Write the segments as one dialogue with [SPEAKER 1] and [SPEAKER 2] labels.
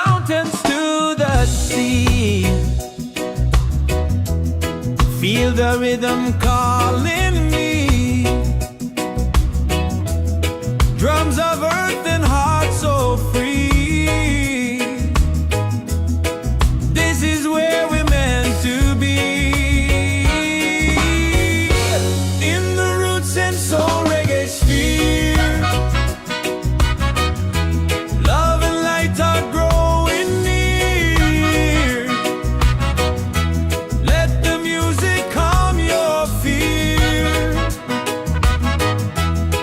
[SPEAKER 1] mountains to the sea. Feel the rhythm calling me. Drums of earth and heart so free. This is where we're meant to be. In the Roots and Soul Reggaesphere. Love and light are growing near. Let the music calm your fear.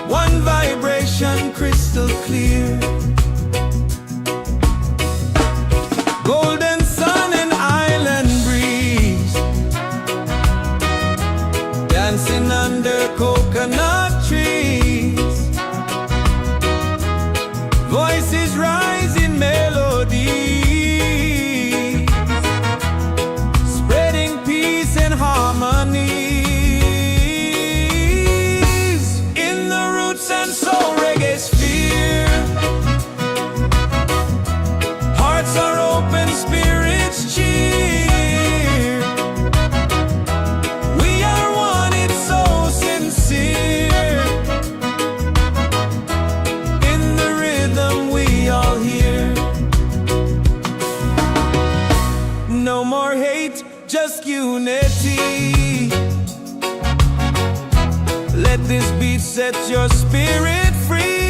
[SPEAKER 1] One vibration crystal clear. Golden sun and island breeze. Dancing under coconut trees. Voices rise in melody, spreading peace and harmonies. In the Roots and Soul Reggaesphere. Hearts are open, spirits cheer. We are one, it's so sincere. In the rhythm we all hear. No more hate, just unity. Let this beat set your spirit free.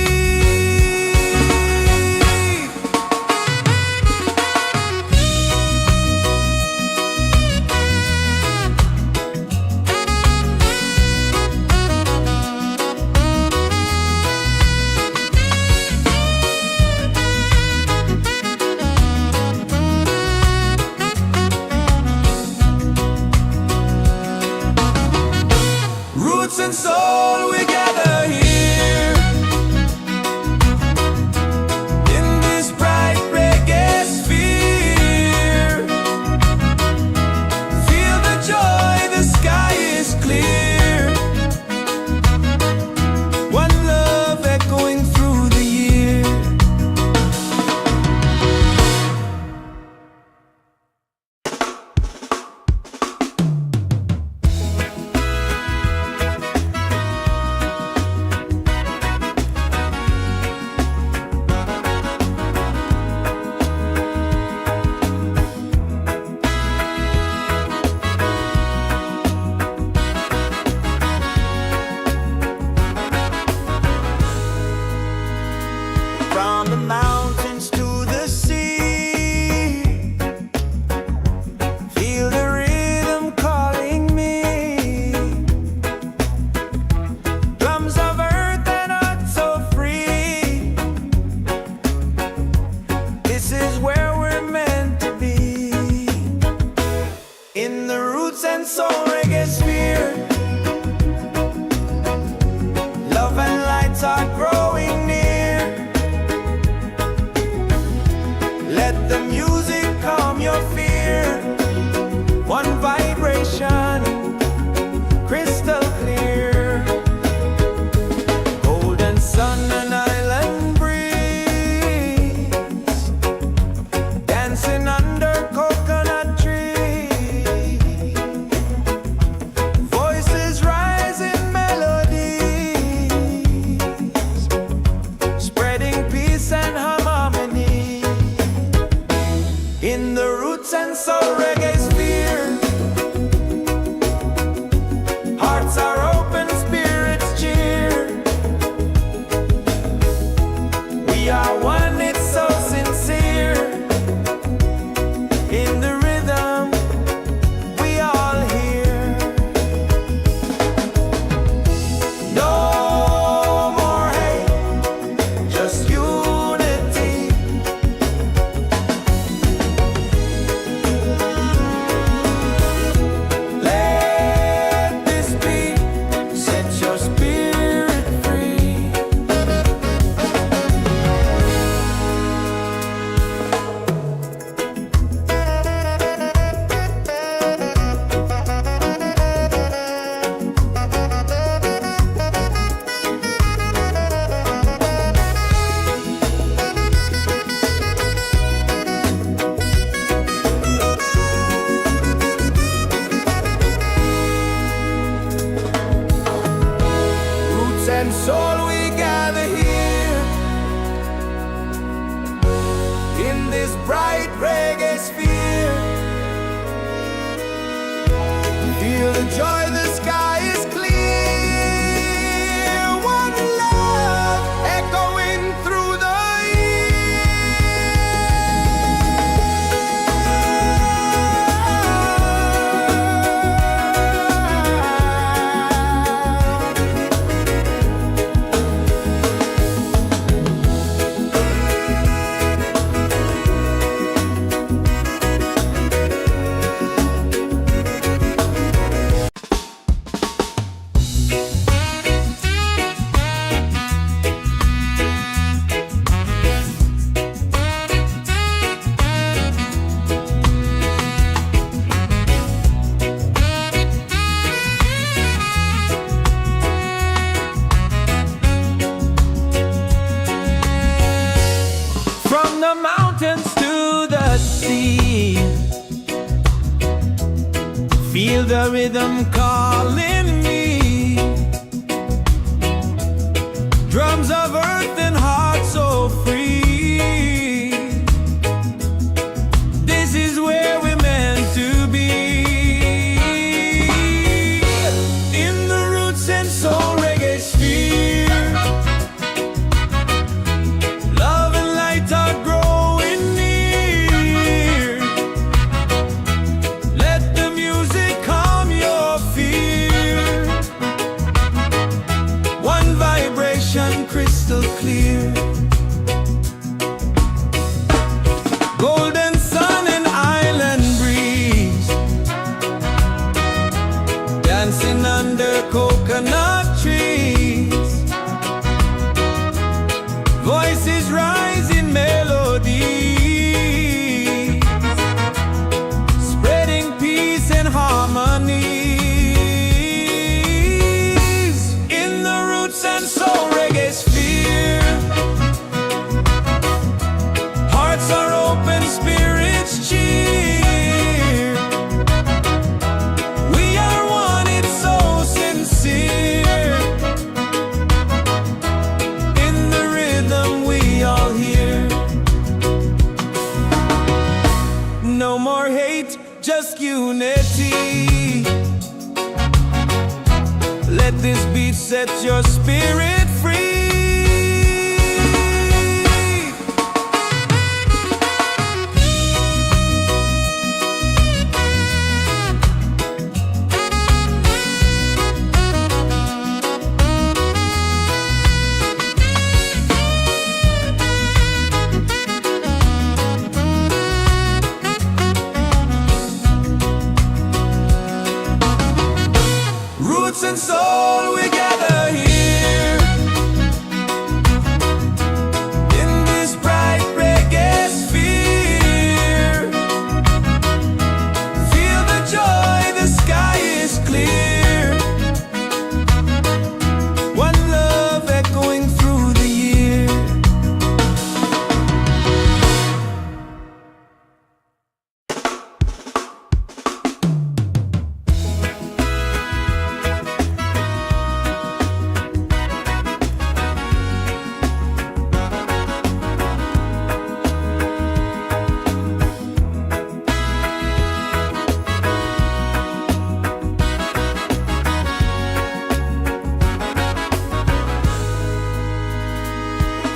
[SPEAKER 1] Roots and soul, we gather here. In this bright reggae sphere. Feel the joy, the sky is clear. One love echoing through the year. From the mountains to the sea. Feel the rhythm calling me. Drums of earth and heart so free. This is where we're meant to be. In the Roots and Soul Reggaesphere. Love and lights are growing near. Let the music calm your fear. One vibration, crystal clear. Golden sun and island breeze. Dancing under coconut trees. Voices rise in melodies, spreading peace and harmony. In the Roots and Soul Reggaesphere. Hearts are open, spirits cheer. We are one, it's so sincere. In the rhythm we all hear. No more hate, just unity. this bright reggae sphere. Feel the joy, the sky is clear. One love echoing through the the mountains to the sea. Feel the rhythm calling me. Drums of earth and heart so free. This is where we're meant to be. In the Roots and Soul Reggaesphere. Love and light are growing near. Let the music calm your fear. One vibration crystal clear. Golden sun and island breeze. Dancing under coconut trees. Voices rise in melody, spreading peace and harmonies. In the Roots and Soul Reggaesphere. Hearts are open, spirits cheer. We are one, it's so sincere. In the rhythm we all hear. No more hate, just unity. Let this beat set your spirit free. Roots and soul, we gather here. In this bright reggae sphere. Feel the joy, the sky is clear. One love echoing through the year.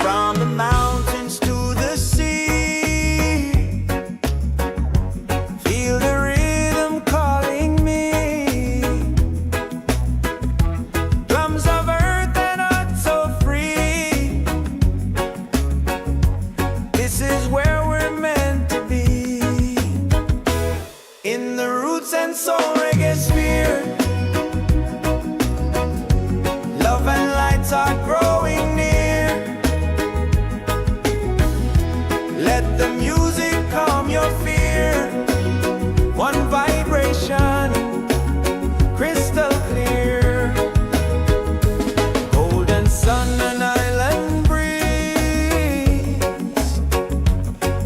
[SPEAKER 1] From the mountains to the sea. Feel the rhythm calling me. Drums of earth and heart so free. This is where we're meant to be. In the Roots and Soul Reggaesphere. Love and lights are growing near. Let the music calm your fear. One vibration, crystal clear. Golden sun and island breeze.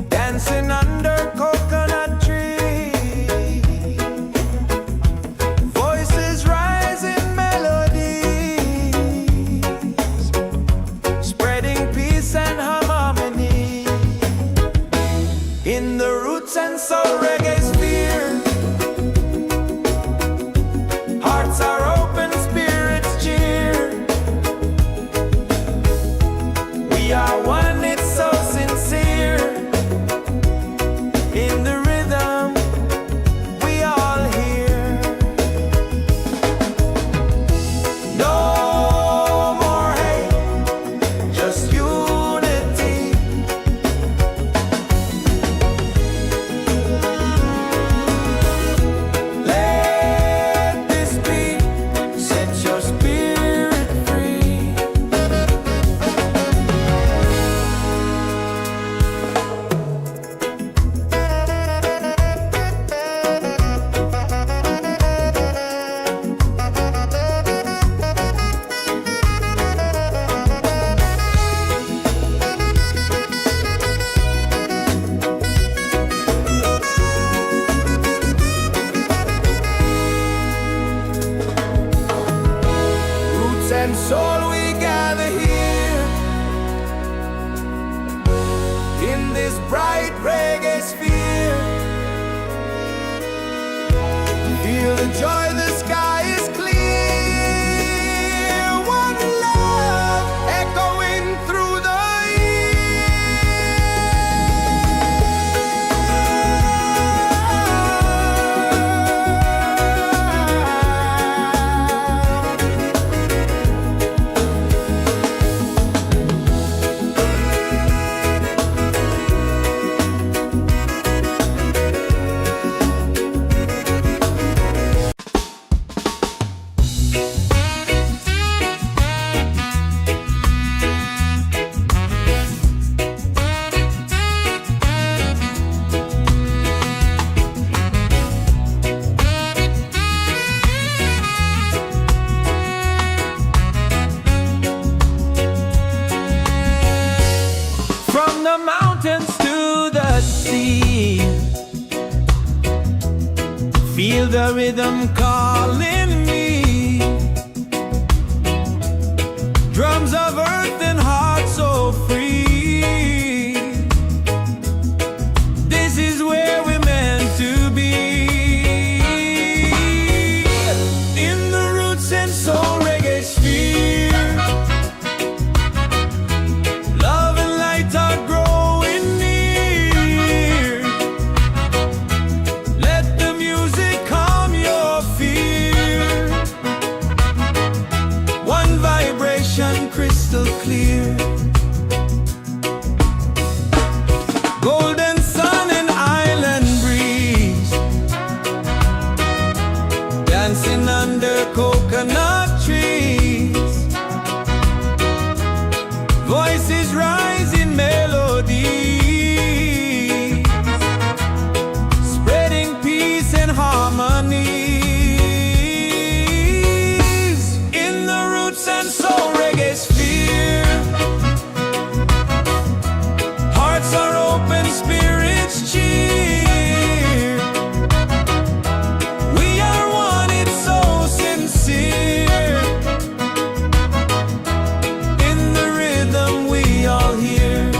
[SPEAKER 1] Dancing under coconut trees. Voices rise in melodies, spreading peace and harmony. in the Roots and Soul Reggaesphere. Hearts are open, spirits cheer. We are one, it's so sincere. In the rhythm we all hear. No more hate, just unity. Let this be, set your spirit free. Roots and soul, we gather here in this bright reggae sphere. Feel the joy, the sky is clear. One love echoing through the from the mountains to the sea. Feel the rhythm calling me. Drums of earth and heart so free. This is where we're meant to be. In the Roots and Soul Reggaesphere. Love and light are growing near. Let the music calm your fear. One vibration crystal clear. Golden sun and island breeze, dancing under coconut trees. Voices rise in melody, spreading peace and harmony. In the Roots and Soul Reggaesphere. Hearts are open, spirits cheer. We are one, it's so sincere. In the rhythm we all hear.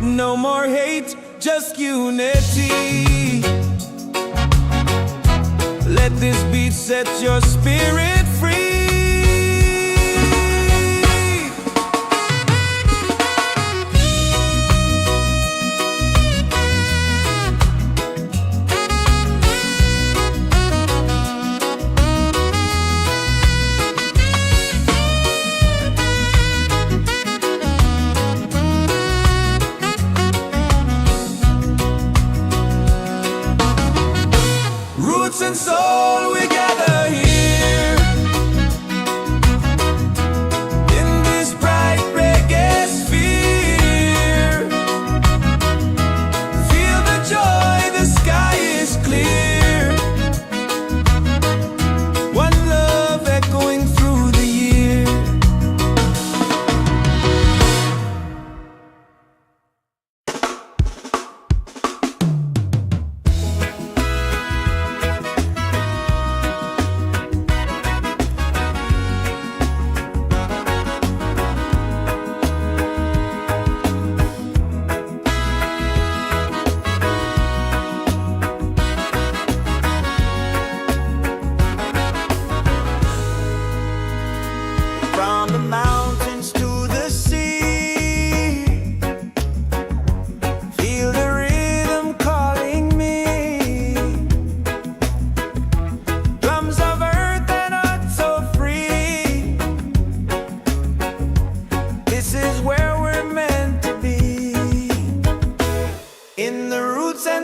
[SPEAKER 1] No more hate, just unity. Let this beat set your spirit free. Roots and soul, we gather here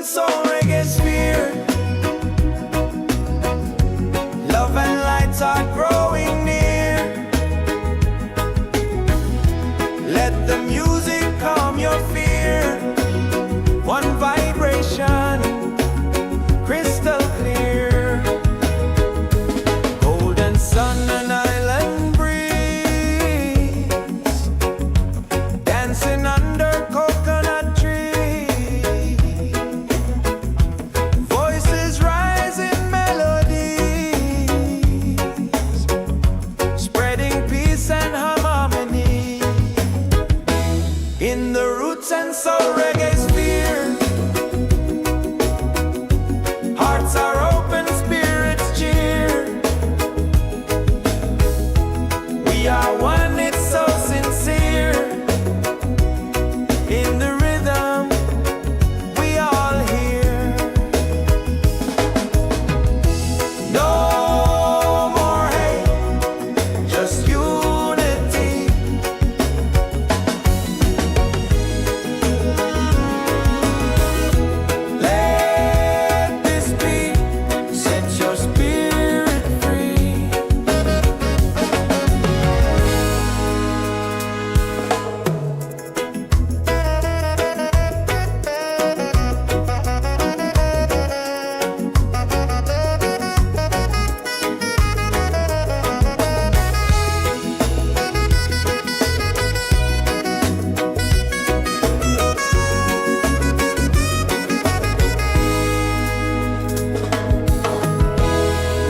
[SPEAKER 1] and soul Reggaesphere. Love and lights are growing near. Let the music calm your fear. One vibration, crystal clear. Golden sun and island breeze, dancing under coconut trees. Voices rise in melodies, spreading peace and harmony. In the Roots and Soul Reggaesphere, hearts are open, spirits cheer. We are one, it's so sincere. In the rhythm, we all hear. No more hate, just unity. Let this beat set your spirit free.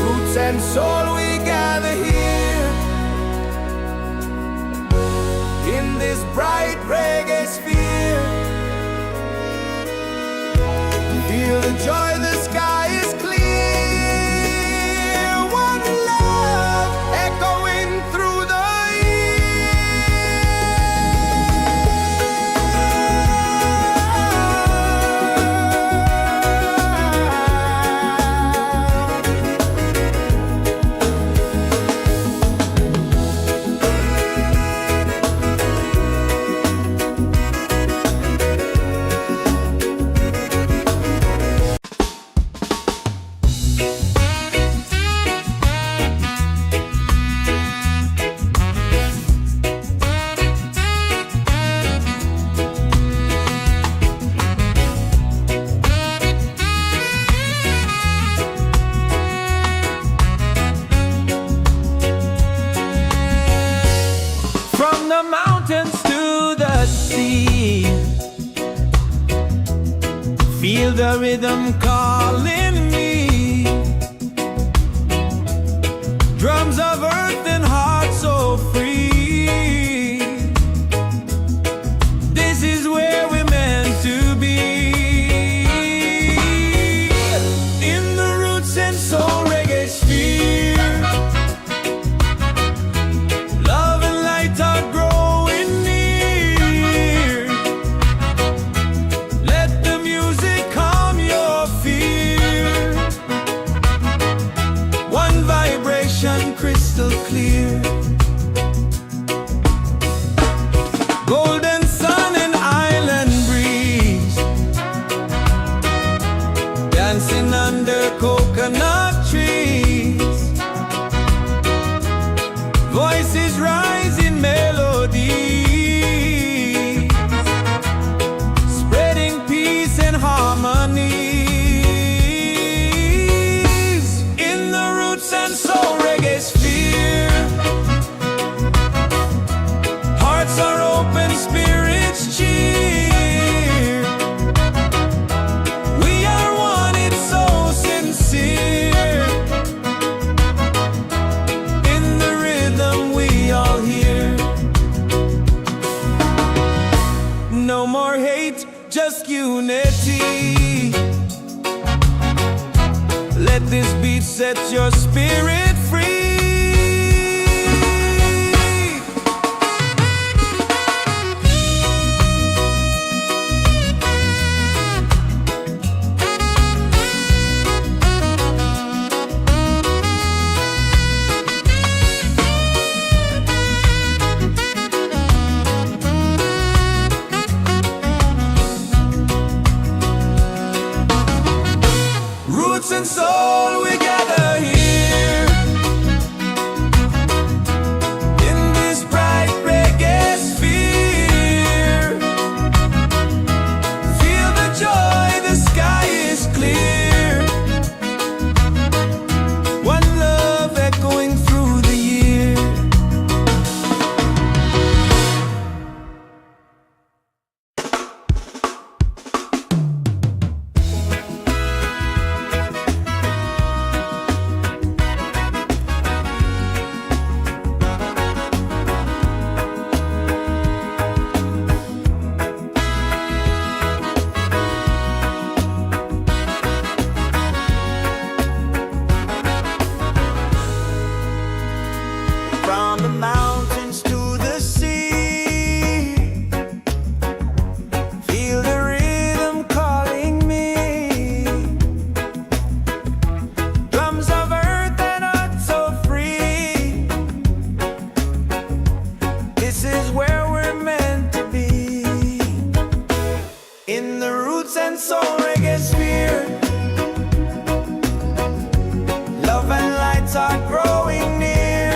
[SPEAKER 1] Roots and soul, we gather here in this bright reggae sphere. Feel the joy, the sky is clear. One love echoing through the from the mountains to the sea. Feel the rhythm calling me. Drums of earth and heart so free. This is where we're meant to be. In the Roots and Soul Reggaesphere, love and light are growing near. Let the music calm your fear. One vibration, crystal clear. Golden sun and island breeze, dancing under coconut trees. Voices rise in melody, spreading peace and harmony. In the Roots and Soul Reggaesphere, hearts are open, spirits cheer. We are one, it's so sincere. In the rhythm, we all hear. No more hate, just unity. Let this beat set your spirit free. and soul, we gather here in this bright reggae sphere. Feel the joy, the sky is clear. One love echoing through the year.
[SPEAKER 2] From the mountains to the sea, feel the rhythm calling me. Drums of earth and heart so free. This is where we're meant to be. In the Roots and Soul Reggaesphere, love and lights are growing near.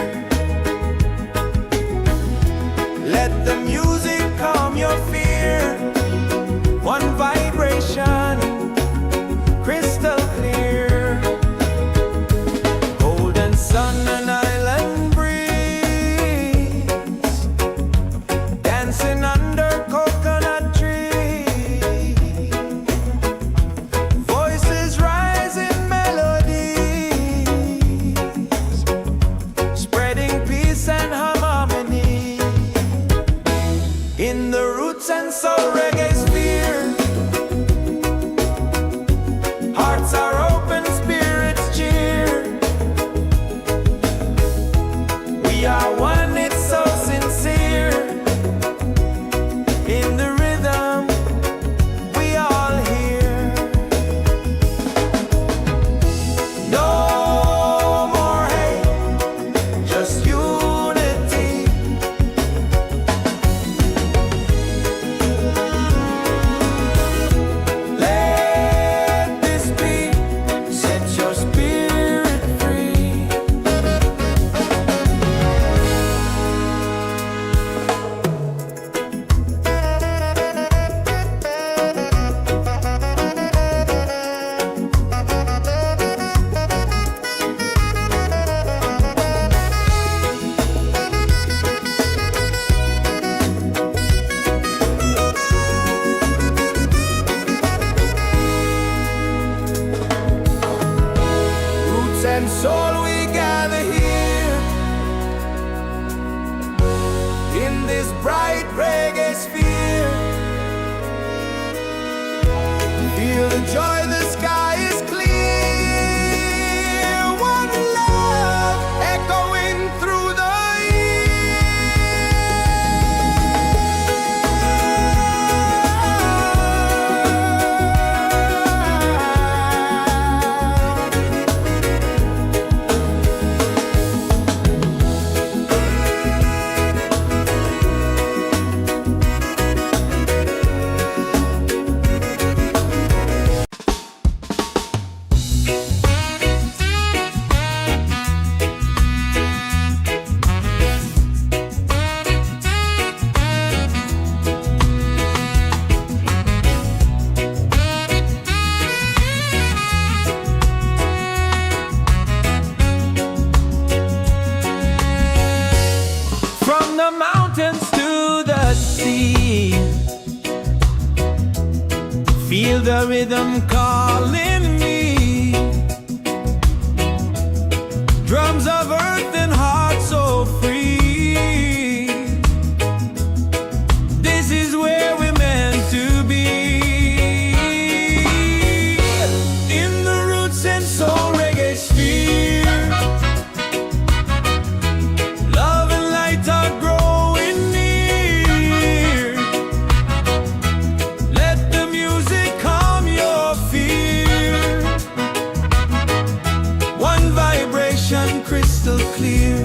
[SPEAKER 2] Let the music calm your fear. One vibration, crystal clear. Golden sun and island breeze, dancing under coconut trees. Voices rise in melodies, spreading peace and harmony. In the Roots and Soul Reggaesphere, hearts are open, spirits cheer. We are one, it's so sincere. In the rhythm, we all hear. No more hate, just unity. Let this be, set your spirit free. Roots and soul, we gather here in this bright reggae sphere. Feel the joy, the sky is clear. One love echoing through the from the mountains to the sea. Feel the rhythm calling me. Drums of earth and heart so free. This is where we're meant to be. In the Roots and Soul Reggaesphere, love and light are growing near. Let the music calm your fear. One vibration, crystal clear.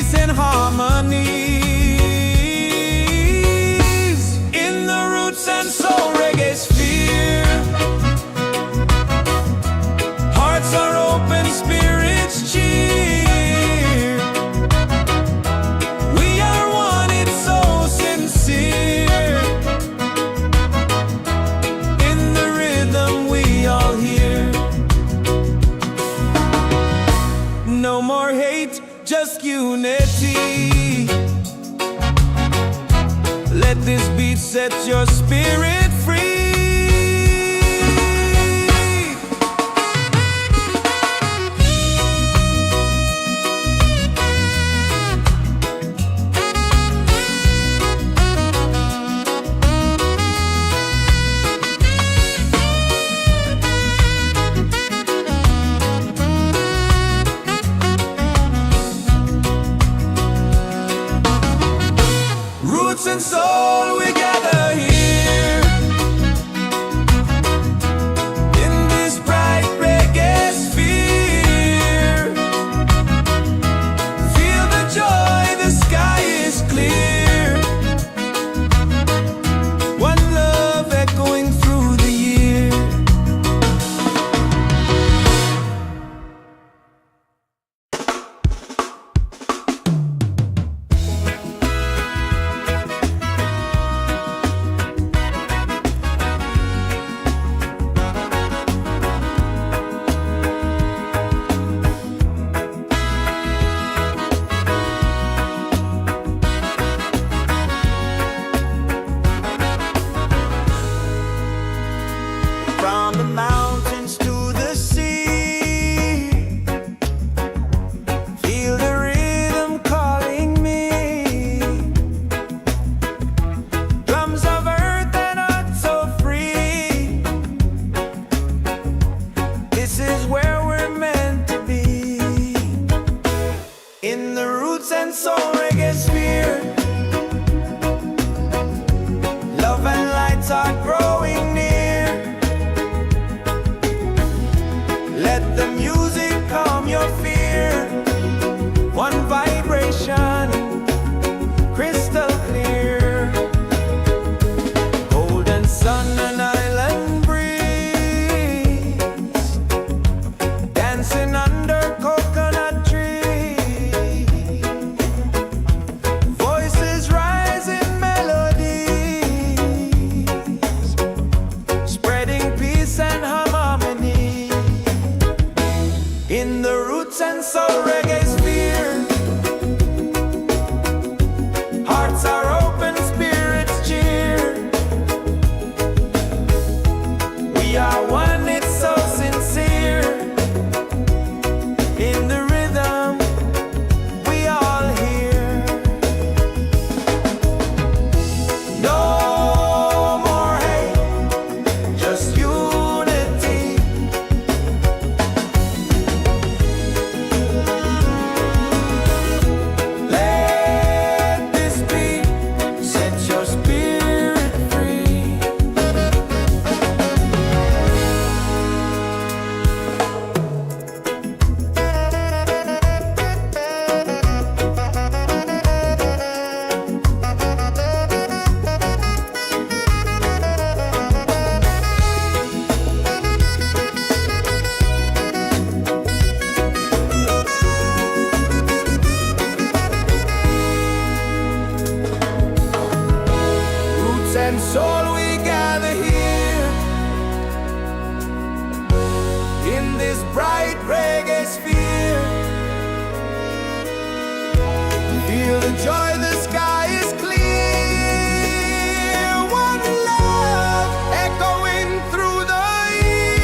[SPEAKER 1] peace and harmonies. In the roots and soul reggaesphere, hearts are open, spirits cheer. We are one, it's so sincere. In the rhythm we all hear. No more hate, just unity. Let this beat set your spirit free. Roots and soul, we gather here in this bright reggae sphere. Feel the joy, the sky is clear. One love echoing through the year. From the mountains to the sea, feel the rhythm calling me. Drums of earth and heart so free. This is where we're meant to be. In the roots and soul reggaesphere, love and lights are growing near. Let the music calm your fear. One vibration, crystal clear. Golden sun and island breeze, dancing under coconut trees. Voices rise in melodies, spreading peace and harmony. In the roots and soul reggaesphere, hearts are open, spirits cheer. We are one, it's so sincere. In the rhythm we all hear. No more hate, just unity. Let this beat set your spirit free. Roots and soul, we gather here in this bright reggae sphere. Feel the joy, the sky is clear. One love echoing through the year.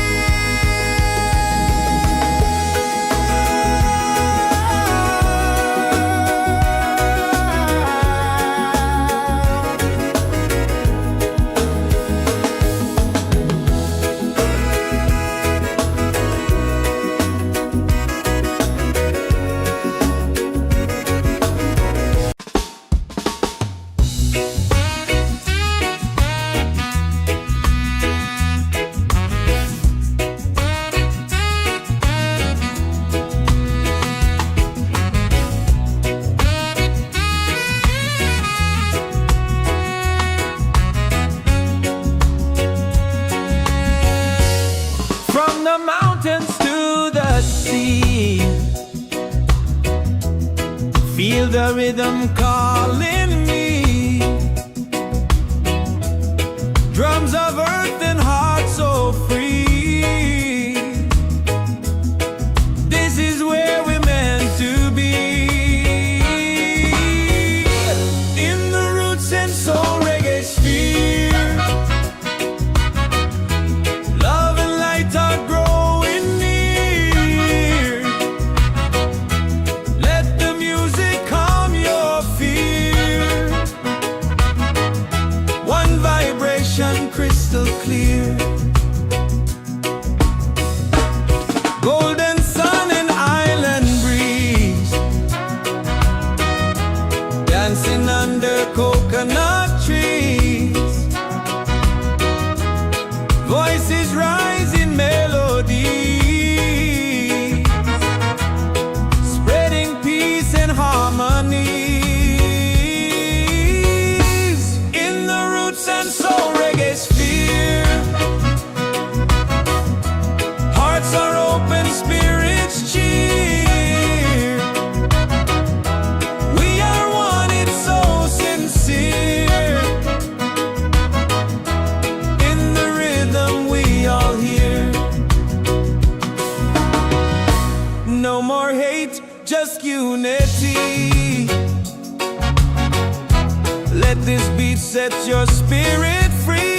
[SPEAKER 1] Feel the rhythm calling me. Drums of earth and heart so free. This is where we're meant to be. In the Roots and Soul Reggaesphere, love and light are growing near. Let the music calm your fear. One vibration crystal clear. Golden sun and island breeze, dancing under coconut trees. Voices rise in melody, spreading peace and harmony. In the Roots and Soul Reggaesphere, hearts are open, spirits cheer. We are one, it's so sincere. In the rhythm we all hear. No more hate, just unity. Let this beat set your spirit free.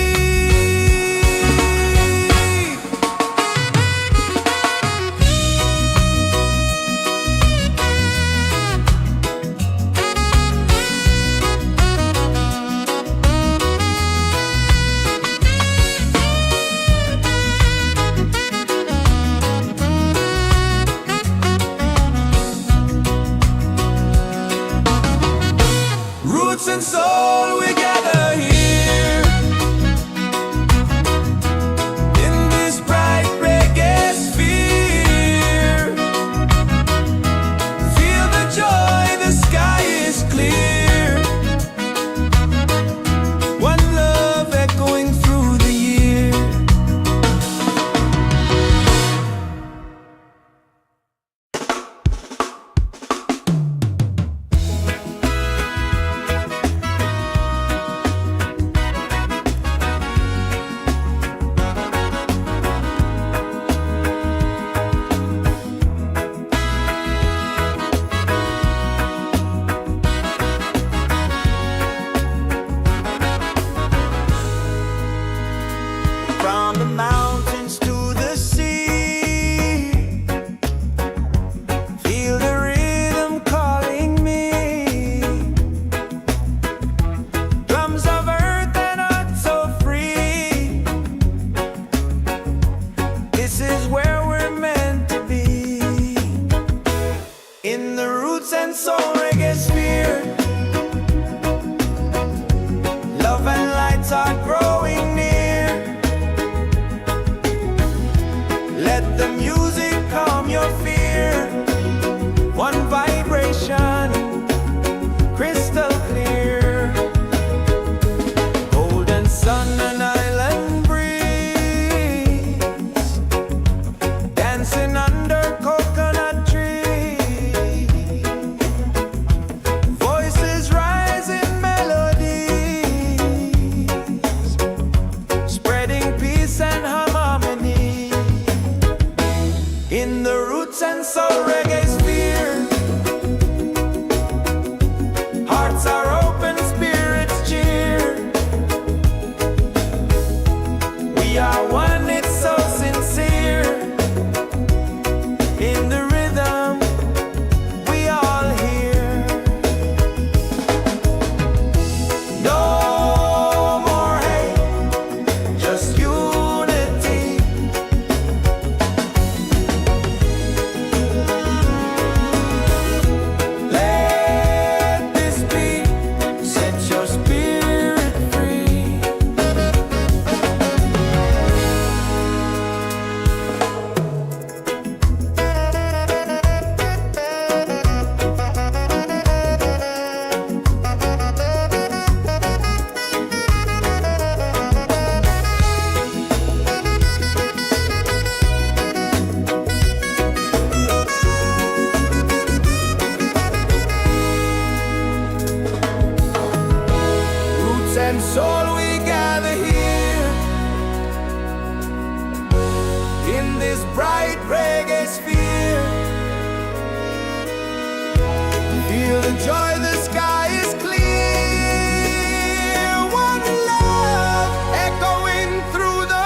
[SPEAKER 1] Roots and soul, we gather here in this bright reggae sphere. Feel the joy, the sky is clear. One love echoing through the year. soul we gather here in this bright reggae sphere. Feel the joy, the sky is clear. One love echoing through the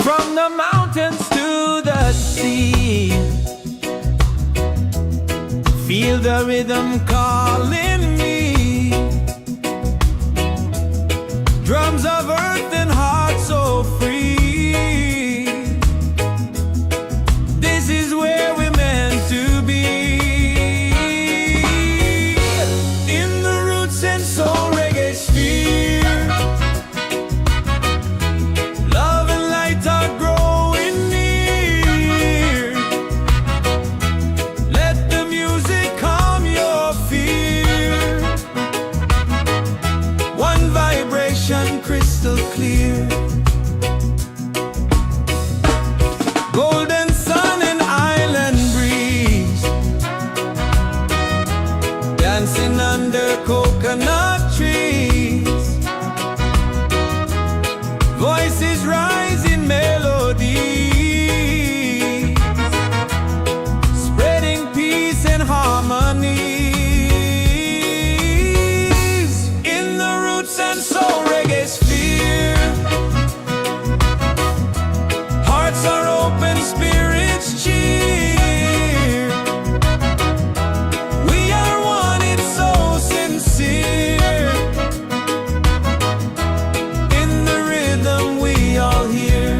[SPEAKER 1] from the mountains to the sea. Feel the rhythm calling me. Drums of earth and heart so free. This is where we're meant to be. In the Roots and Soul Reggaesphere, love and light are growing near. Let the music calm your fear. One vibration crystal clear. Golden sun and island breeze, dancing under coconut trees. Voices rise in melody, spreading peace and harmonies. In the Roots and Soul Reggaesphere, hearts are open, spirits cheer. We are one, it's so sincere. In the rhythm we all hear.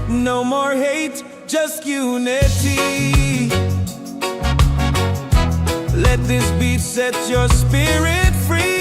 [SPEAKER 1] No more hate, just unity. Let this beat set your spirit free.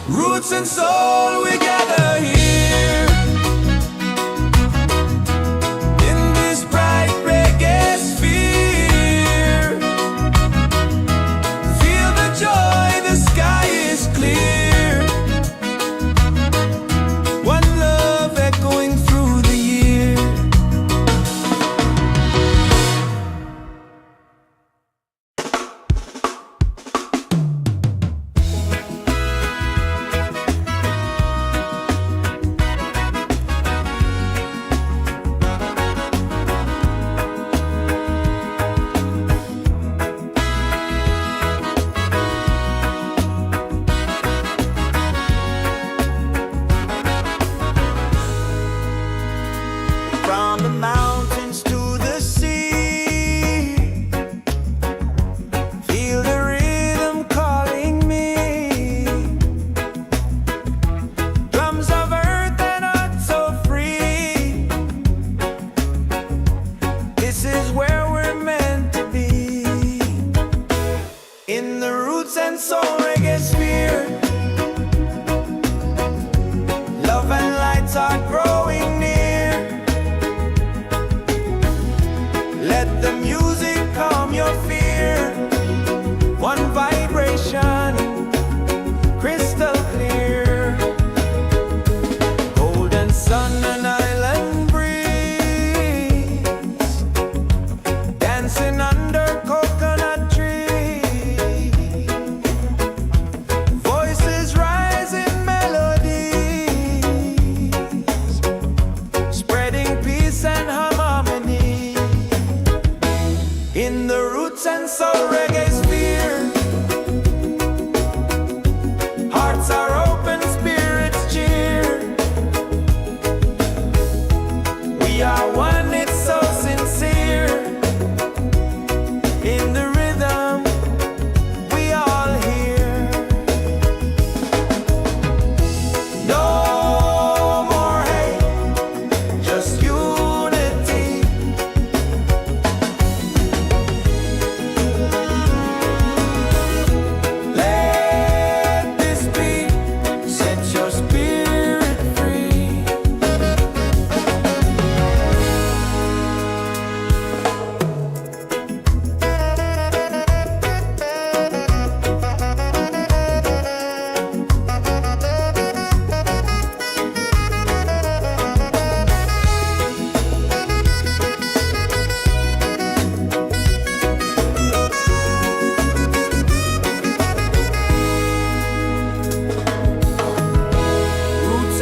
[SPEAKER 1] Roots and soul, we gather here in this bright reggae sphere. Feel the joy, the sky is clear. One love echoing through the year.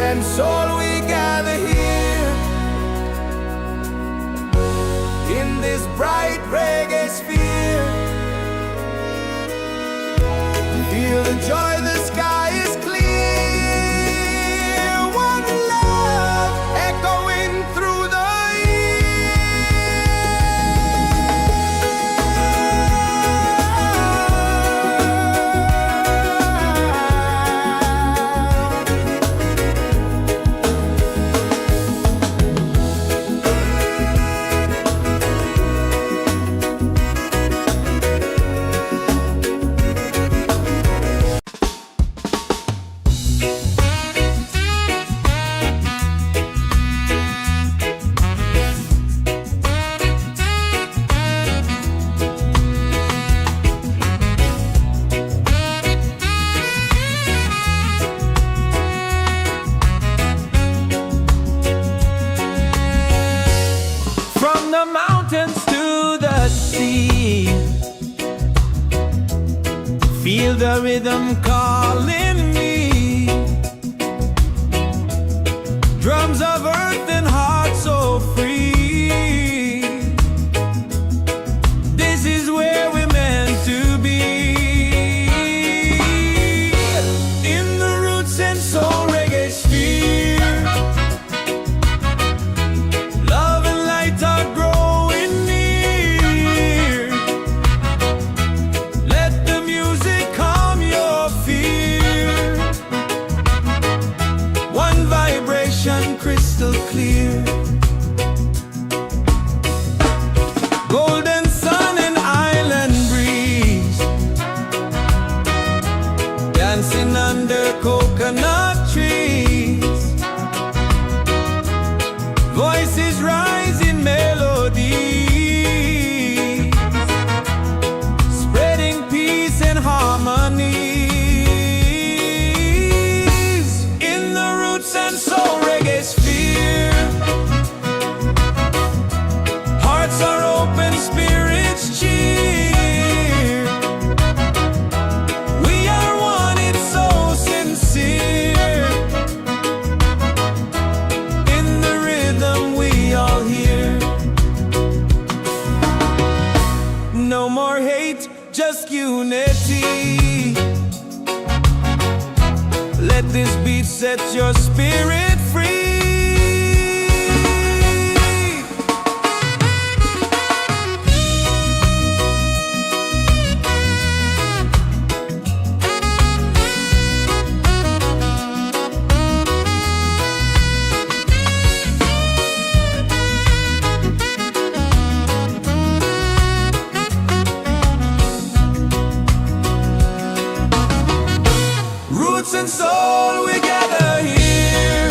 [SPEAKER 1] and soul we gather here in this bright reggae sphere. Feel the joy, the sky is clear. One love echoing through the
[SPEAKER 2] the mountains to the sea. Feel the rhythm calling me. Drums of earth and heart so free. This is where we're meant to be. In the Roots and Soul Reggaesphere. Crystal clear, golden sun and island breeze, dancing under coconut trees. Voices rising melodies, spreading peace and harmony. In the Roots and Soul Reggaesphere, hearts are open, spirits cheer. We are one, it's so sincere. In the rhythm we all hear. No more hate, just unity. Let this beat set your spirit free. Roots and soul, we gather here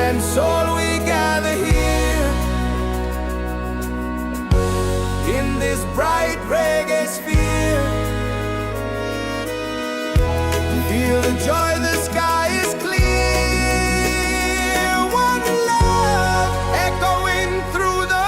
[SPEAKER 1] and soul we gather here in this bright reggae sphere. Feel the joy, the sky is clear. One love echoing through the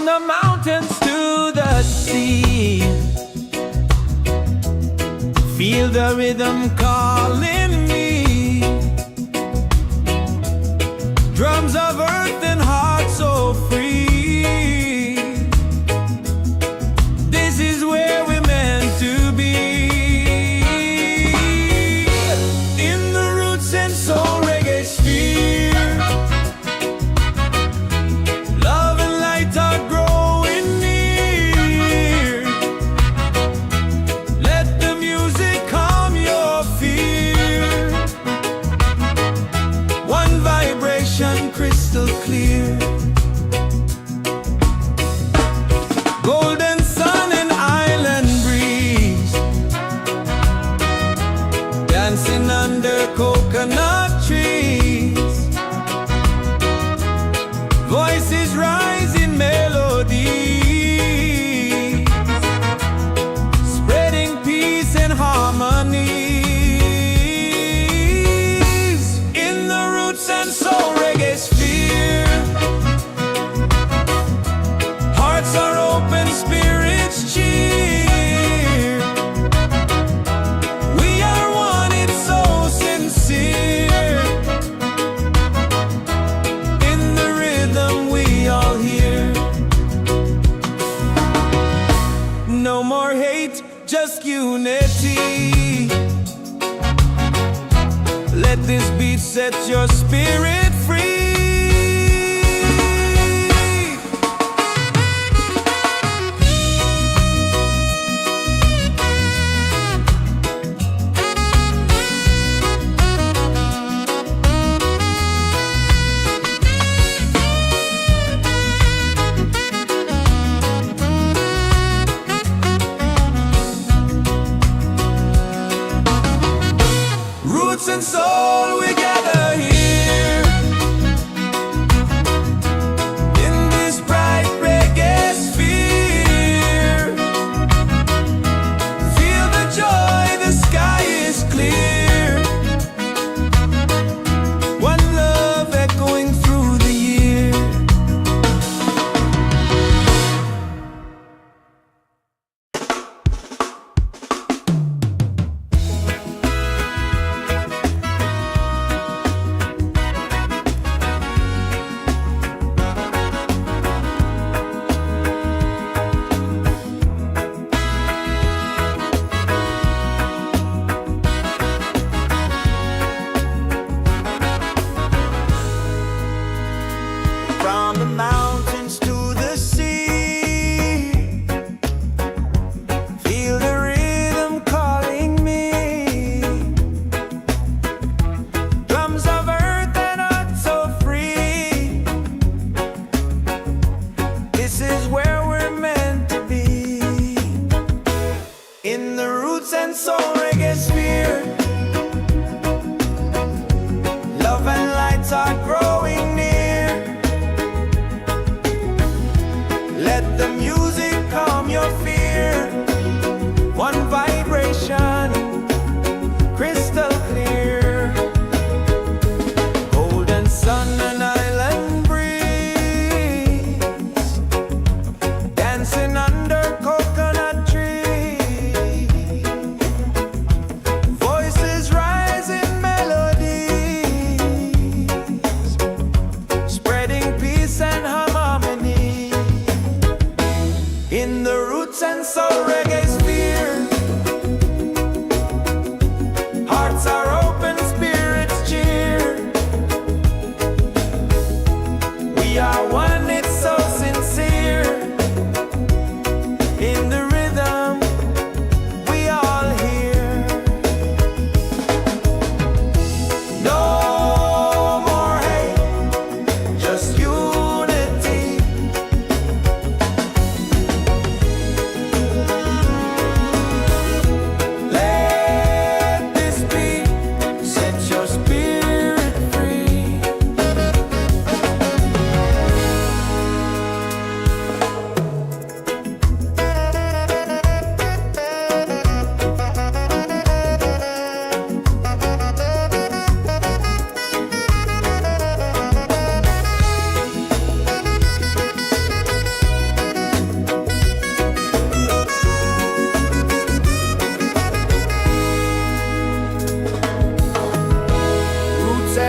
[SPEAKER 2] the mountains to the sea. Feel the rhythm calling me. Drums of earth and heart so free. This is where we're meant to be. In the Roots and Soul Reggaesphere, love and light are growing near. Let the music calm your fear. One vibration crystal clear. Golden sun and island breeze, dancing under coconut trees. Voices rise in melody, spreading peace and harmony. In the Roots and Soul Reggaesphere, hearts are open, spirits cheer. We are one, it's so sincere. In the rhythm we all hear. No more hate, just unity. Let this beat set your spirit free. Roots and soul, we gather here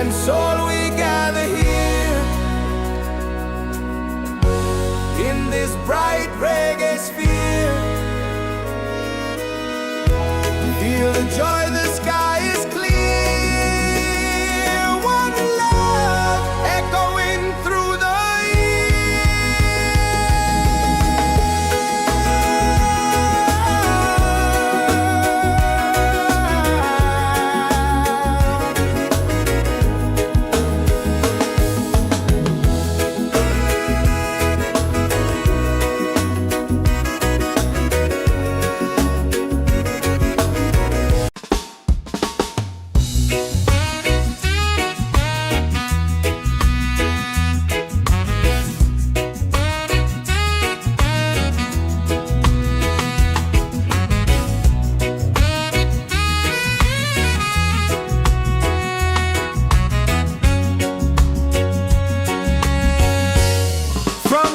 [SPEAKER 1] and soul we gather here in this bright reggae sphere. Feel the joy, the sky is clear. One love echoing through the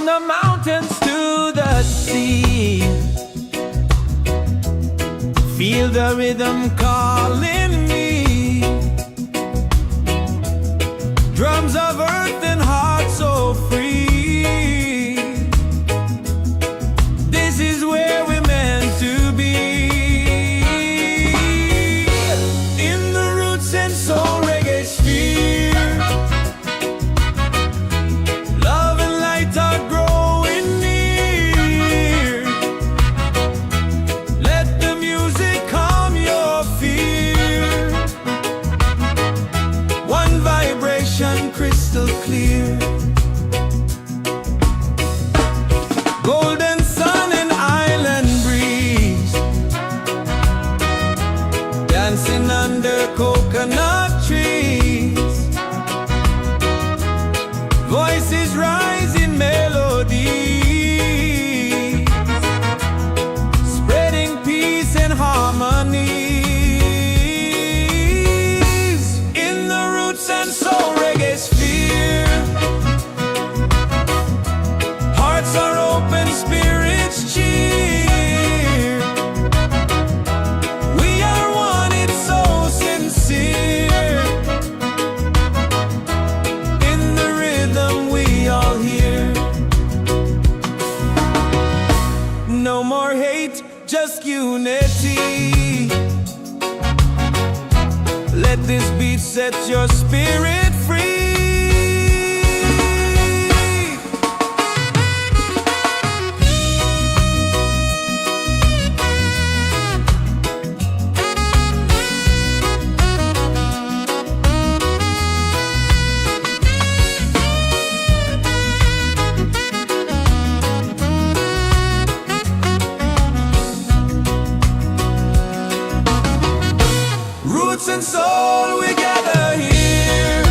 [SPEAKER 2] the mountains to the sea. Feel the rhythm calling me. Drums of earth and heart so free. This is where we're meant to be. In the Roots and Soul Reggaesphere. Love and light are growing near. Let the music calm your fear. One vibration crystal clear. Golden sun and island breeze, dancing under coconut trees. Voices rising melodies, spreading peace and harmonies. In the Roots and Soul Reggaesphere, hearts are open, spirits cheer. We are one, it's so sincere. In the rhythm we all hear. No more hate, just unity. Let this beat set your spirit free. Roots and soul, we gather here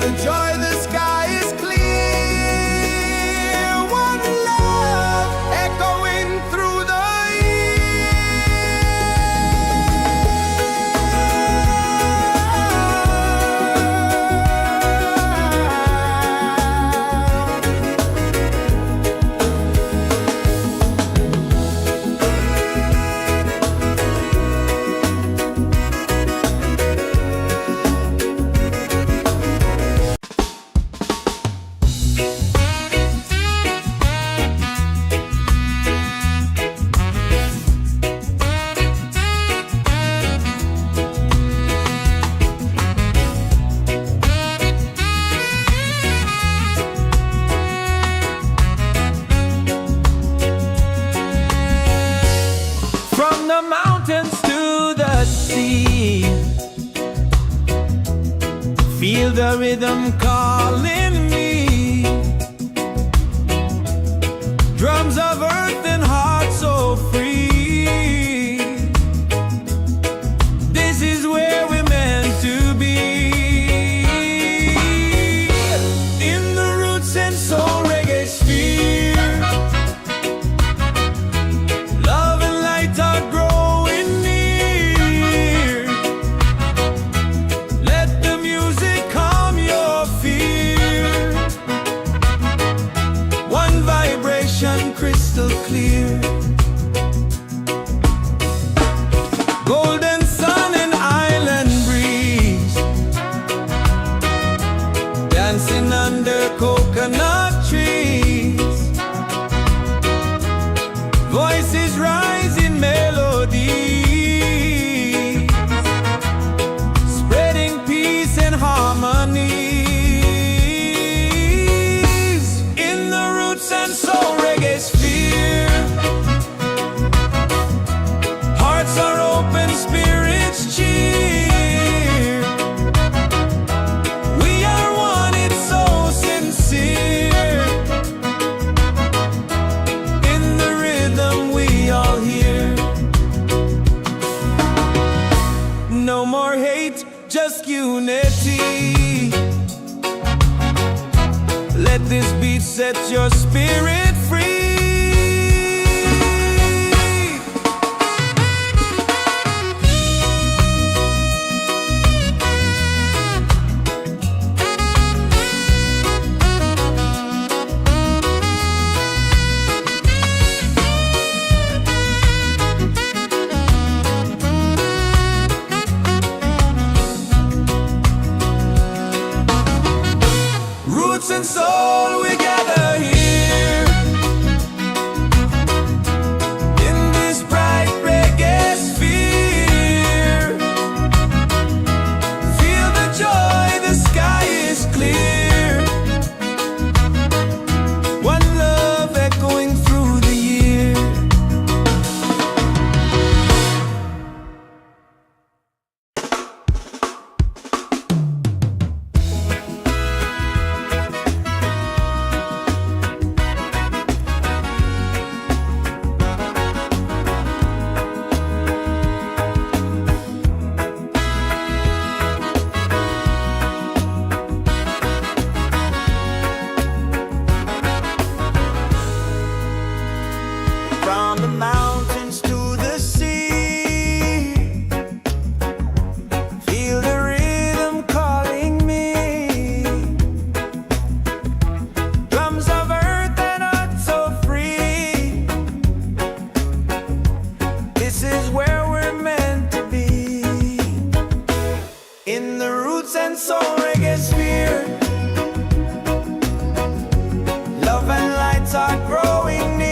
[SPEAKER 1] the joy, the sky is clear. One love echoing through the from the mountains to the sea. Feel the rhythm calling me. Drums of earth and heart so free. This is where we're meant to be. In the Roots and Soul Reggaesphere, love and light are growing near. Let the music calm your fear. One vibration crystal clear. Golden sun and island breeze, dancing under coconut trees. Voices rise in melody, spreading peace and harmonies. In the Roots and Soul Reggaesphere, hearts are open, spirits cheer. We are one, it's so sincere. In the rhythm we all hear. No more hate, just unity. Let this beat set your spirit free. Roots and soul, we gather here in this bright reggae sphere. Feel the joy, the sky is clear. One love echoing through the year. From the mountains to the sea, feel the rhythm calling me. Drums of earth and heart so free. This is where we're meant to be. In the Roots and Soul Reggaesphere, love and lights are growing near.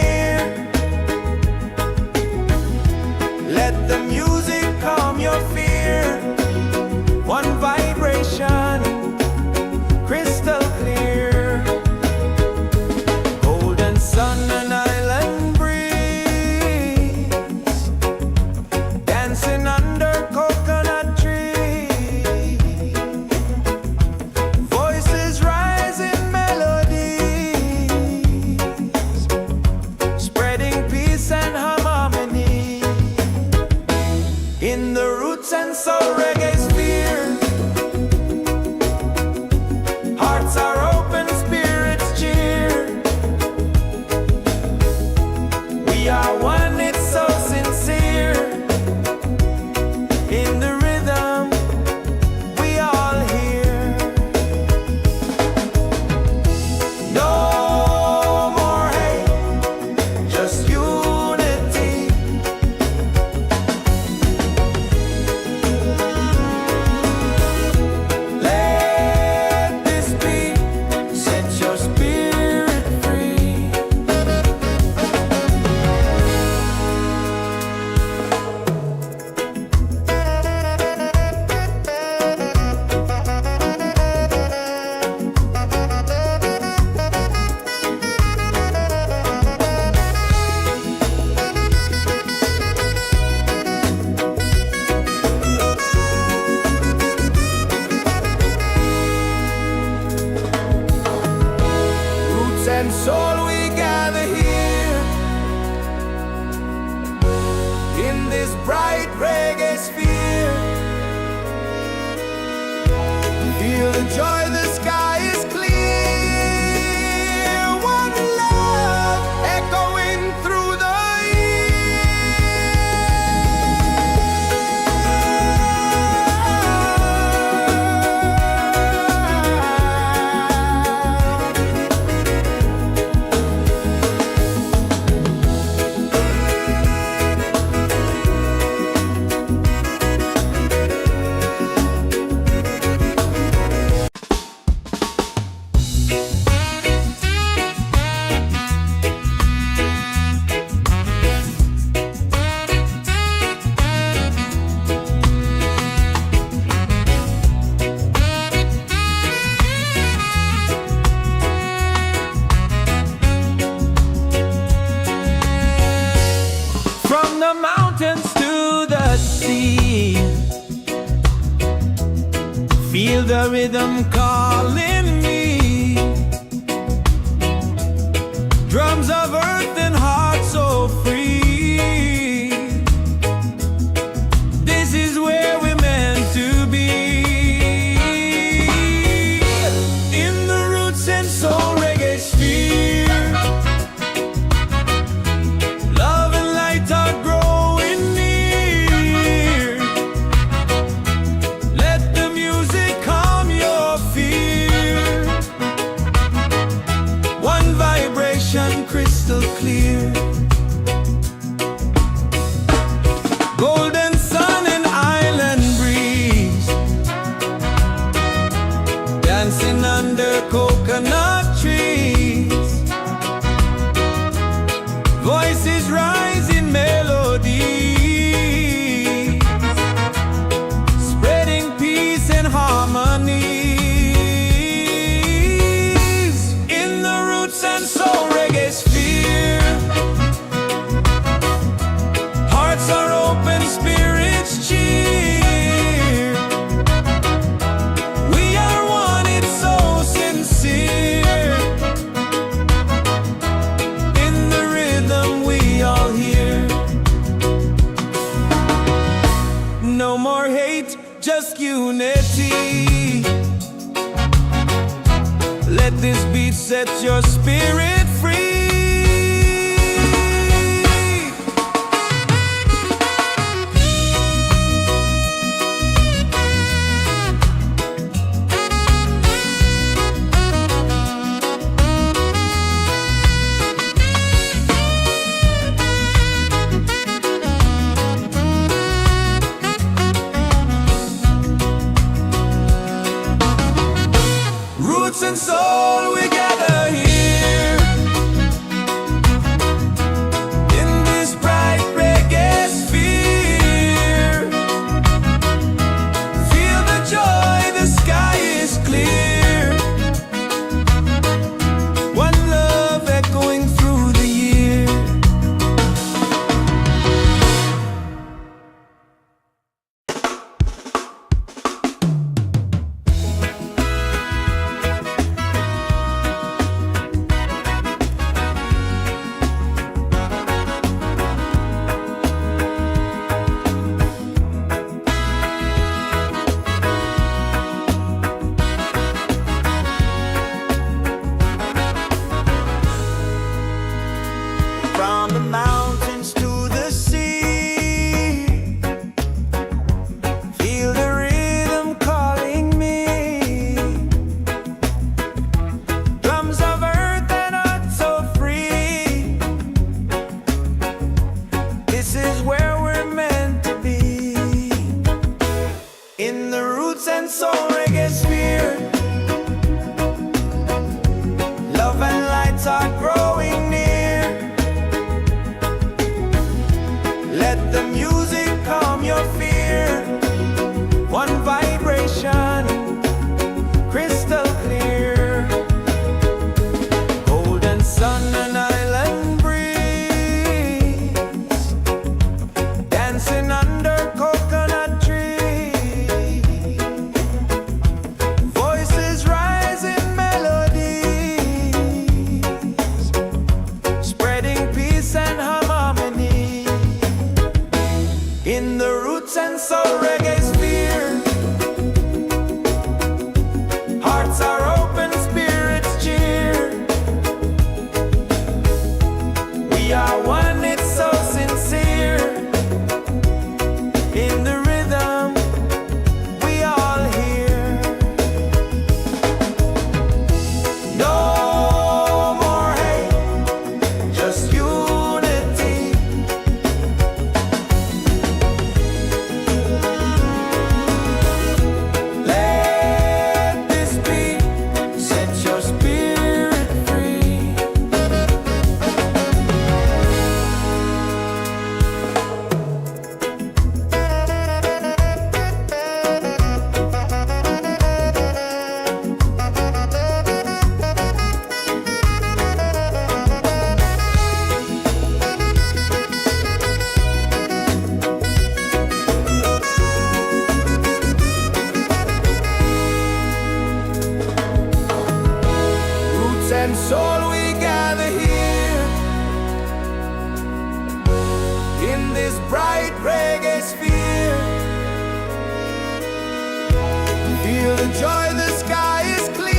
[SPEAKER 1] Feel the rhythm calling me. Drums of earth and heart so free. This is where we're meant to be. In the Roots and Soul Reggaesphere, love and light are growing near. Let the music calm your fear. One vibration crystal clear. Golden sun and island breeze, dancing under coconut trees. Voices rise in melody, spreading peace and harmony. In the Roots and Soul Reggaesphere, hearts are open, spirits cheer. We are one, it's so sincere. In the rhythm we all hear. No more hate, just unity. Let this beat set your spirit free. Roots and soul, we gather here in this bright reggae sphere. Feel the joy, the sky is clear. One love echoing through the year. From the mountains to the sea, feel the rhythm calling me. Drums of earth and heart so free. This is where we're meant to be. In the Roots and Soul Reggaesphere, love and lights are growing near. Let the music calm your fear. One vibration, crystal clear. Golden sun and island breeze, this bright reggae sphere. Feel the joy, the sky is clear.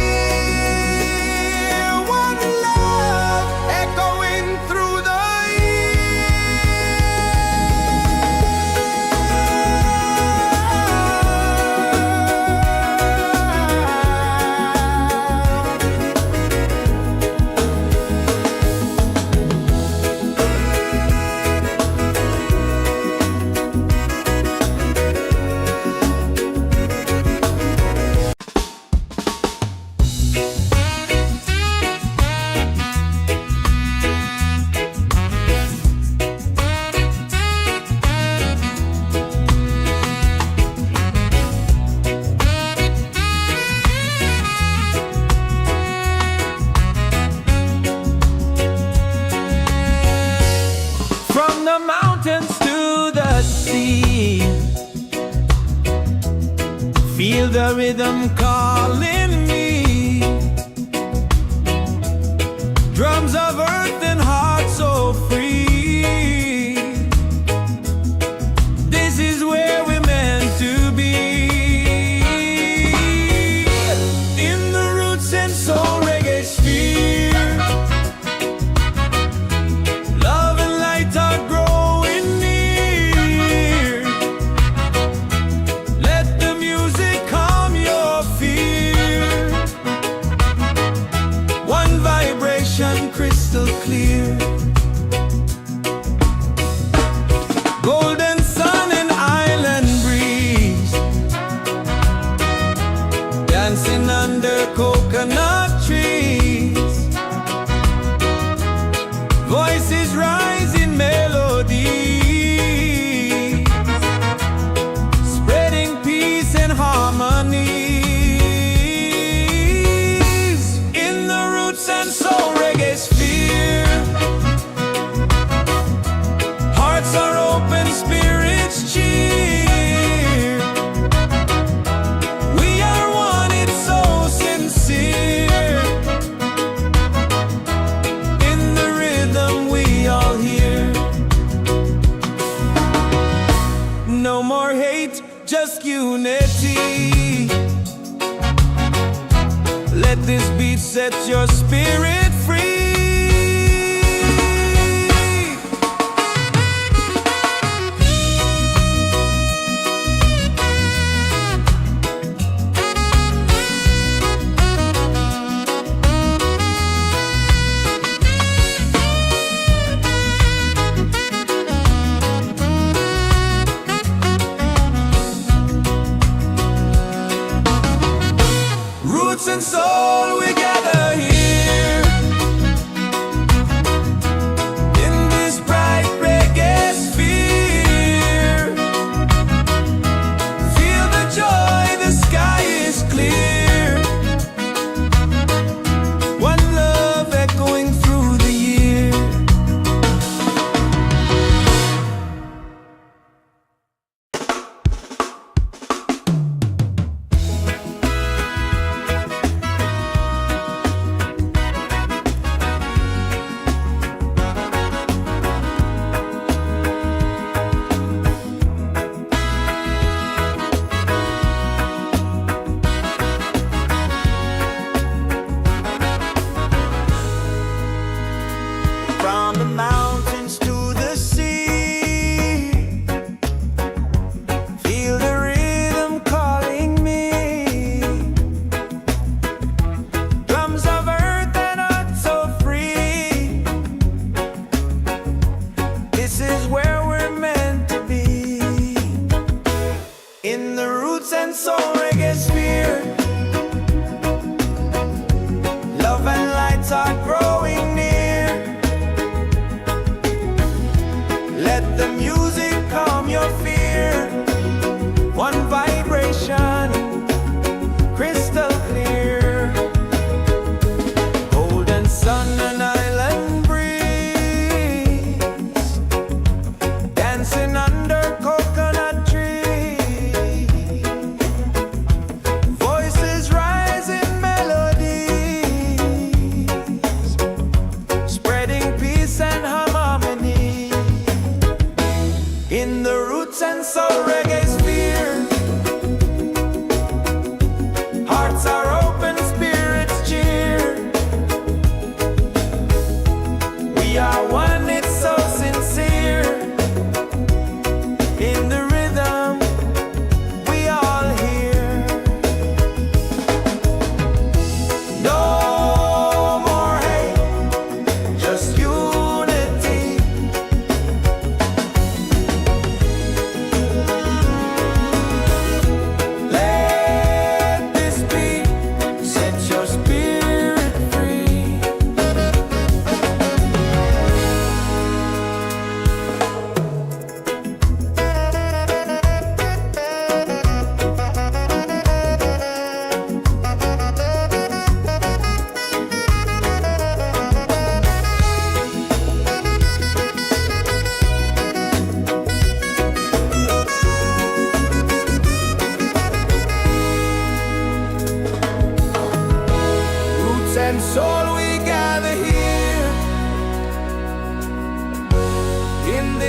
[SPEAKER 1] One love echoing through the feel the rhythm calling me. Drums of earth and heart so free. This is where we're meant to be. In the Roots and Soul Reggaesphere, love and light are growing near. Let the music calm your fear. One vibration crystal clear. Golden sun and island breeze, dancing under coconut trees. Voices rise in melody, spreading peace and harmonies. In the Roots and Soul Reggaesphere, hearts are open, spirits cheer. We are one, it's so sincere. In the rhythm we all hear. No more hate, just unity. Let this beat set your spirit free. Roots and soul, we gather here in this bright reggae sphere. Feel the joy, the sky is clear. One love echoing through the year. From the mountains to the sea, feel the rhythm calling me. Drums of earth and heart so free. This is where we're meant to be. In the Roots and Soul Reggaesphere, love and lights are growing near. Let the music calm your fear. One vibration, crystal clear. Golden sun and island breeze, dancing under coconut trees. Voices rise in melodies, spreading peace and harmony.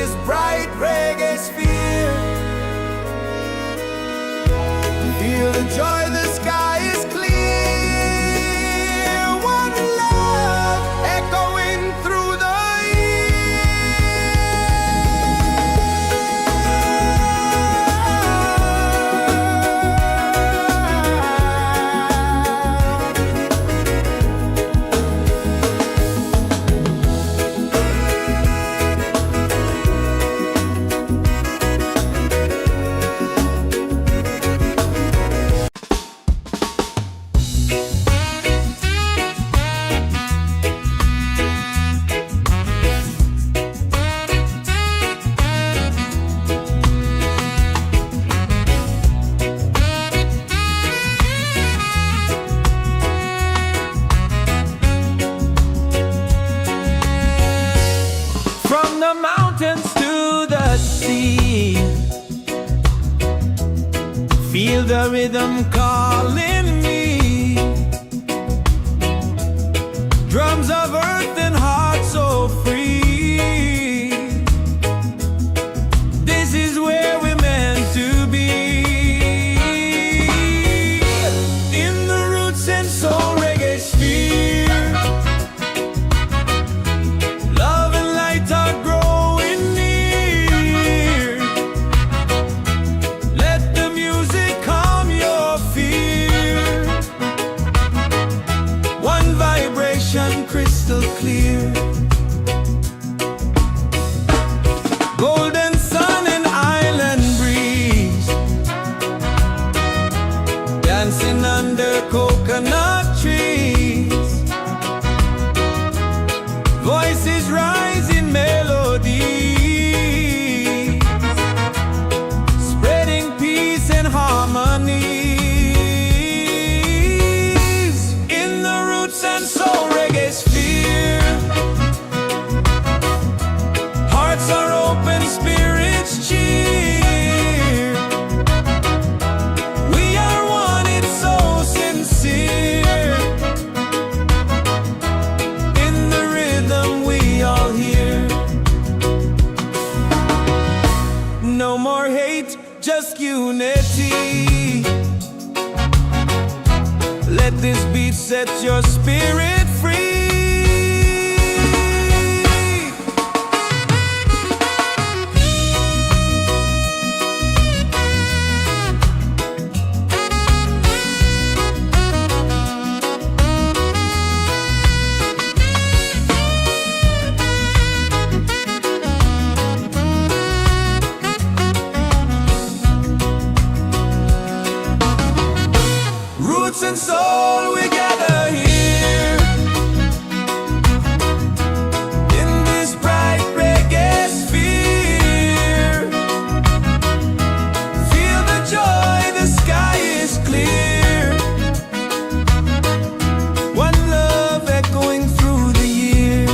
[SPEAKER 1] this bright reggae sphere. Feel the joy, the sky is clear. One love echoing through the mountains to the sea. Feel the rhythm calling me. Drums of earth and heart so free. This is where we're meant to be. In the Roots and Soul Reggaesphere. Love and light are growing near. Let the music calm your fear. One vibration crystal clear. Golden sun and island breeze. Dancing under coconut trees. Voices rise in melody, spreading peace and harmony. In the Roots and Soul Reggaesphere. Hearts are open, spirits cheer. We are one, it's so sincere. In the rhythm we all hear. No more hate, just unity. Let this beat set your spirit free. Roots and soul, we gather here. In this bright reggae sphere. Feel the joy, the sky is clear. One love echoing through the year.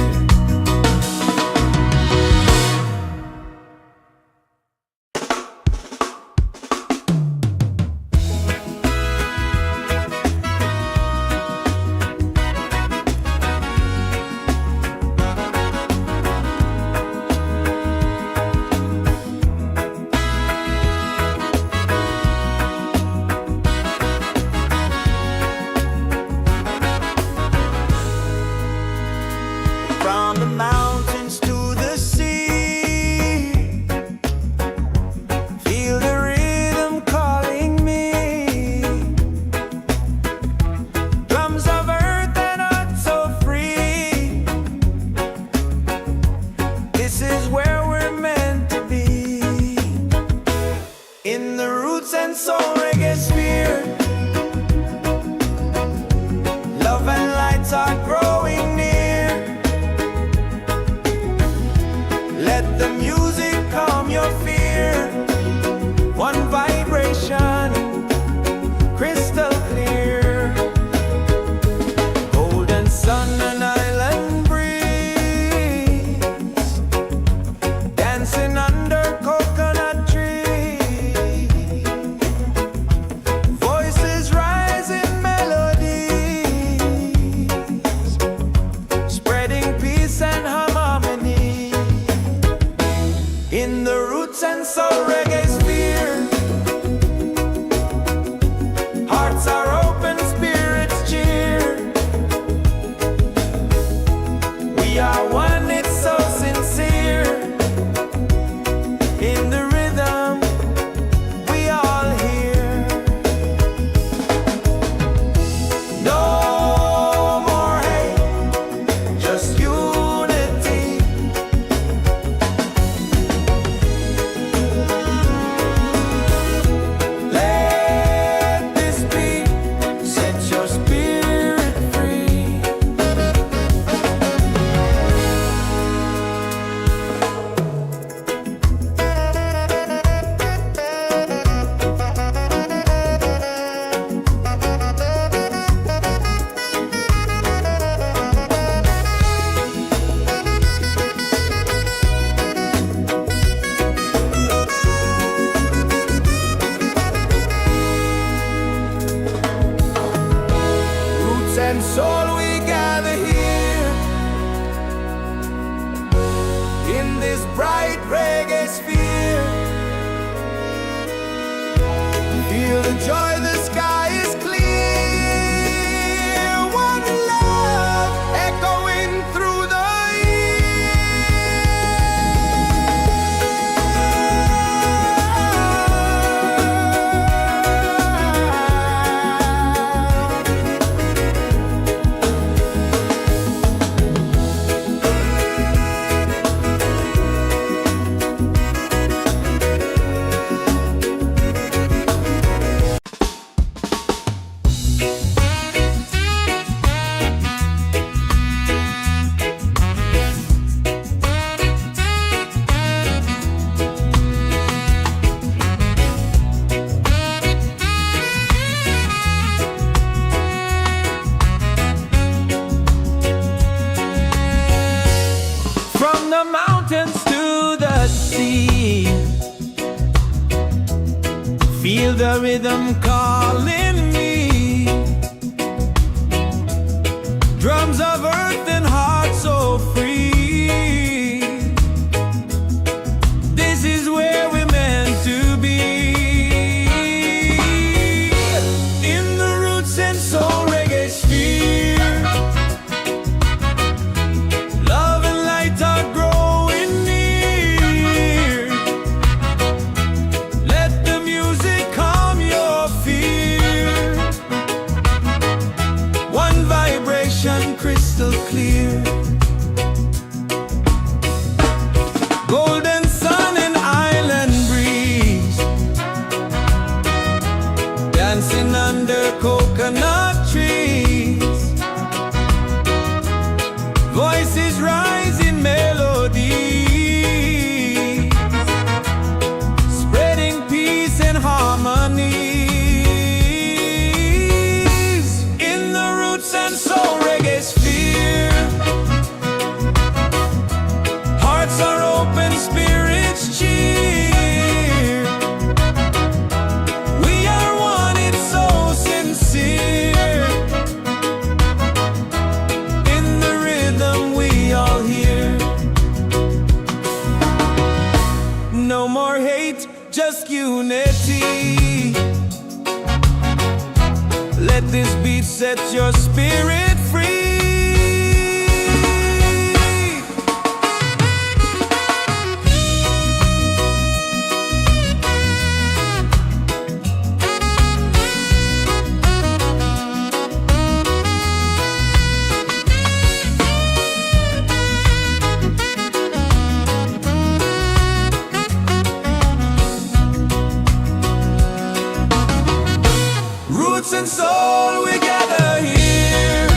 [SPEAKER 1] From the mountains to the sea. Feel the rhythm calling me. Drums of earth and heart so free. This is where we're meant to be. In the Roots and Soul Reggaesphere. Love and lights are growing near. Let the music calm your fear. One vibration, crystal clear. Golden sun and island breeze. Dancing under coconut trees. Voices rise in melodies, spreading peace and harmony. Roots and Soul Reggaesphere. Hearts are open, spirits cheer. We are one, it's so sincere. In the rhythm, we all hear. No more hate, just unity. Let this be, set your spirit free. Roots and soul, we gather here in this bright reggae sphere. Feel the joy, the sky is clear. One love echoing through the from the mountains to the sea. Feel the rhythm calling me. Drums of earth and heart so free. This is where we're meant to be. In the Roots and Soul Reggaesphere. Love and light are growing near. Let the music calm your fear. One vibration crystal clear. Golden sun and island breeze. Dancing under coconut trees. Voices rise in melody, spreading peace and harmony. In the Roots and Soul Reggaesphere. Hearts are open, spirits cheer. We are one, it's so sincere. In the rhythm we all hear. No more hate, just unity. Let this beat set your spirit free. Roots and soul, we gather here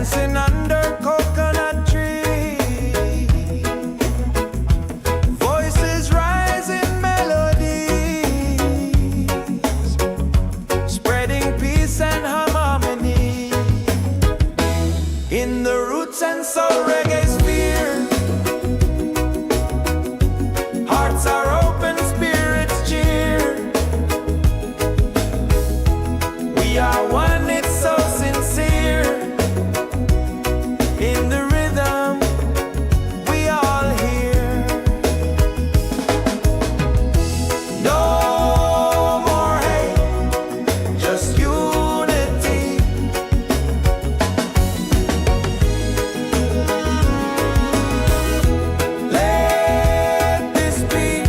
[SPEAKER 1] dancing under coconut tree. Voices rise in melodies, spreading peace and harmony in the roots and soul reggae sphere. Hearts are open, spirits cheer. We are one, it's so sincere. In the rhythm, we all hear. No more hate, just unity. Let this beat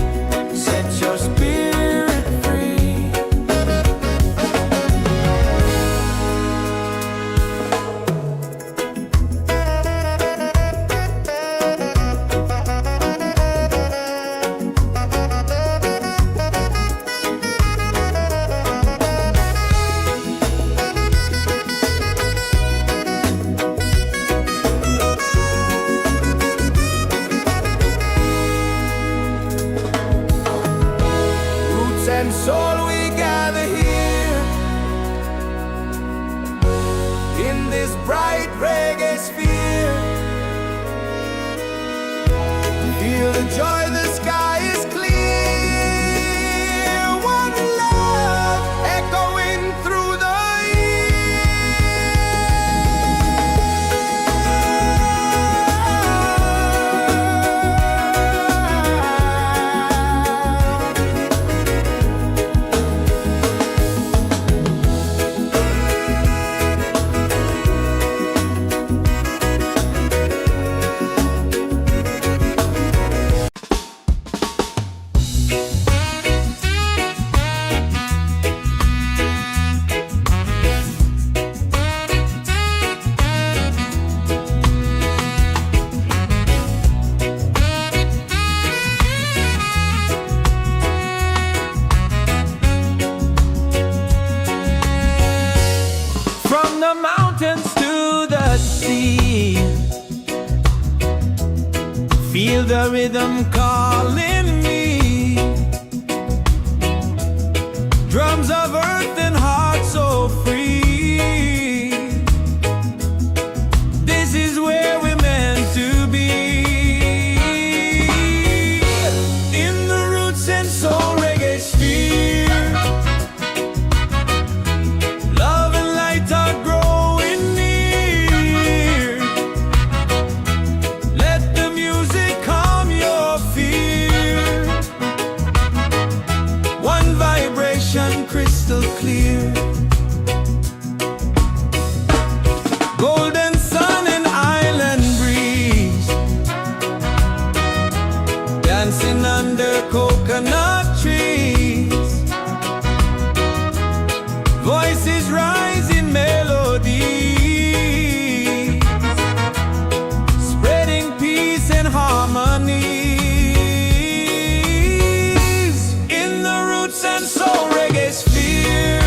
[SPEAKER 1] set your spirit free. Roots and soul, we gather here in this bright reggae sphere. Feel the joy, the sky is clear. One love echoing through the from the mountains to the sea. Feel the rhythm calling me. Drums of earth and heart so free. This is where we're meant to be. In the roots and soul reggae sphere. Love and light are growing near. Let the music calm your fear. One vibration crystal clear. Golden sun and island breeze, dancing under coconut trees. Voices rise in melody, spreading peace and harmony. In the roots and soul reggae sphere.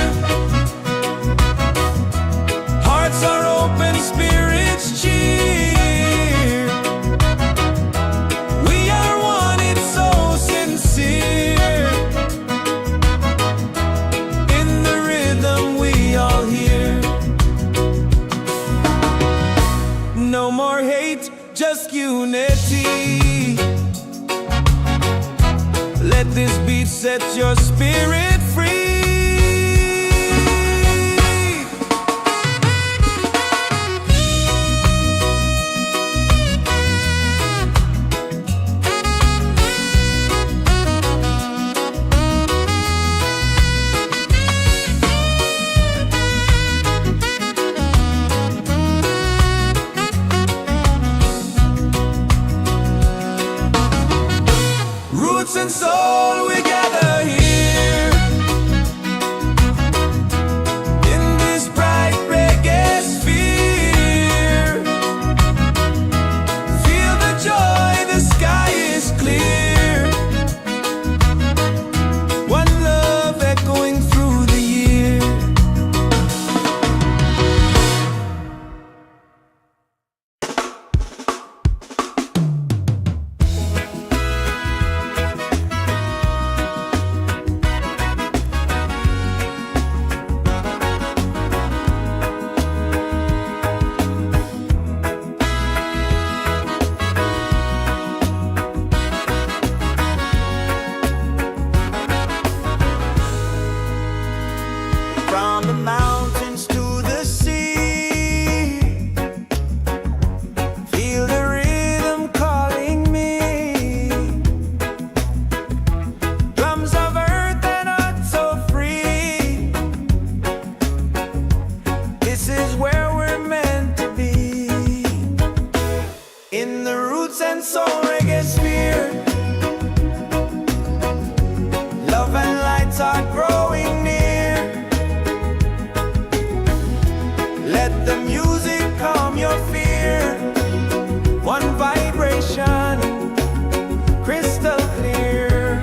[SPEAKER 1] Hearts are open, spirits cheer. We are one, it's so sincere. In the rhythm, we all hear. No more hate, just unity. Let this beat set your spirit free. Roots and soul, we gather here and soul Reggaesphere. Love and lights are growing near. Let the music calm your fear. One vibration, crystal clear.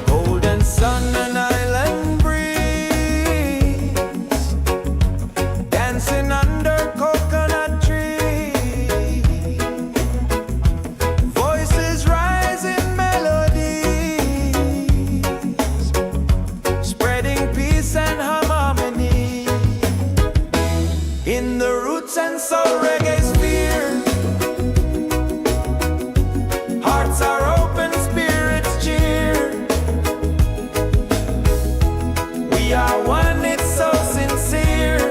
[SPEAKER 1] Golden sun and island breeze, dancing under coconut trees. Voices rise in melodies, spreading peace and harmony. In the Roots and Soul Reggaesphere, hearts are open, spirits cheer. We are one, it's so sincere.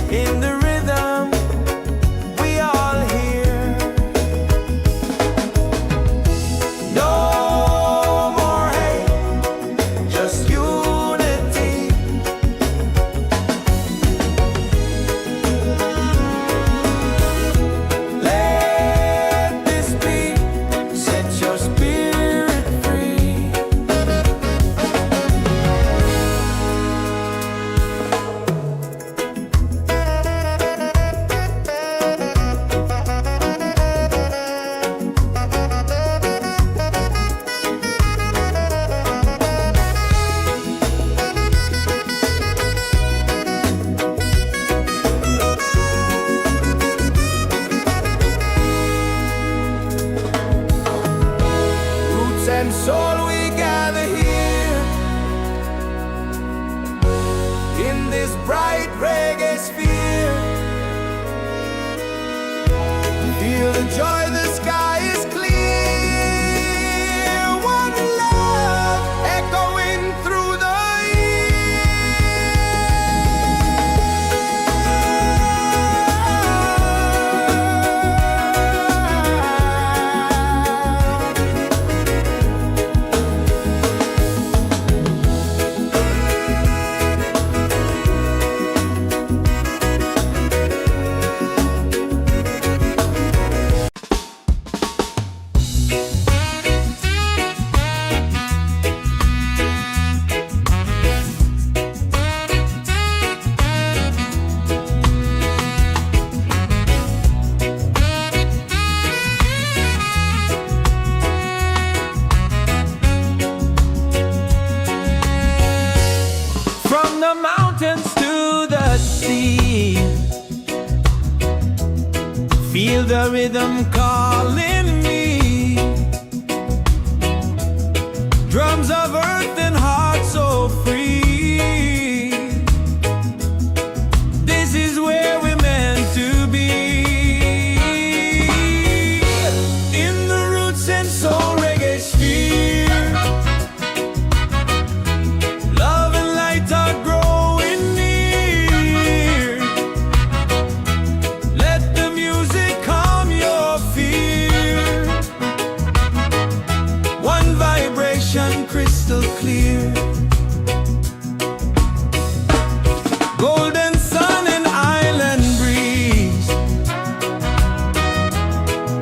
[SPEAKER 1] In the rhythm, we all hear. No more hate, just unity. Let this be, set your spirit free. Roots and soul, we gather here in this bright reggae sphere. Feel the joy, the sky is clear. One love echoing through the from the mountains to the sea. Feel the rhythm calling me. Drums of earth and heart so free. This is where we're meant to be. In the Roots and Soul Reggaesphere, love and light are growing near. Let the music calm your fear. One vibration, crystal clear. Golden sun and island breeze,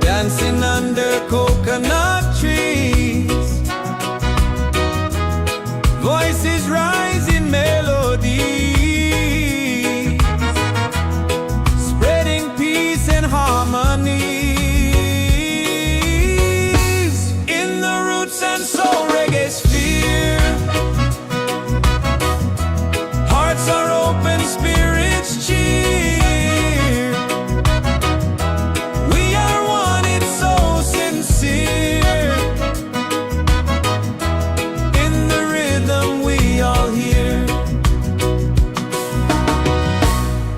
[SPEAKER 1] dancing under coconut trees. Voices rise in melody, spreading peace and harmony. In the Roots and Soul Reggaesphere, hearts are open, spirits cheer. We are one, it's so sincere. In the rhythm, we all hear.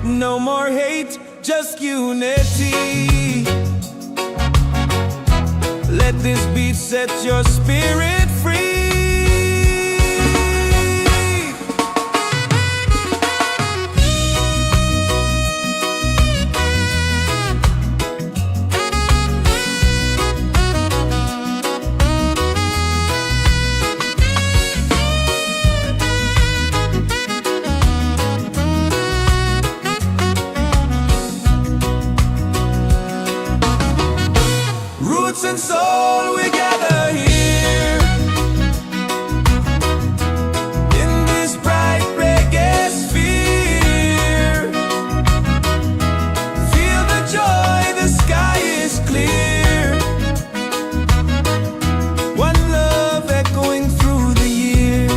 [SPEAKER 1] No more hate, just unity. Let this beat set your spirit free. and soul, we gather here in this bright reggae sphere. Feel the joy, the sky is clear. One love echoing through the year.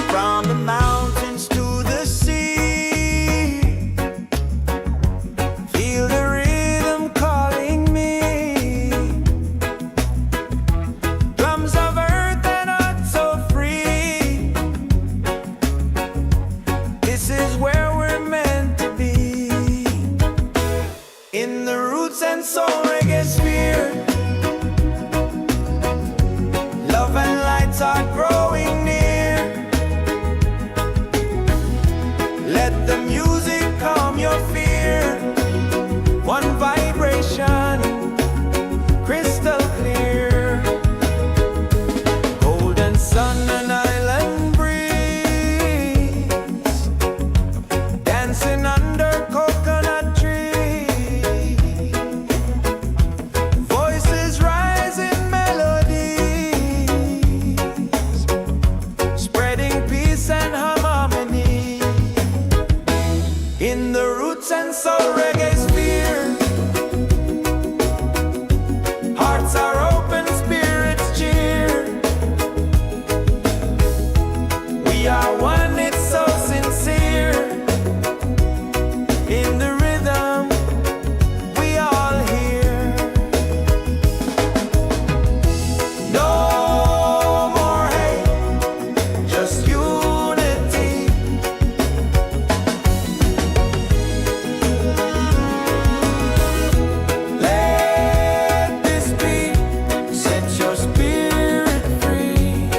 [SPEAKER 1] From the mountains to the sea, feel the rhythm calling me. Drums of earth and heart so free. This is where we're meant to be. In the Roots and Soul Reggaesphere, love and lights are growing near. Let the music calm your fear. One vibration, crystal clear. Golden sun and island breeze, dancing under coconut trees. Voices rise in melodies, spreading peace and harmony. In the Roots and Soul Reggaesphere, hearts are open, spirits cheer. We are one, it's so sincere. In the rhythm, we all hear. No more hate, just unity. Let this beat set your spirit free.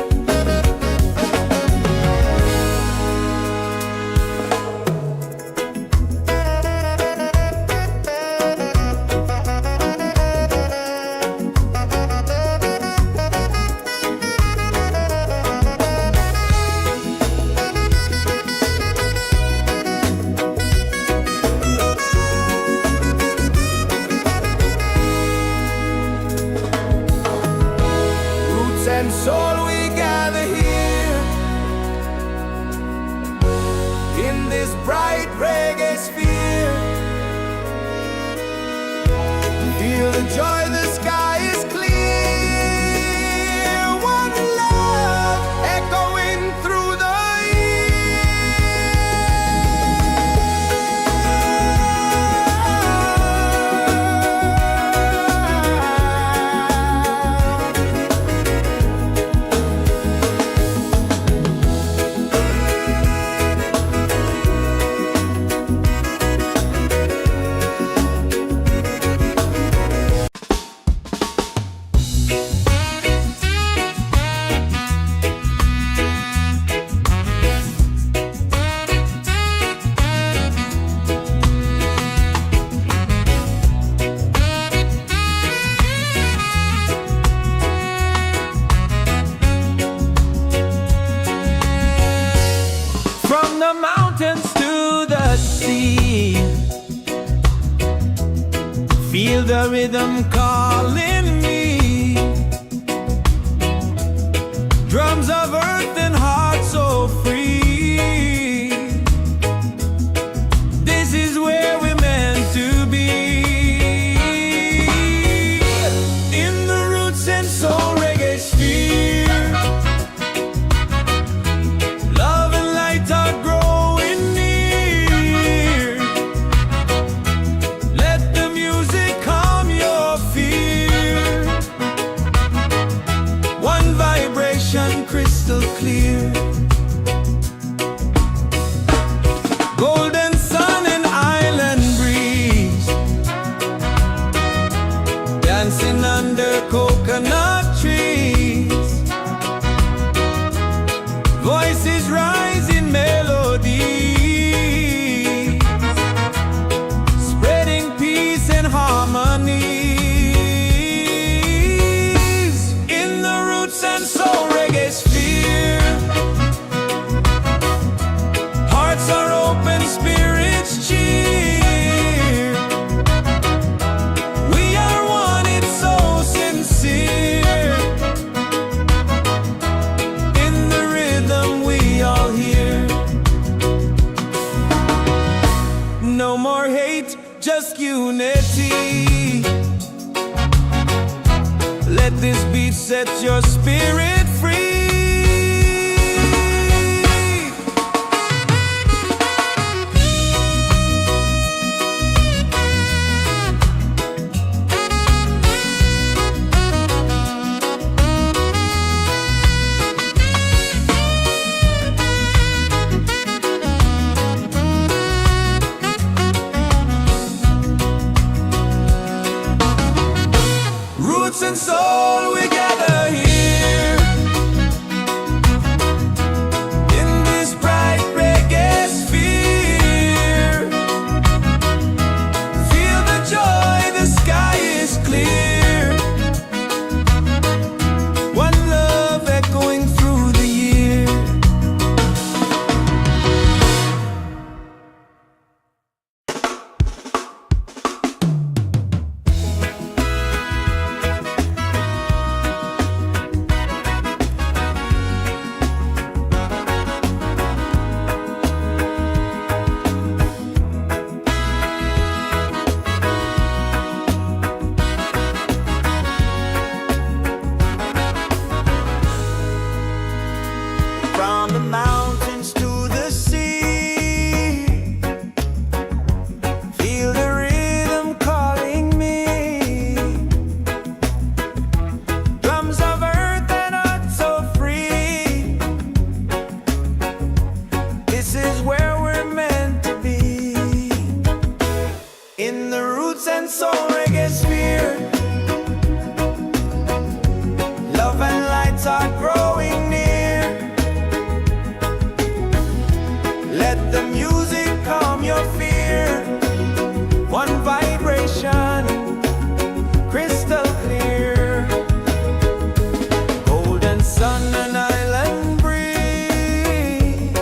[SPEAKER 1] Roots and soul, we gather here in this bright reggae sphere. Feel the joy, the sky is clear. One love echoing through the from the mountains to the sea. Feel the rhythm calling me. Drums of earth and heart so free. This is where we're meant to be. In the Roots and Soul Reggaesphere, love and light are growing near. Let the music calm your fear. One vibration, crystal clear. harmonies. In the roots and soul reggae sphere, hearts are open, spirits cheer. We are one, it's so sincere. In the rhythm we all hear. No more hate, just unity. Let this beat set your spirit free. Roots and soul, we gather here in this bright reggae sphere. Feel the joy, the sky is clear. One love echoing through the year. From the mountains to the sea, feel the rhythm calling me. Drums of earth and heart so free. This is where we're meant to be. In the roots and soul reggae sphere, love and lights are growing near. Let the music calm your fear. One vibration, crystal clear. Golden sun and island breeze,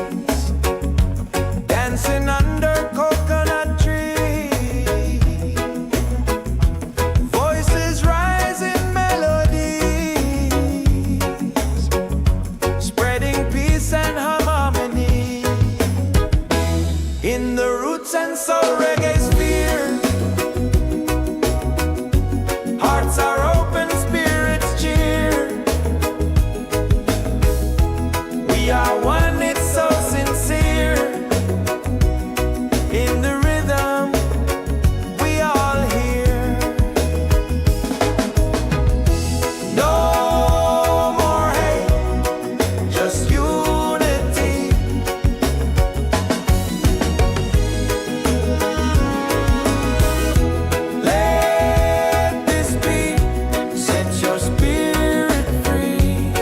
[SPEAKER 1] dancing under coconut trees. Voices rise in melodies, spreading peace and harmony. In the roots and soul reggae sphere, hearts are open, spirits cheer. We are one, it's so sincere. In the rhythm we all hear. No more hate, just unity. Let this beat set your spirit free.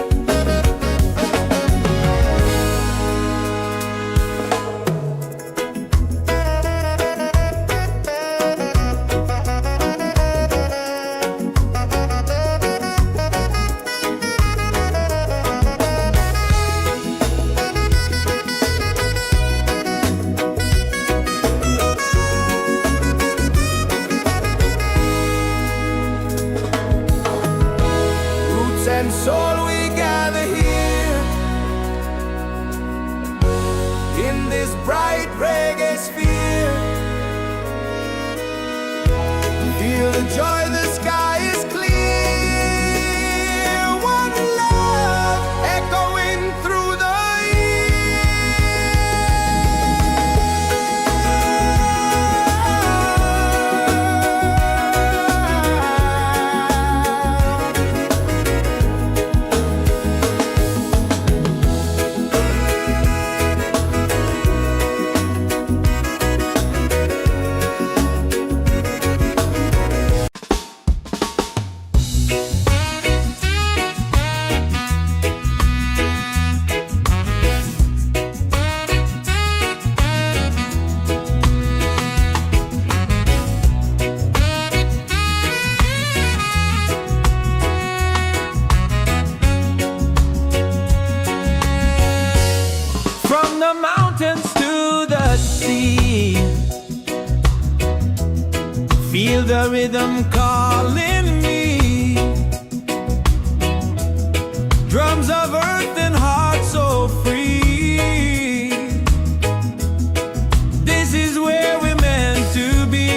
[SPEAKER 1] Roots and soul, we gather here in this bright reggae sphere. Feel the joy, the sky is clear. One love echoing through the feel the rhythm calling me. Drums of earth and heart so free. This is where we're meant to be.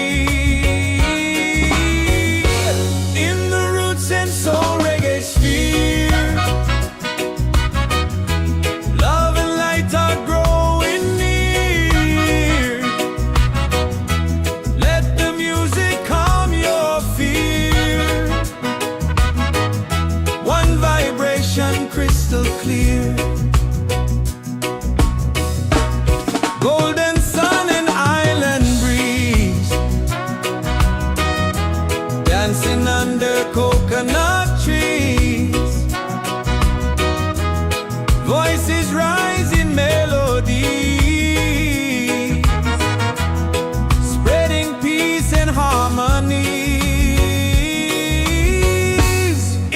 [SPEAKER 1] In the Roots and Soul Reggaesphere, love and light are growing near. Let the music calm your fear. One vibration crystal clear. Golden sun and island breeze, dancing under coconut trees. Voices rise in melody, spreading peace and harmonies.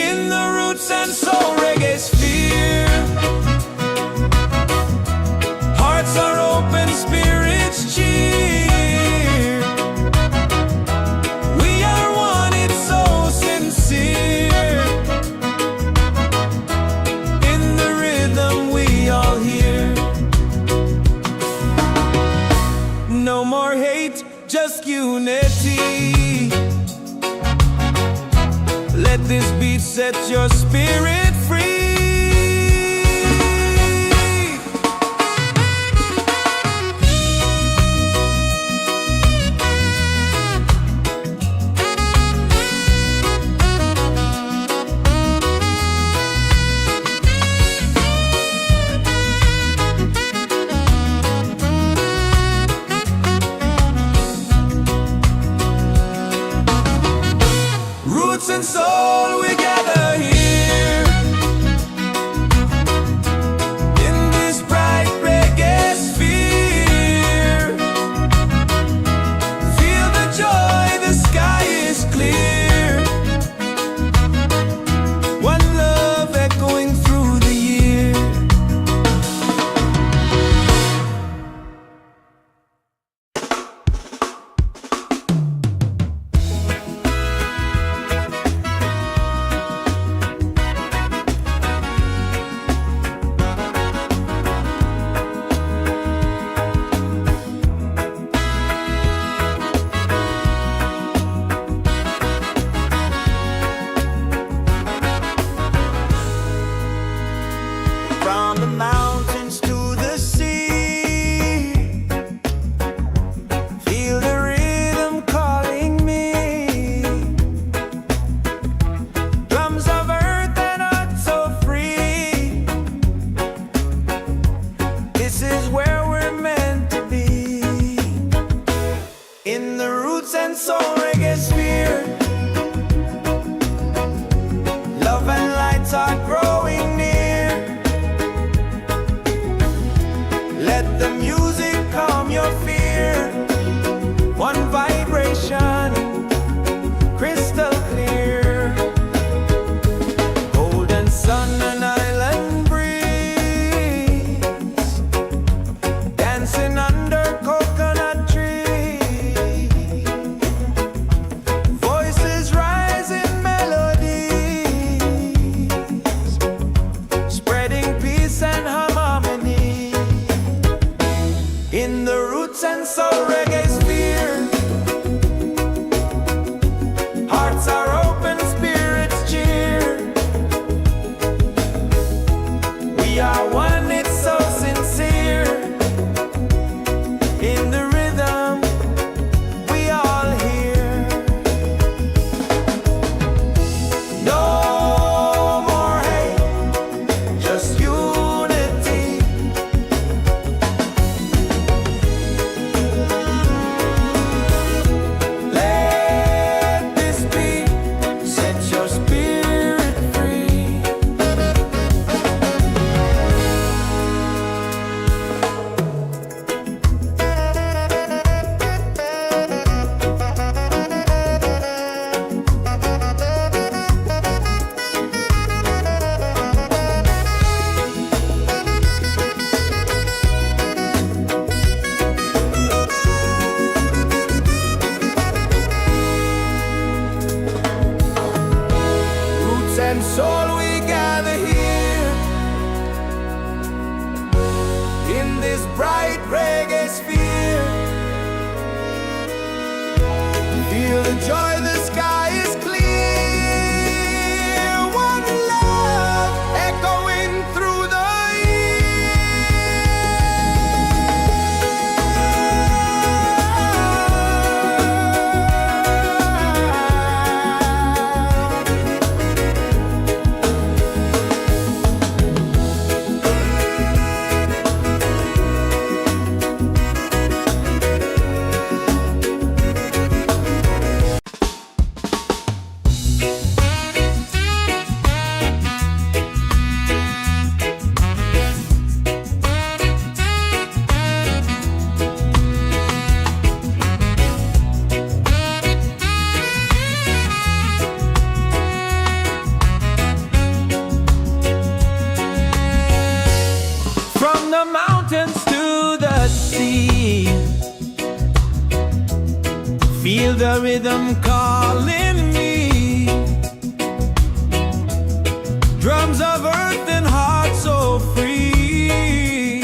[SPEAKER 1] In the Roots and Soul Reggaesphere, hearts are open, spirits cheer. We are one, it's so sincere. In the rhythm we all hear. No more hate, just unity. Let this beat set your spirit free. Roots and soul, we gather here in this bright reggae sphere. Feel the joy, the sky is clear. One love echoing through the year. and soul we gather here in this bright reggae sphere. Feel the joy, the sky is clear. One love echoing through the
[SPEAKER 2] the mountains to the sea. Feel the rhythm calling me. Drums of earth and heart so free.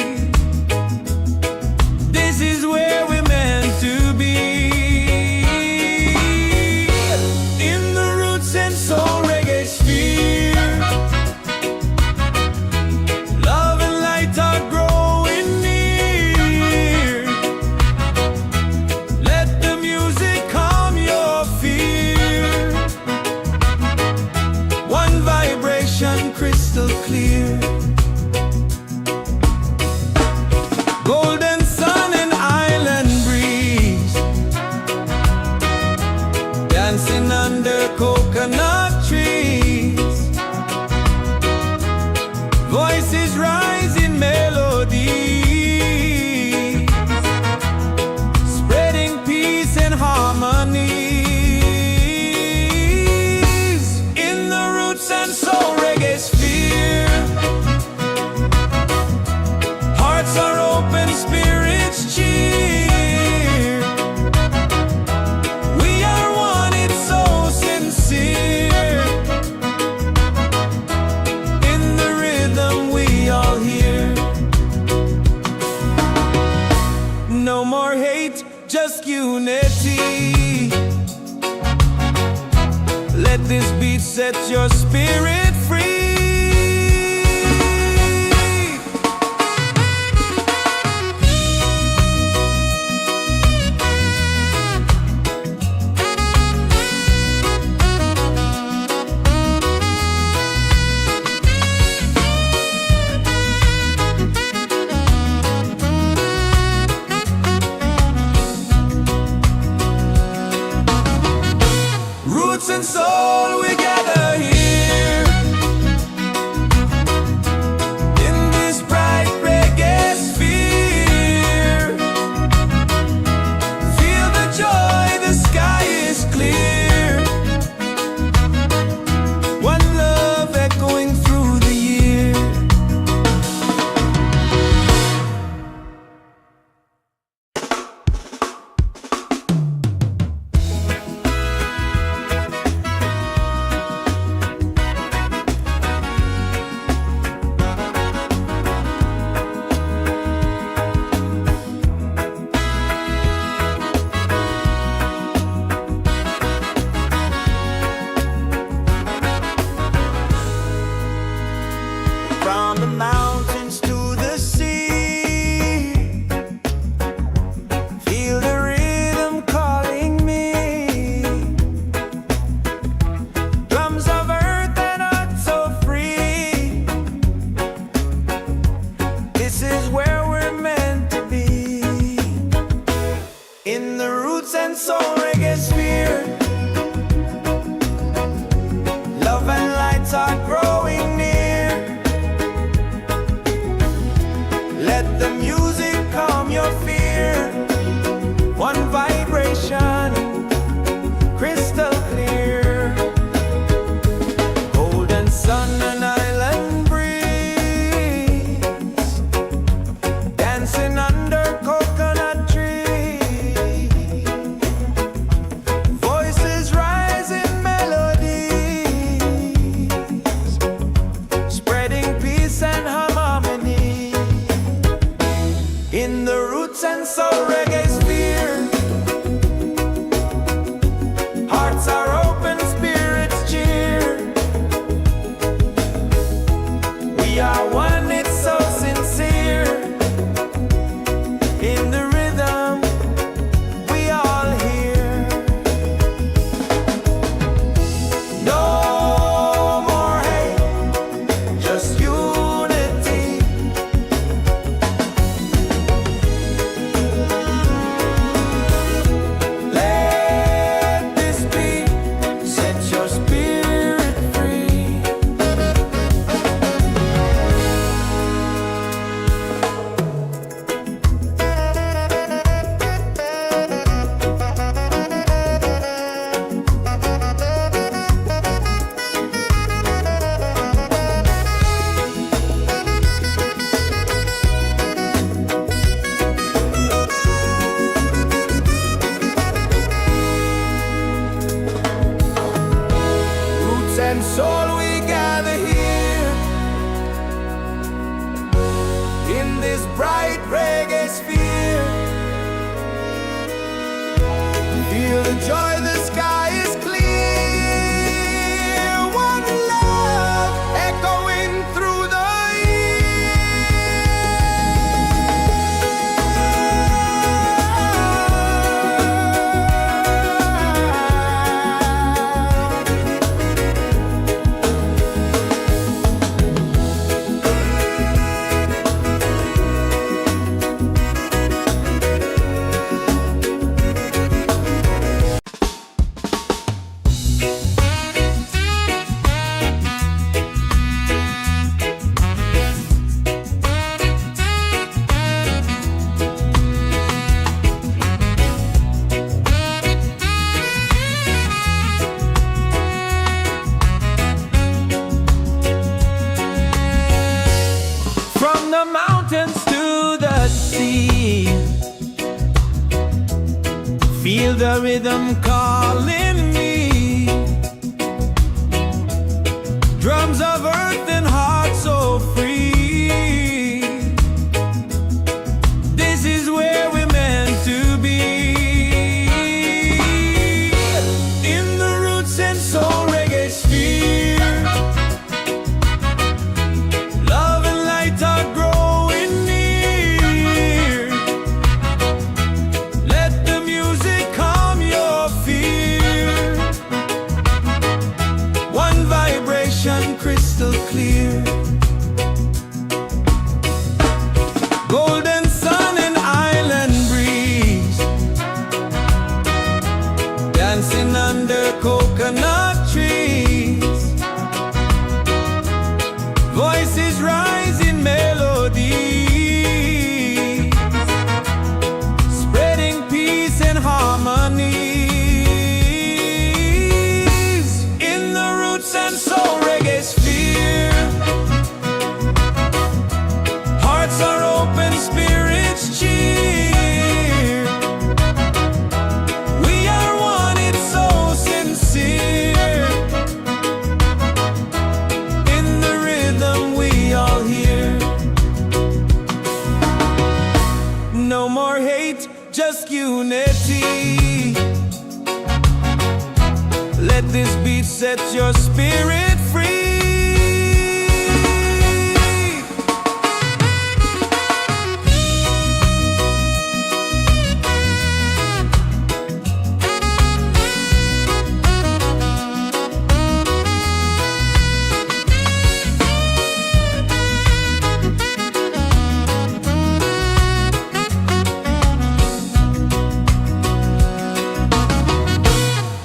[SPEAKER 2] This is where we're meant to be. In the Roots and Soul Reggaesphere. Crystal clear, golden sun and island breeze, dancing under coconut trees. Voices rise in melody, spreading peace and harmony. In the Roots and Soul Reggaesphere, hearts are open, spirits cheer. We are one, it's so sincere. In the rhythm we all hear. No more hate, just unity. Let this beat set your spirit free. Roots and soul, we gather here in this bright reggae sphere. Feel the joy, the sky is clear. One love echoing through the year.
[SPEAKER 1] and soul we gather here in this bright reggae sphere. Feel the joy, the sky is clear. One love echoing through the mountains to the sea. Feel the rhythm calling me. Drums of earth and heart so free. This is where we're meant to be. In the Roots and Soul Reggaesphere, love and light are growing near. Let the music calm your fear. One vibration crystal clear. Golden sun and island breeze, dancing under coconut trees. Voices rise in melody, spreading peace and harmony. In the Roots and Soul Reggaesphere, hearts are open, spirits cheer. We are one, it's so sincere. In the rhythm we all hear. No more hate, just unity. Let this beat set your spirit free.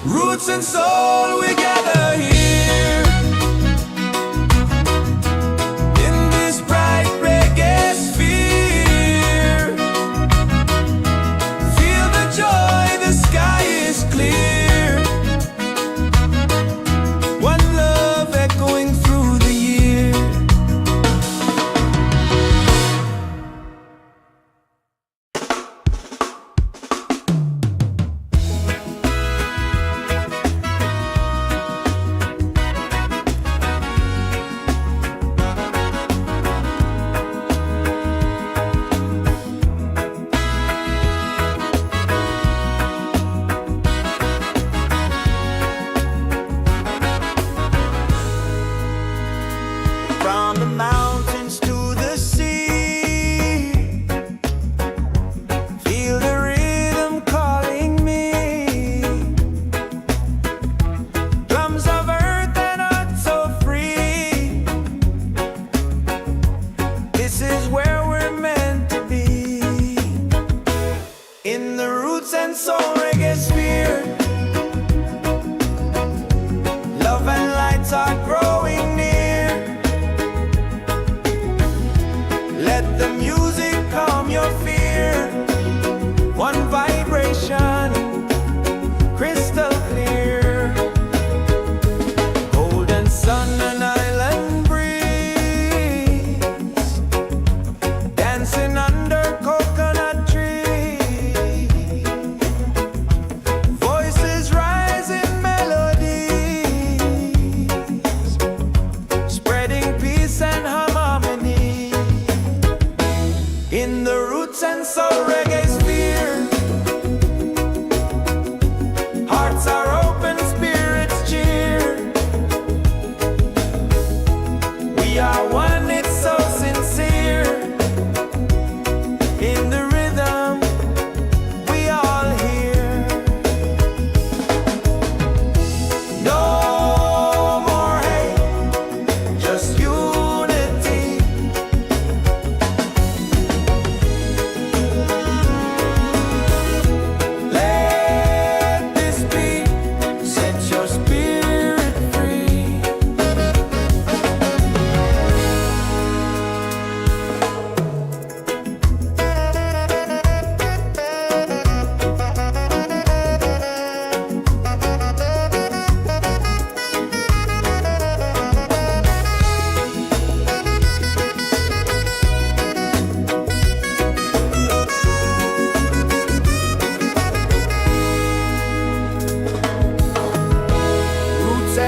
[SPEAKER 1] Roots and soul, we gather here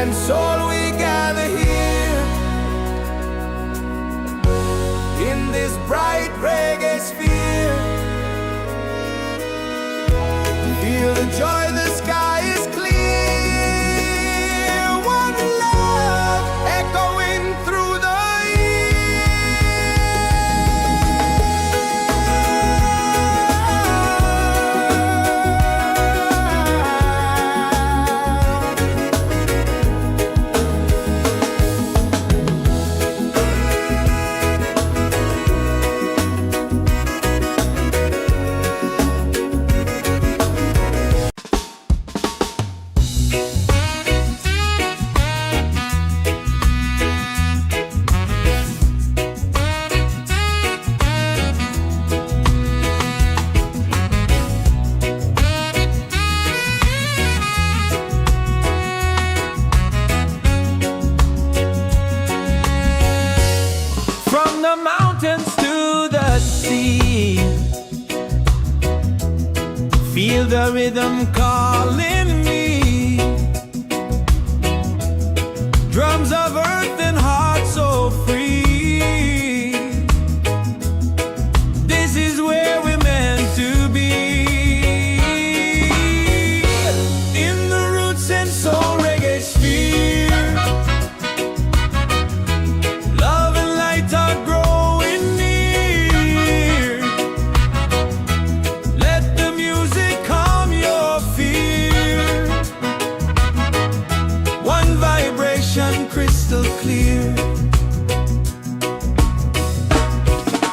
[SPEAKER 1] and soul we gather here in this bright reggae sphere. Feel the joy, the sky is clear. One love echoing through the
[SPEAKER 2] the mountains to the sea. Feel the rhythm calling me. Drums of earth and heart so free. This is where we're meant to be. In the Roots and Soul Reggaesphere, love and light are growing near. Let the music calm your fear. One vibration crystal clear.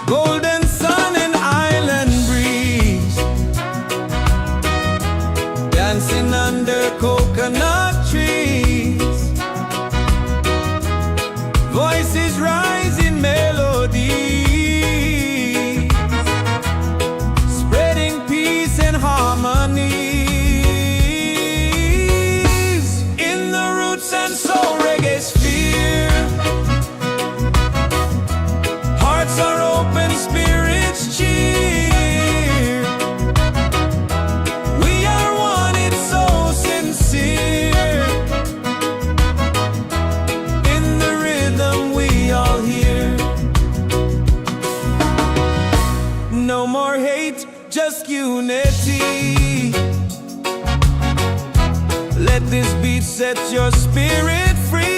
[SPEAKER 2] Golden sun and island breeze, dancing under coconut trees. Voices rise in melody, spreading peace and harmony. In the Roots and Soul Reggaesphere, hearts are open, spirits cheer. We are one, it's so sincere. In the rhythm we all hear. No more hate, just unity. Let this beat set your spirit free.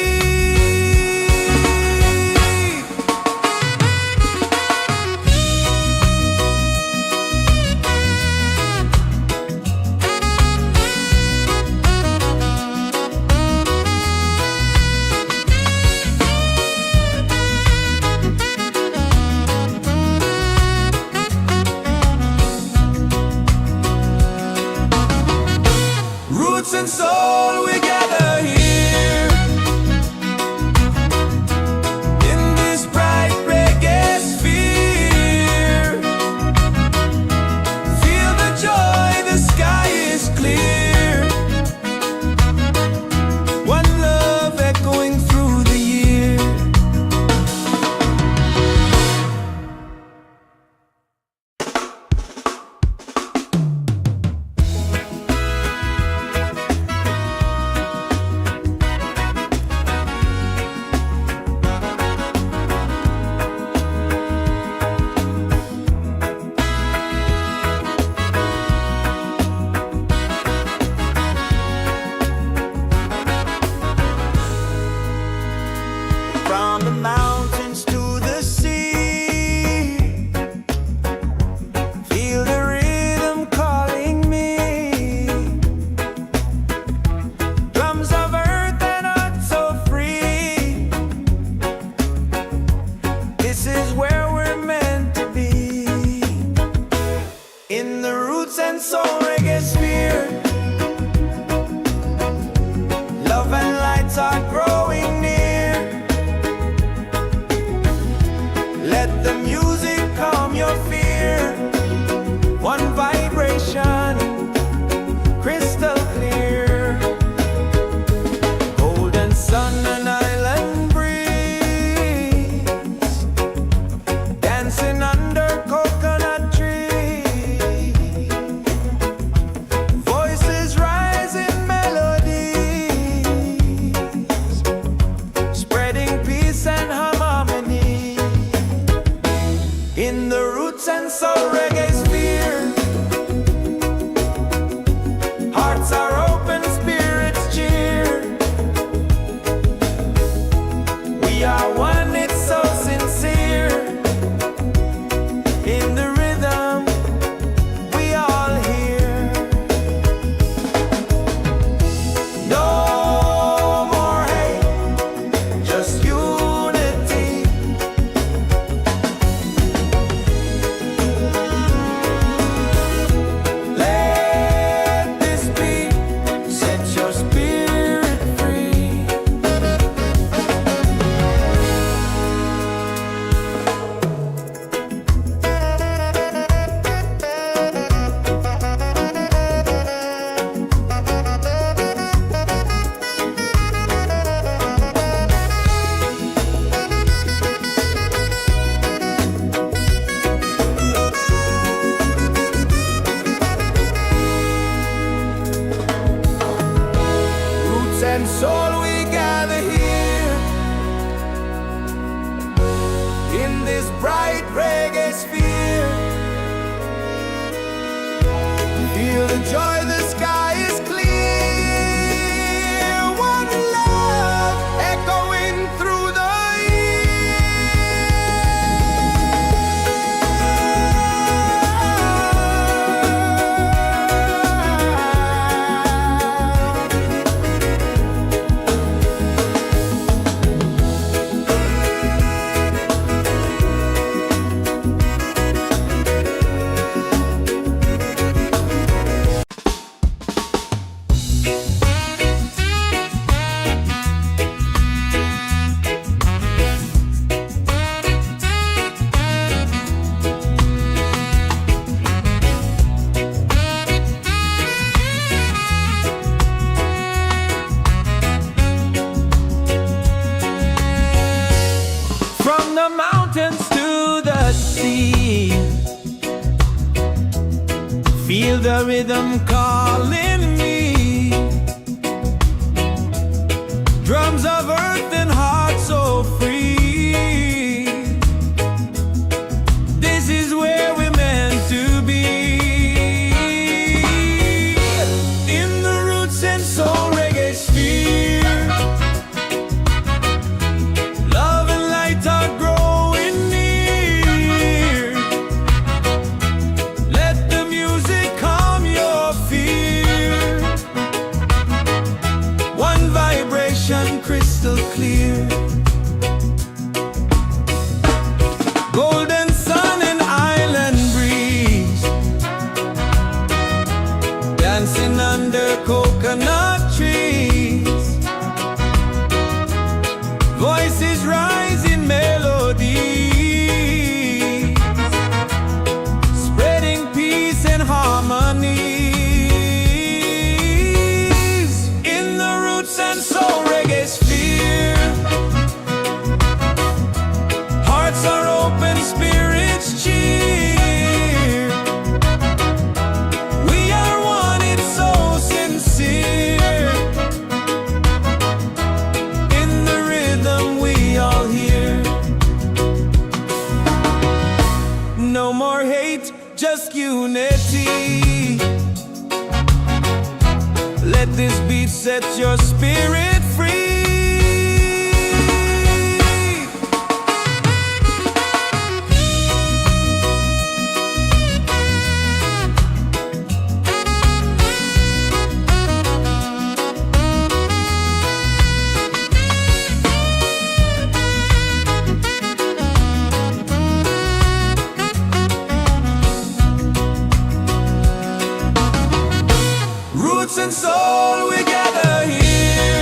[SPEAKER 2] Roots and soul, we gather here
[SPEAKER 1] and soul we gather here in this bright reggae sphere. Feel the joy, the sky is clear. One love echoing through the
[SPEAKER 2] the mountains to the sea. Feel the rhythm calling me. Drums of earth and heart so free. This is where we're meant to be. In the Roots and Soul Reggaesphere, love and light are growing near. Let the music calm your fear. One vibration crystal clear. Golden sun and island breeze, dancing under coconut trees. Voices rising melodies, spreading peace and harmonies. In the Roots and Soul Reggaesphere, hearts are open, spirits cheer. We are one, it's so sincere. In the rhythm we all hear. No more hate, just unity. Let this beat set your spirit free. Roots and soul, we gather here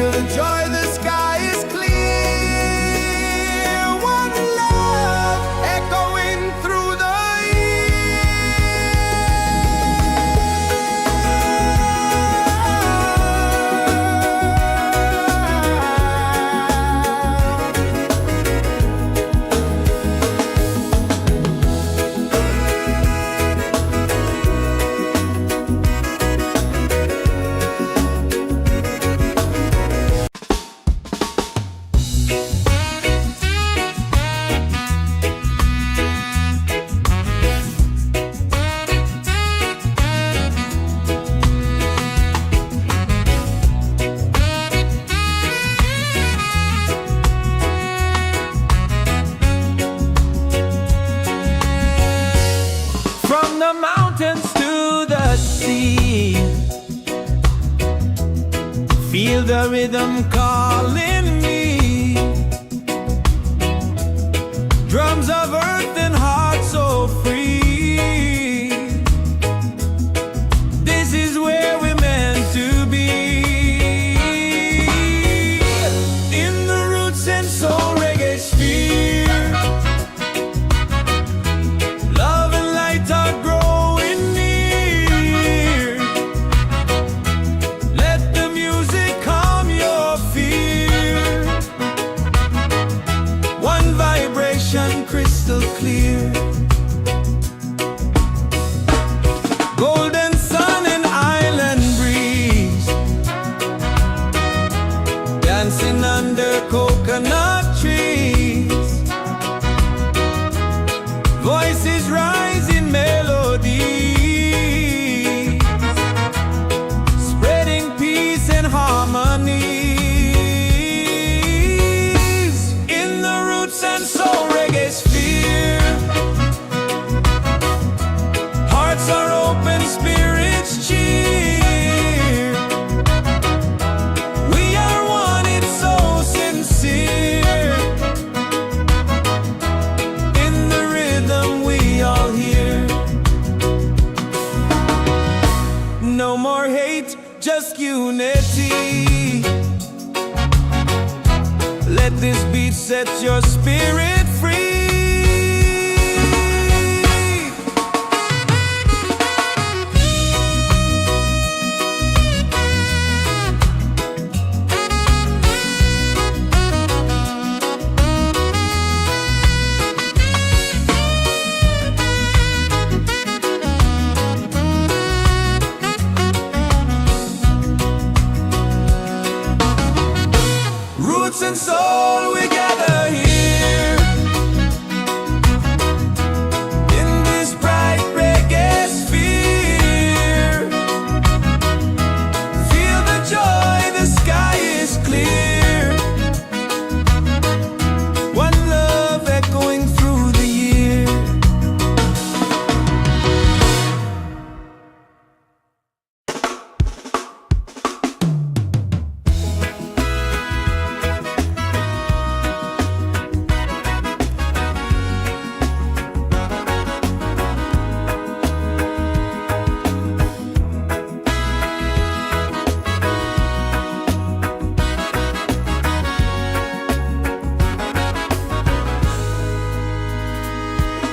[SPEAKER 1] Feel the joy, the sky is clear. One love echoing through the from the mountains to the sea. Feel the rhythm calling me. Drums of earth and heart so free. This is where we're meant to be. In the Roots and Soul Reggaesphere. Love and light are growing near. Let the music calm your fear. One vibration crystal clear. Golden sun and island breeze. Dancing under coconut trees. Voices rise in melody, spreading peace and harmonies. In the Roots and Soul Reggaesphere. Hearts are open, spirits cheer. We are one, it's so sincere. In the rhythm we all hear. No more hate, just unity. Let this beat set your spirit free. Roots and soul, we gather here. In this bright reggae sphere. Feel the joy, the sky is clear. One love echoing through the year.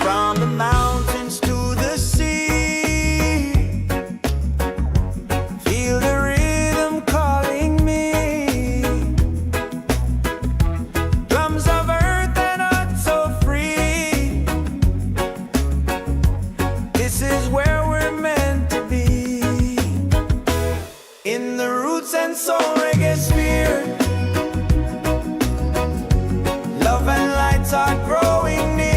[SPEAKER 1] From the mountains to the sea. Feel the rhythm calling me. Drums of earth and heart so free. This is where we're meant to be. In the Roots and Soul Reggaesphere. Love and lights are growing near.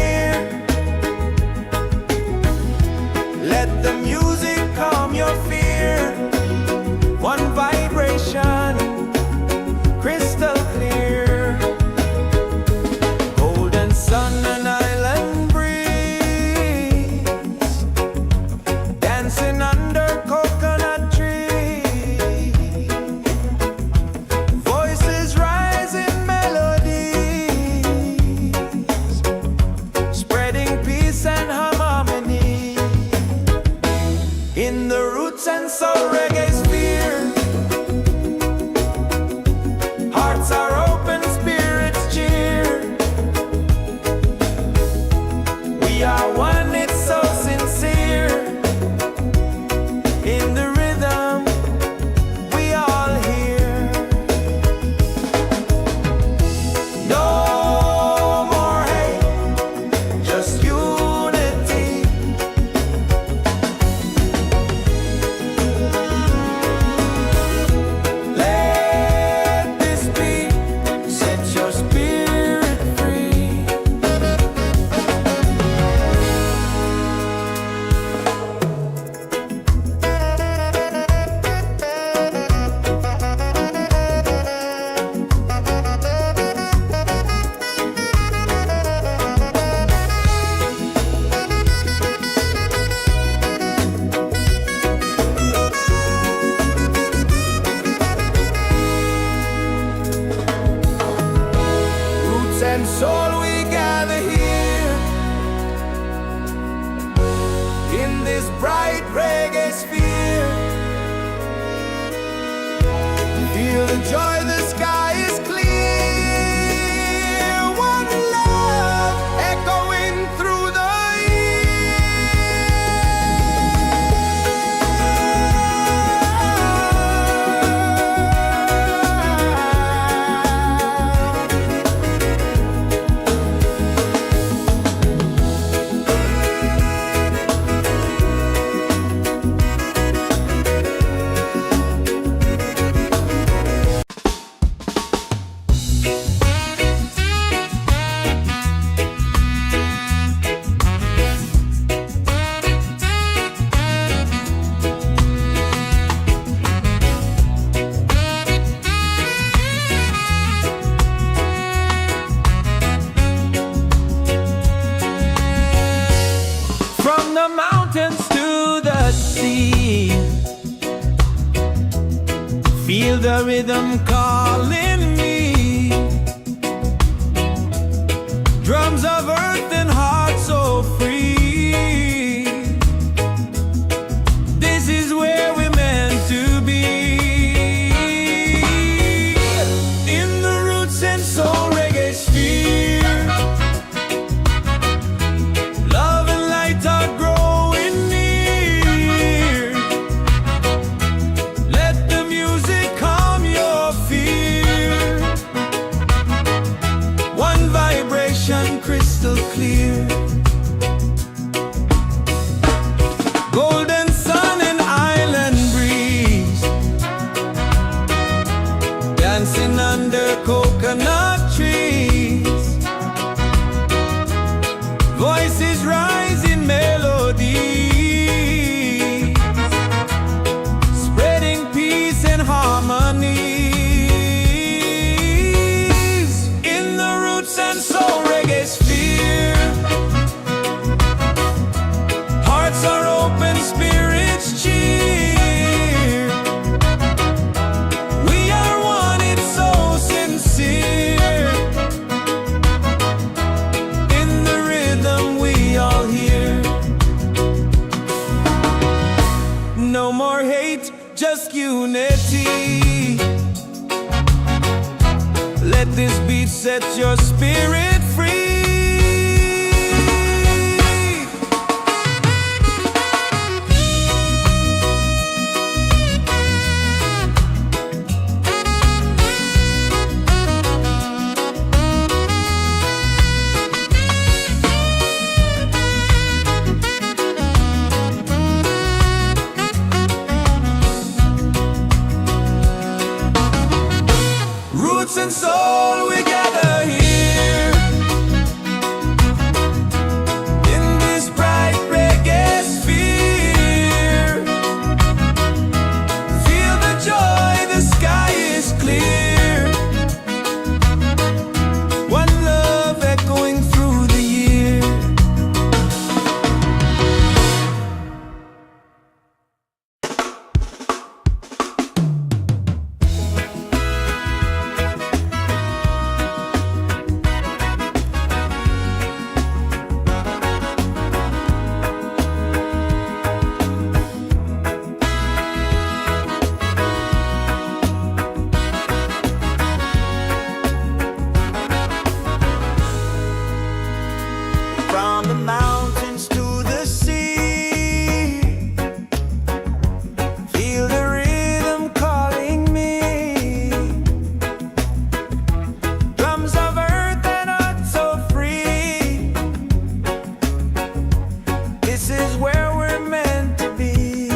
[SPEAKER 1] Feel the rhythm calling me. Drums of earth and heart so free. This is where we're meant to be. In the Roots and Soul Reggaesphere, love and light are growing near. Let the music calm your fear. One vibration crystal clear. Golden sun and island breeze, dancing under coconut trees. Voices rise in melody, spreading peace and harmonies. In the Roots and Soul Reggaesphere, hearts are open, spirits cheer. We are one, it's so sincere. In the rhythm we all hear. No more hate, just unity. Let this beat set your spirit free. Roots and soul, we gather here in this bright reggae sphere. Feel the joy, the sky is clear. One love echoing through the year. From the mountains to the sea, feel the rhythm calling me. Drums of earth and heart so free. This is where we're meant to be.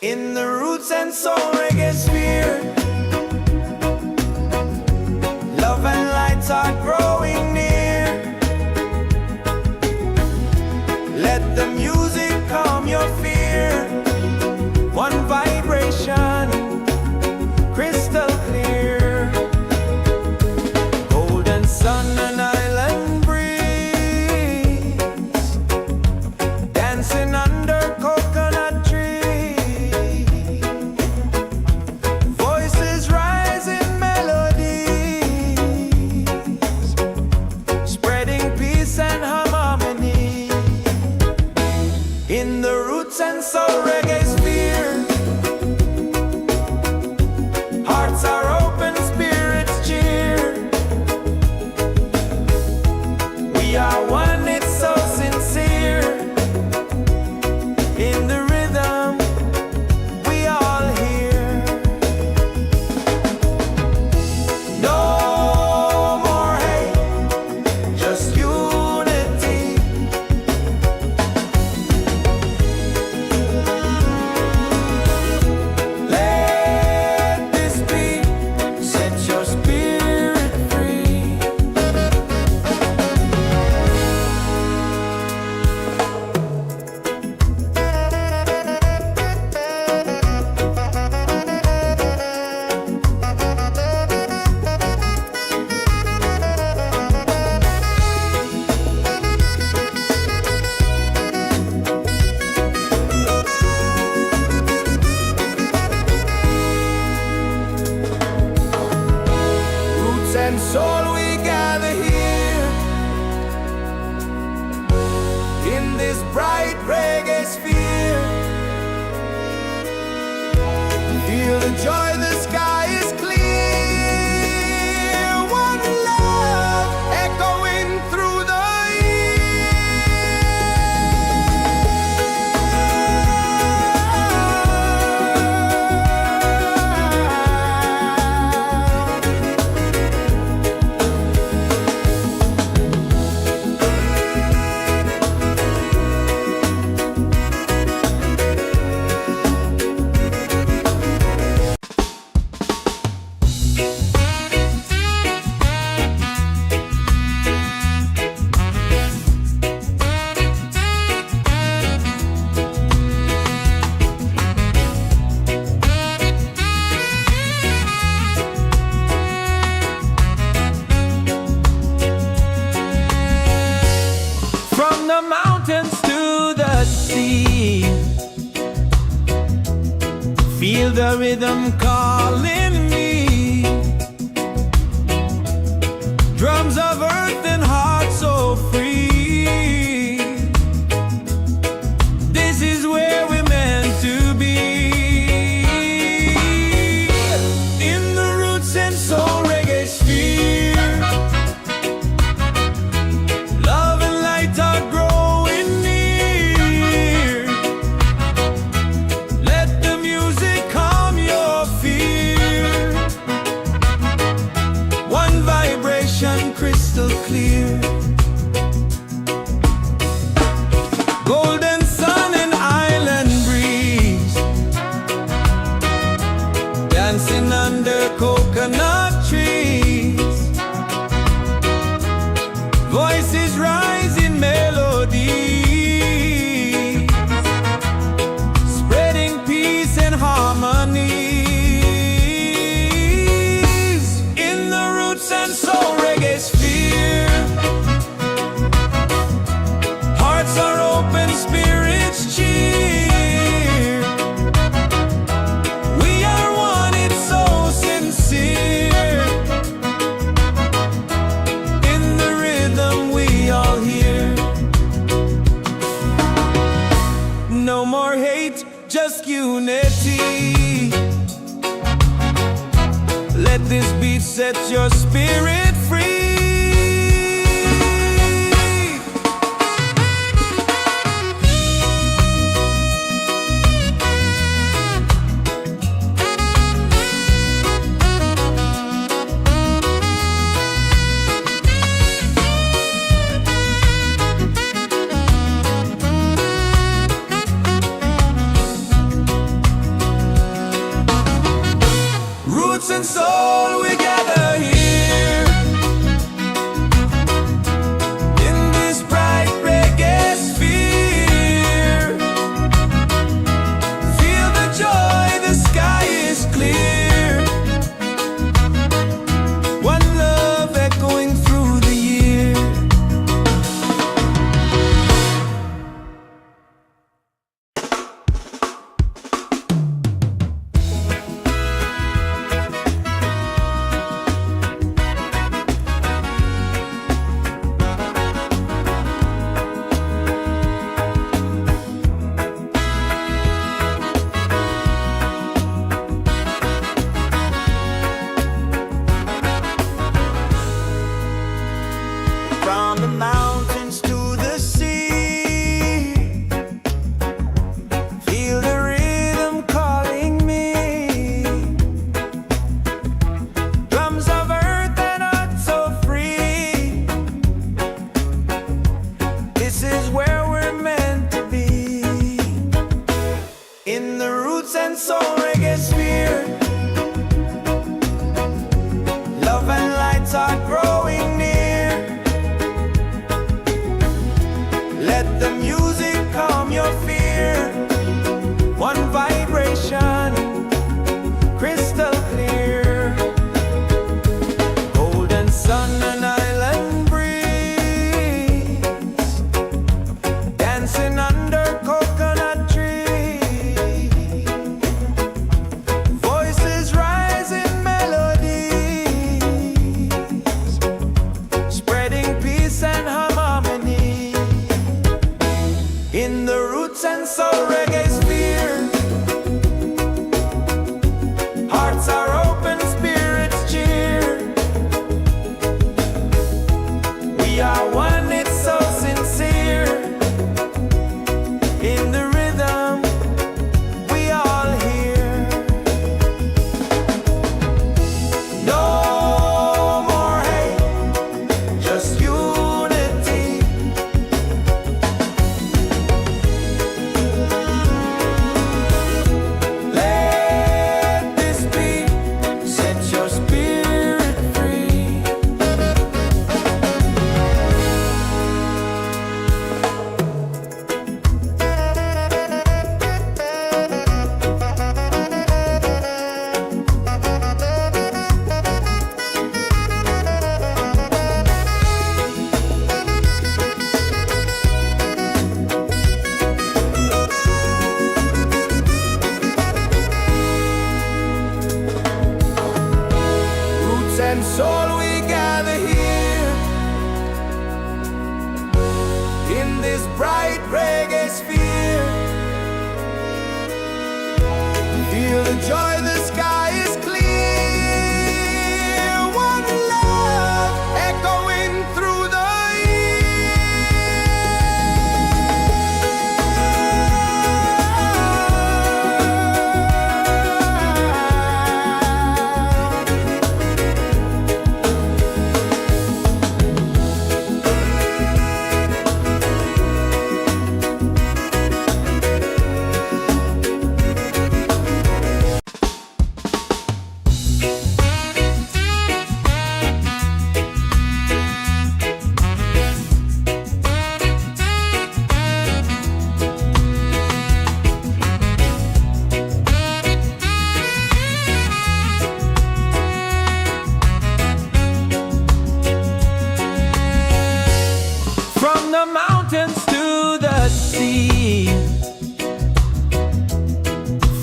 [SPEAKER 1] In the Roots and Soul Reggaesphere, love and lights are growing near. Let the music calm your fear. One vibration, crystal clear. Golden sun and island breeze, this bright reggae sphere. Feel the joy, the sky is clear. One love echoing through the mountains to the sea. Feel the rhythm calling me. Drums of earth and heart so free. This is where we're meant to be. In the Roots and Soul Reggaesphere. Love and light are growing near. Let the music calm your fear. One vibration crystal clear. Golden sun and island breeze. Dancing under coconut trees. Voices rise in melody, spreading peace and harmony. In the Roots and Soul Reggaesphere. Hearts are open, spirits cheer. We are one, it's so sincere. In the rhythm we all hear. No more hate, just unity. Let this beat set your spirit free. Roots and soul, we gather here. In this bright reggae sphere. Feel the joy, the sky is clear. One love echoing through the year. From the mountains to the sea. Feel the rhythm calling me. Drums of earth and heart so free. This is where we're meant to be. In the Roots and Soul Reggaesphere. Love and lights are growing near. Let the music calm your fear. One vibration, crystal clear. Golden sun and island breeze. Dancing under coconut trees. Voices rise in melodies, spreading peace and harmony. this bright reggae sphere. Feel the joy, the sky is clear. One love echoing through the the mountains to the sea.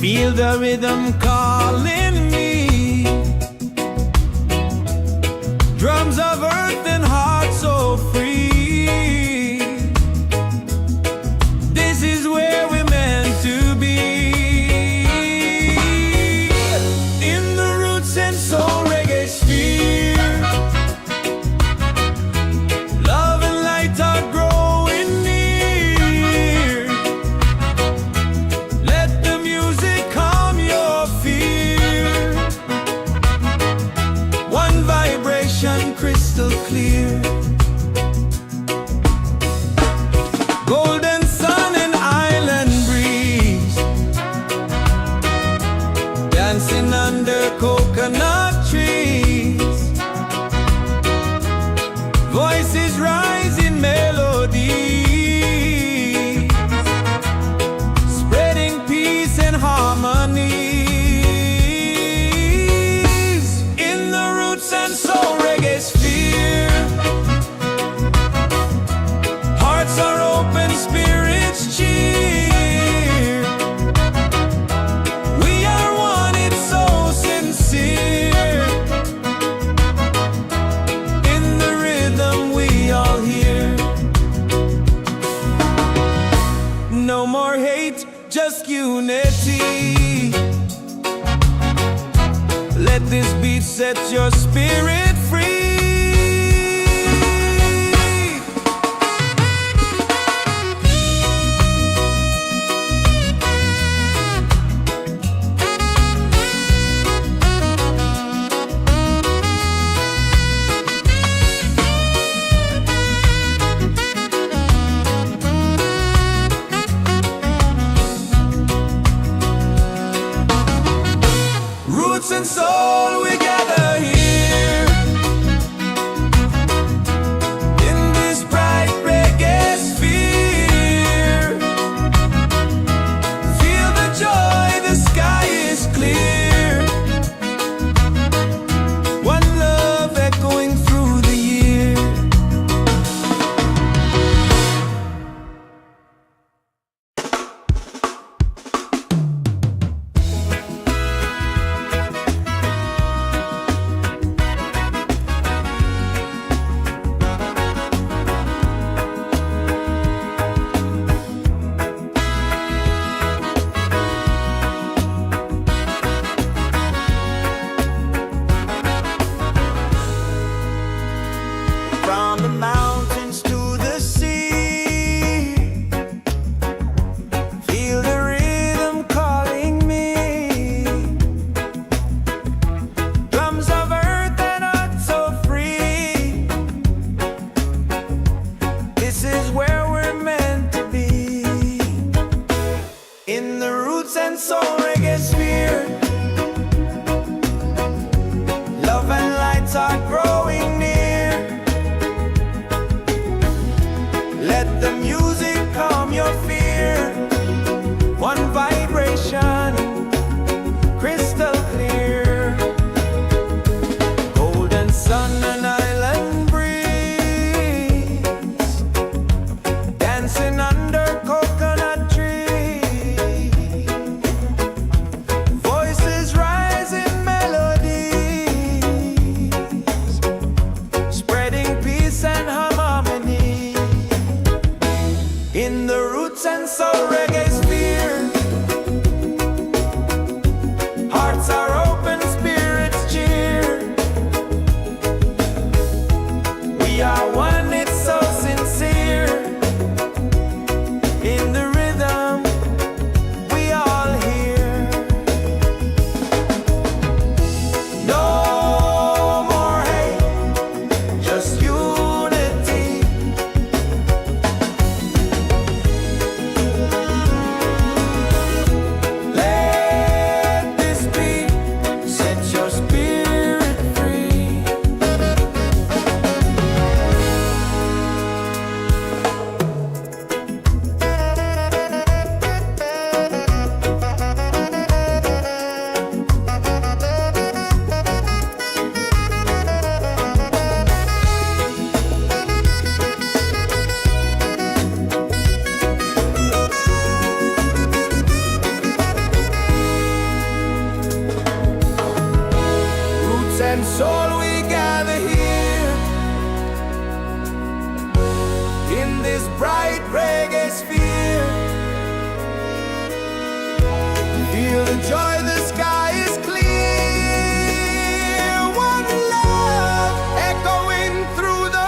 [SPEAKER 1] Feel the rhythm calling me. Drums of earth and heart so free. This is where we're meant to be. In the Roots and Soul Reggaesphere. Love and light are growing near. Let the music calm your fear. One vibration crystal clear. Golden sun and island breeze. Dancing under coconut trees. Voices rising melodies, spreading peace and harmonies. In the Roots and Soul Reggaesphere. Hearts are open, spirits cheer. We are one, it's so sincere. In the rhythm we all hear. No more hate, just unity. Let this beat set your spirit free. Roots and soul, we gather here. In this bright reggae sphere. Feel the joy, the sky is clear. One love echoing through the year. From the mountains to the sea. Feel the rhythm calling me. Drums of earth and heart so free. This is where we're meant to be. In the Roots and Soul Reggaesphere. Love and lights are growing near. Let the music calm your fear. One vibration, crystal clear. Golden sun and island breeze. Dancing under coconut trees. Voices rising melodies, spreading peace and harmony. Roots and Soul Reggaesphere. Hearts are open, spirits cheer. We are one, it's so sincere. In the rhythm, we all hear. No more hate, just unity. Let this be, set your spirit free. Roots and soul, we gather here in this bright reggae sphere. Feel the joy, the sky is clear. One love echoing through the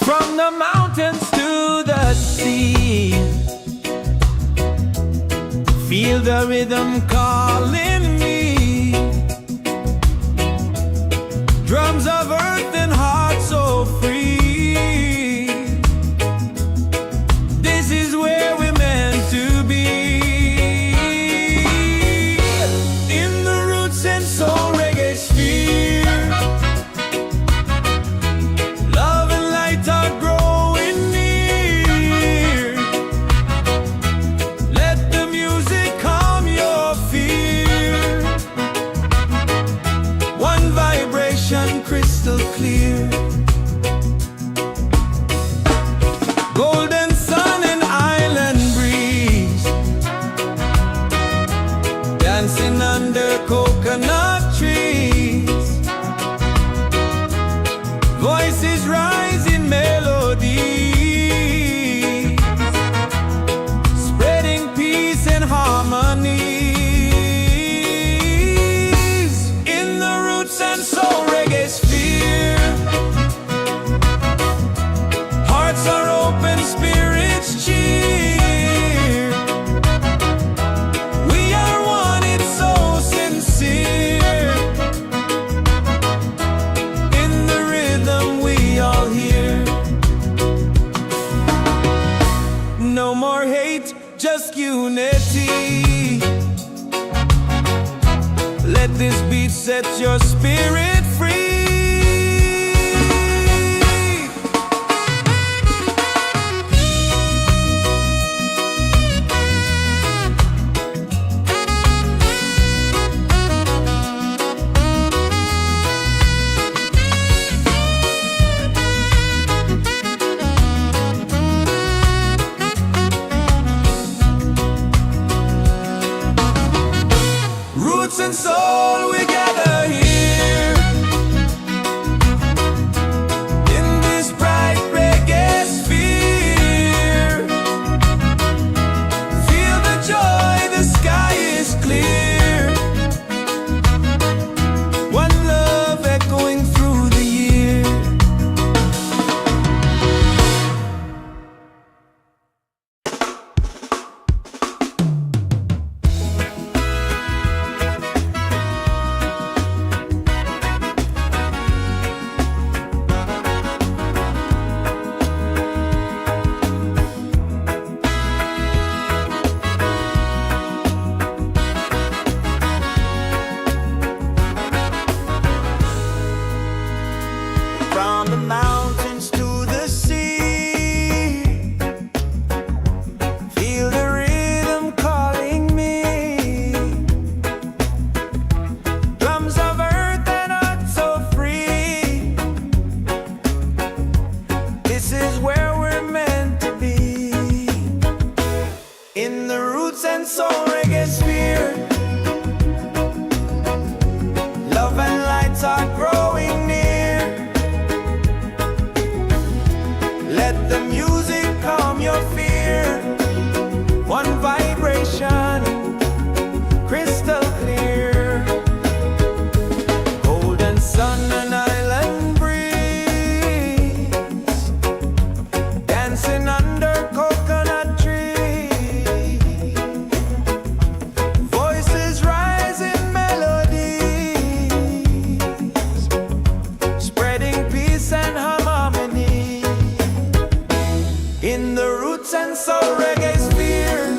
[SPEAKER 1] from the mountains to the sea. Feel the rhythm calling me. Drums of earth and heart so free. This is where we're meant to be. In the Roots and Soul Reggaesphere. Love and light are growing near. Let the music calm your fear. One vibration crystal clear. Golden sun and island breeze. Dancing under coconut trees. Voices rise in melody, spreading peace and harmony. In the Roots and Soul Reggaesphere. Hearts are open, spirits cheer. We are one, it's so sincere. In the rhythm we all hear. No more hate, just unity. Let this beat set your spirit free. Roots and soul, we gather here your fear. One vibration, crystal clear. Golden sun and island breeze, dancing under coconut trees. Voices rise in melodies, spreading peace and harmony. In the Roots and Soul Reggaesphere,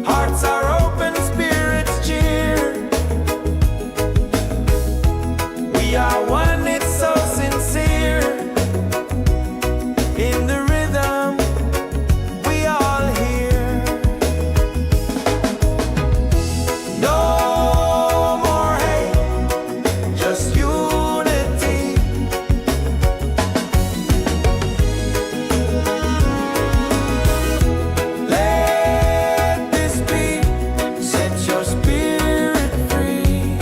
[SPEAKER 1] hearts are open, spirits cheer. We are one, it's so sincere. In the rhythm, we all hear. No more hate, just unity. Let this be, set your spirit free.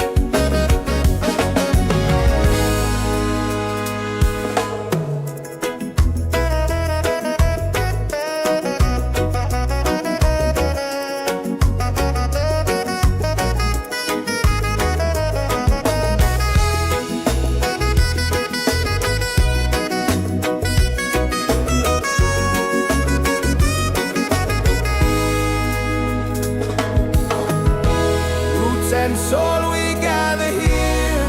[SPEAKER 1] Roots and soul, we gather here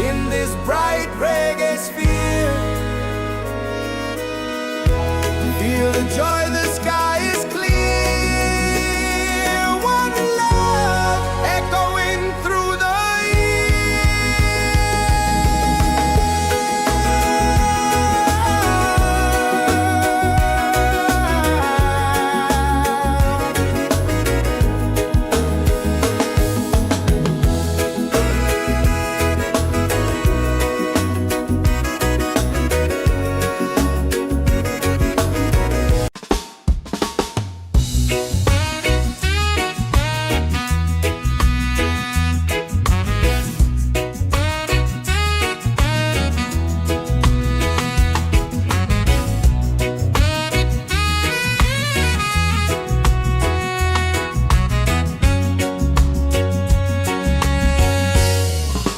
[SPEAKER 1] in this bright reggae sphere. Feel the joy, the sky is clear. One love echoing through the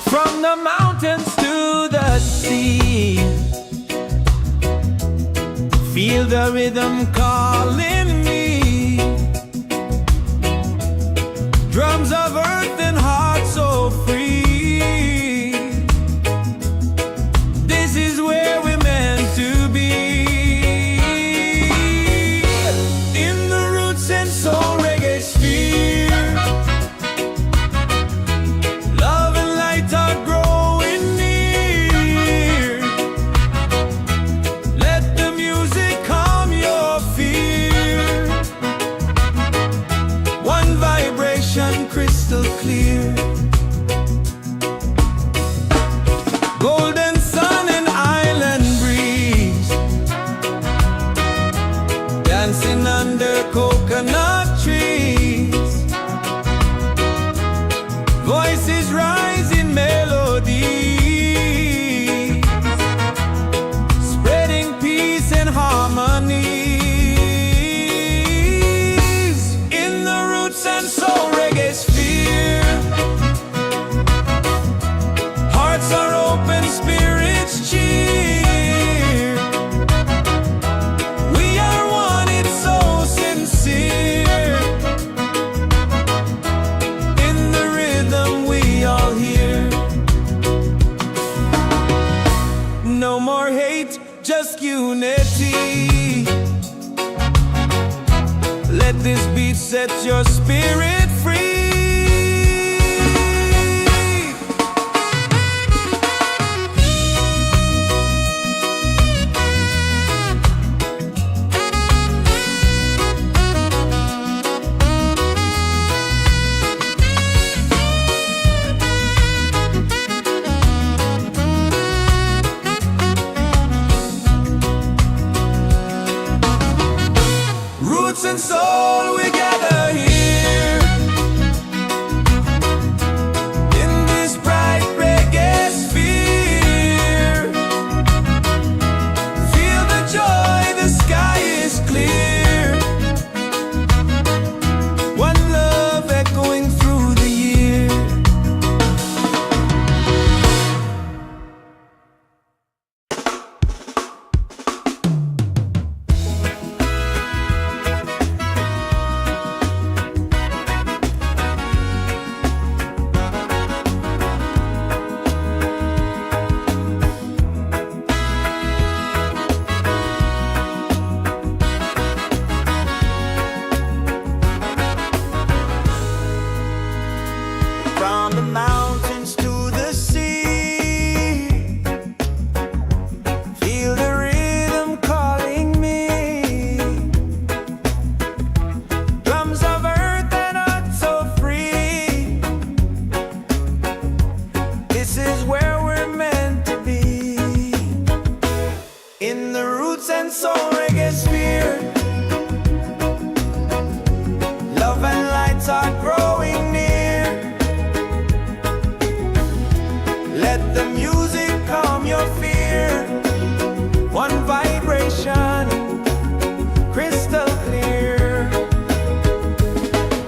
[SPEAKER 1] from the mountains to the sea. Feel the rhythm calling me. Drums of earth and heart so free. This is where we're meant to be. In the Roots and Soul Reggaesphere, love and light are growing near. Let the music calm your fear. One vibration, crystal clear. Golden sun and island breeze, dancing under coconut trees. Voices rise in melody, spreading peace and harmony. In the Roots and Soul Reggaesphere, hearts are open, spirits cheer. We are one, it's so sincere. In the rhythm, we all hear. No more hate, just unity. Let this beat set your spirit free. Roots and soul, we gather here and soul Reggaesphere. Love and light are growing near. Let the music calm your fear. One vibration, crystal clear.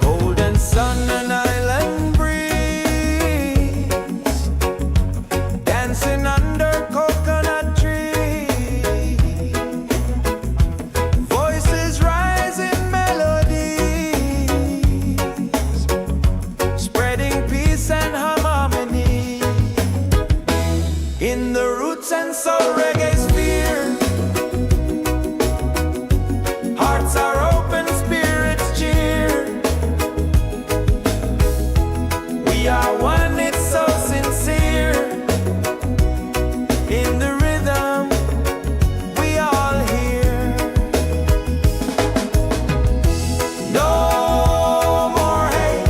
[SPEAKER 1] Golden sun and island breeze, dancing under coconut trees. Voices rise in melodies, spreading peace and harmony. In the Roots and Soul Reggaesphere, hearts are open, spirits cheer. We are one, it's so sincere. In the rhythm, we all hear. No more hate,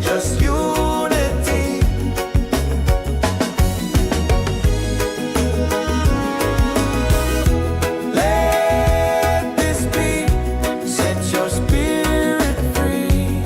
[SPEAKER 1] just unity. Let this beat set your spirit free.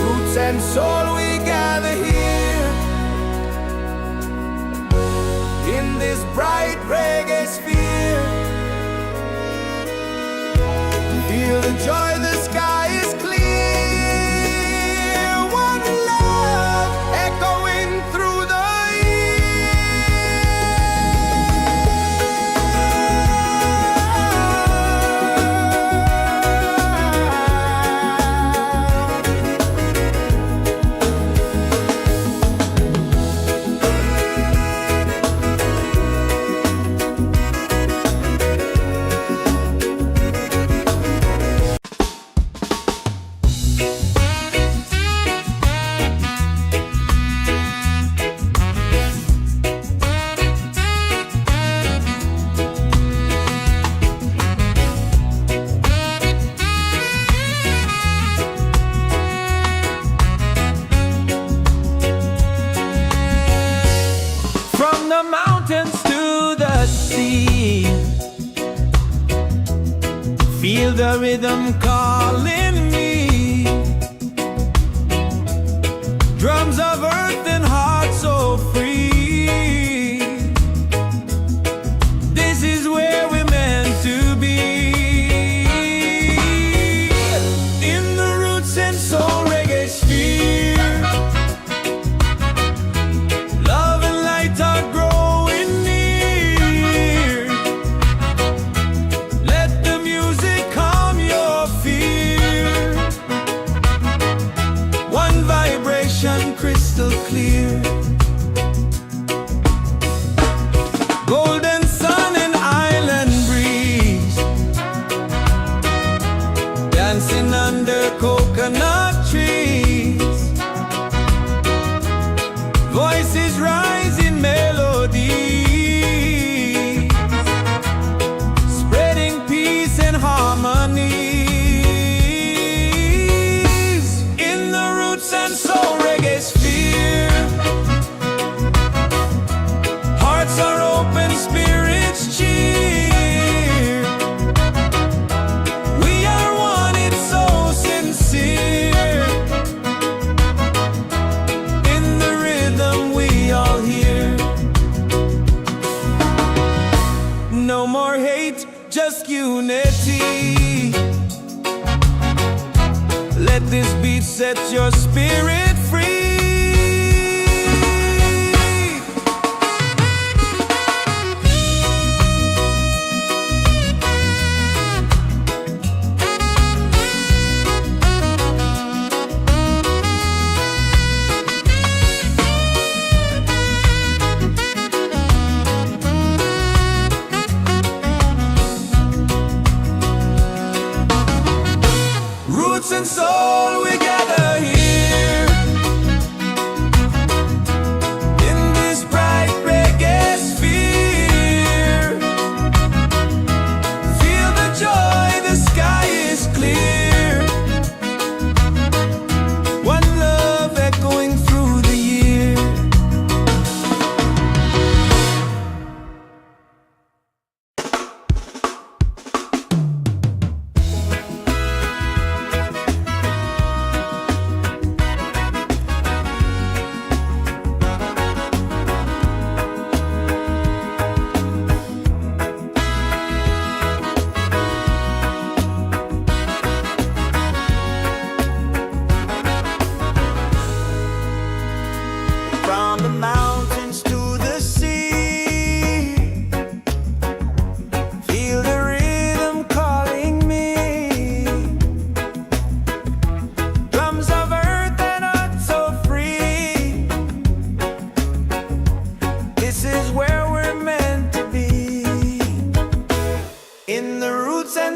[SPEAKER 1] Roots and soul, we gather here in this bright reggae sphere. Feel the joy, the sky is clear. One love echoing through the from the mountains to the sea. Feel the rhythm calling me. Drums of earth and heart so free. This is where we're meant to be. In the Roots and Soul Reggaesphere, love and light are growing near. Let the music calm your fear. One vibration, crystal clear. Golden sun and island breeze, dancing under coconut trees. Voices rise in melody, spreading peace and harmony. In the Roots and Soul Reggaesphere, hearts are open, spirits cheer. We are one, it's so sincere. In the rhythm, we all hear. No more hate, just unity. Let this beat set your spirit free.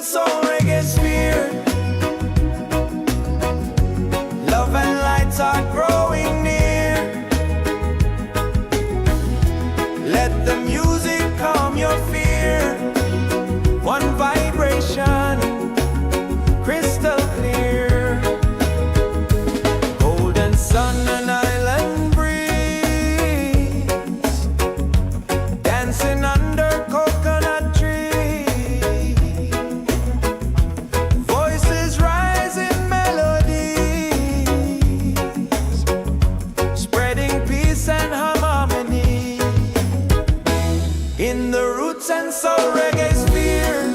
[SPEAKER 1] and soul Reggaesphere. Love and lights are growing near. Let the music calm your fear. One vibration, crystal clear. Golden sun and island breeze, dancing under coconut trees. Voices rise in melodies, spreading peace and harmony. In the Roots and Soul Reggaesphere,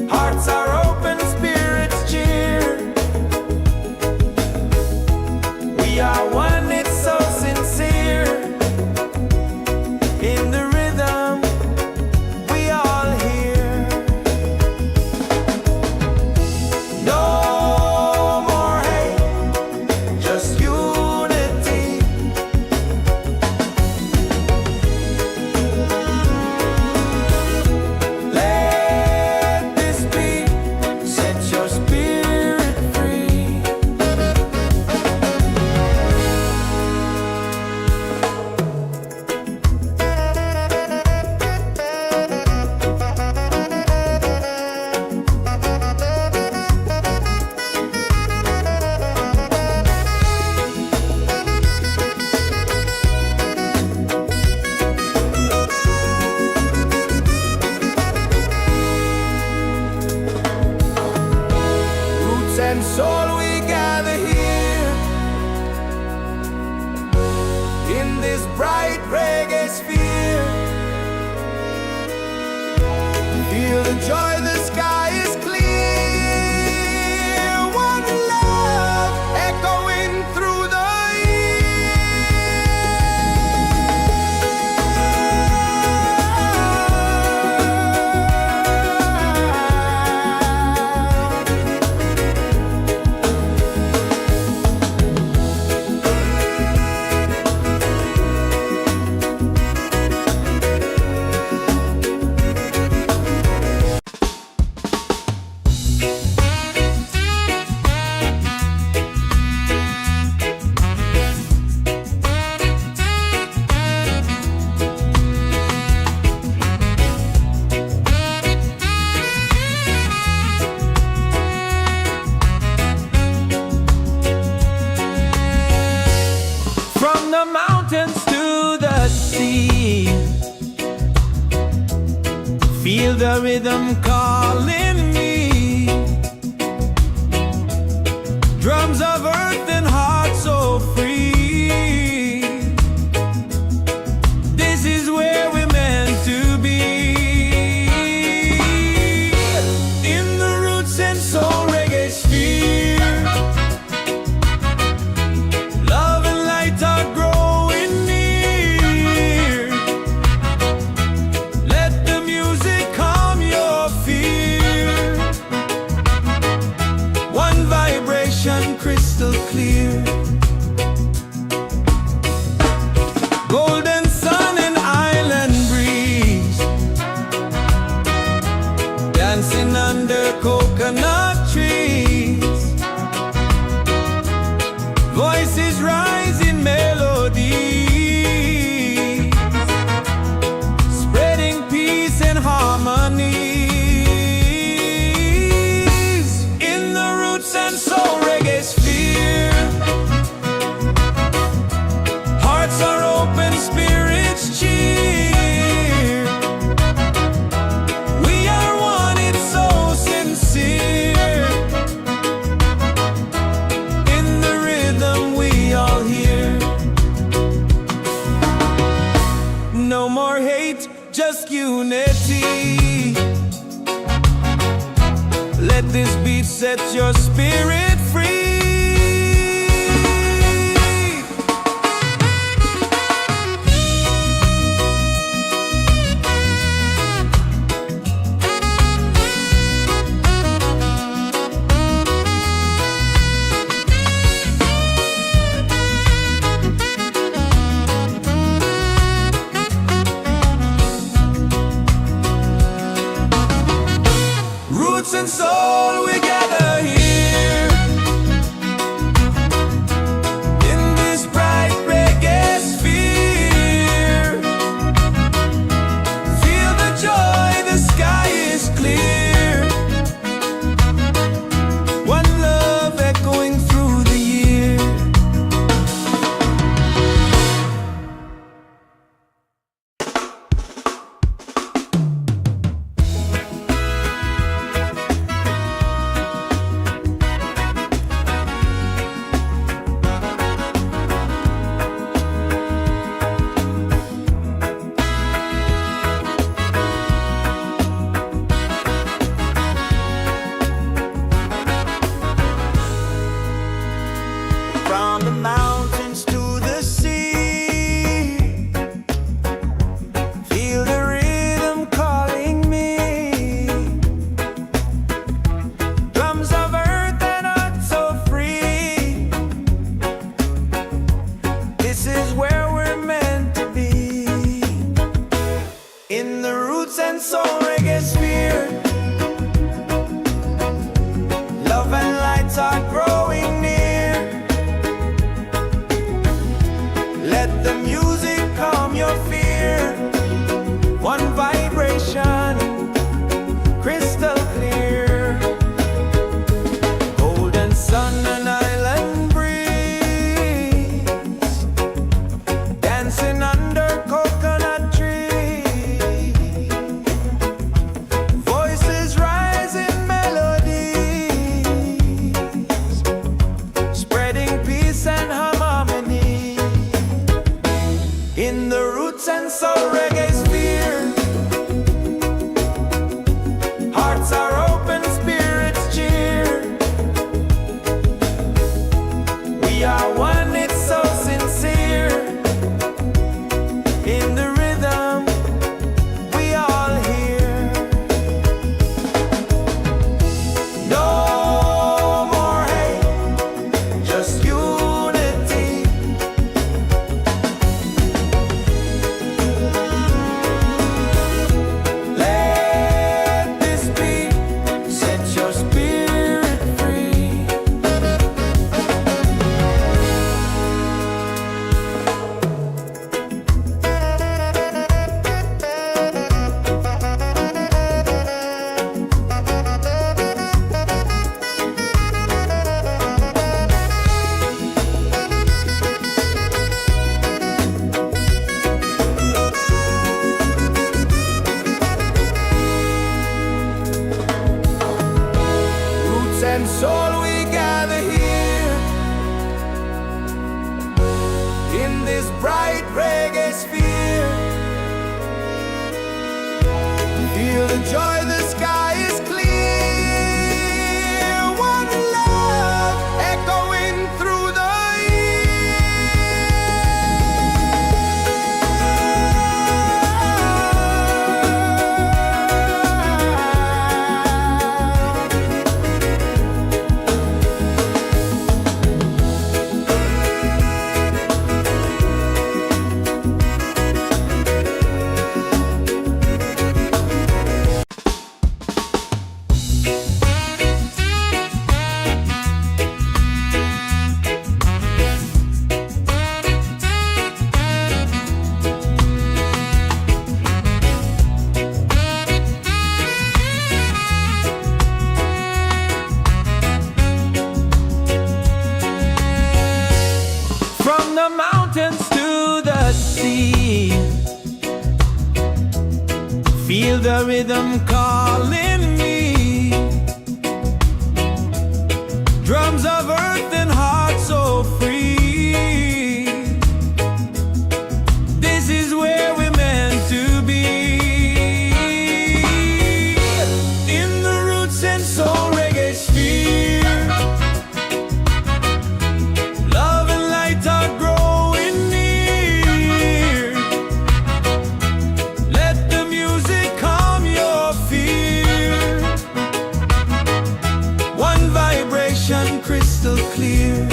[SPEAKER 1] hearts are open, spirits cheer. We are one, it's so sincere. In the rhythm, we all hear. No more hate, just unity. Let this beat set your spirit free. Roots and soul, we gather here in this bright reggae sphere. Feel the joy, the sky is clear. One love echoing through the from the mountains to the sea. Feel the rhythm calling me. Drums of earth and heart so free. This is where we're meant to be. In the Roots and Soul Reggaesphere, love and light are growing near. Let the music calm your fear. One vibration, crystal clear. Golden sun and island breeze, dancing under coconut trees. Voices rise in melody, spreading peace and harmony. In the Roots and Soul Reggaesphere, hearts are open, spirits cheer. We are one, it's so sincere. In the rhythm, we all hear. No more hate, just unity. Let this beat set your spirit free. roots and soul, we gather here in this bright reggae sphere. Feel the joy, the sky is clear. One love echoing through the year. From the mountains to the sea, feel the rhythm calling me. Drums of earth and heart so free. This is where we're meant to be, in the Roots and Soul Reggaesphere. Love and lights are growing near. Let the music calm your fear. One vibration, crystal clear. Golden sun and island breeze, dancing under coconut trees. Voices rise in melodies, spreading peace and harmony. In the Roots and Soul Reggaesphere, hearts are open, spirits cheer. We are one, it's so sincere. In the rhythm, we all hear. No more hate, just unity. Let this be, set your spirit free. Roots and soul, we gather here in this bright reggae sphere. Feel the joy, the sky is clear. One love echoing through the from the mountains to the sea. Feel the rhythm calling me. Drums of earth and heart so free. This is where we're meant to be, in the Roots and Soul Reggaesphere. Love and light are growing near. Let the music calm your fear. One vibration, crystal clear.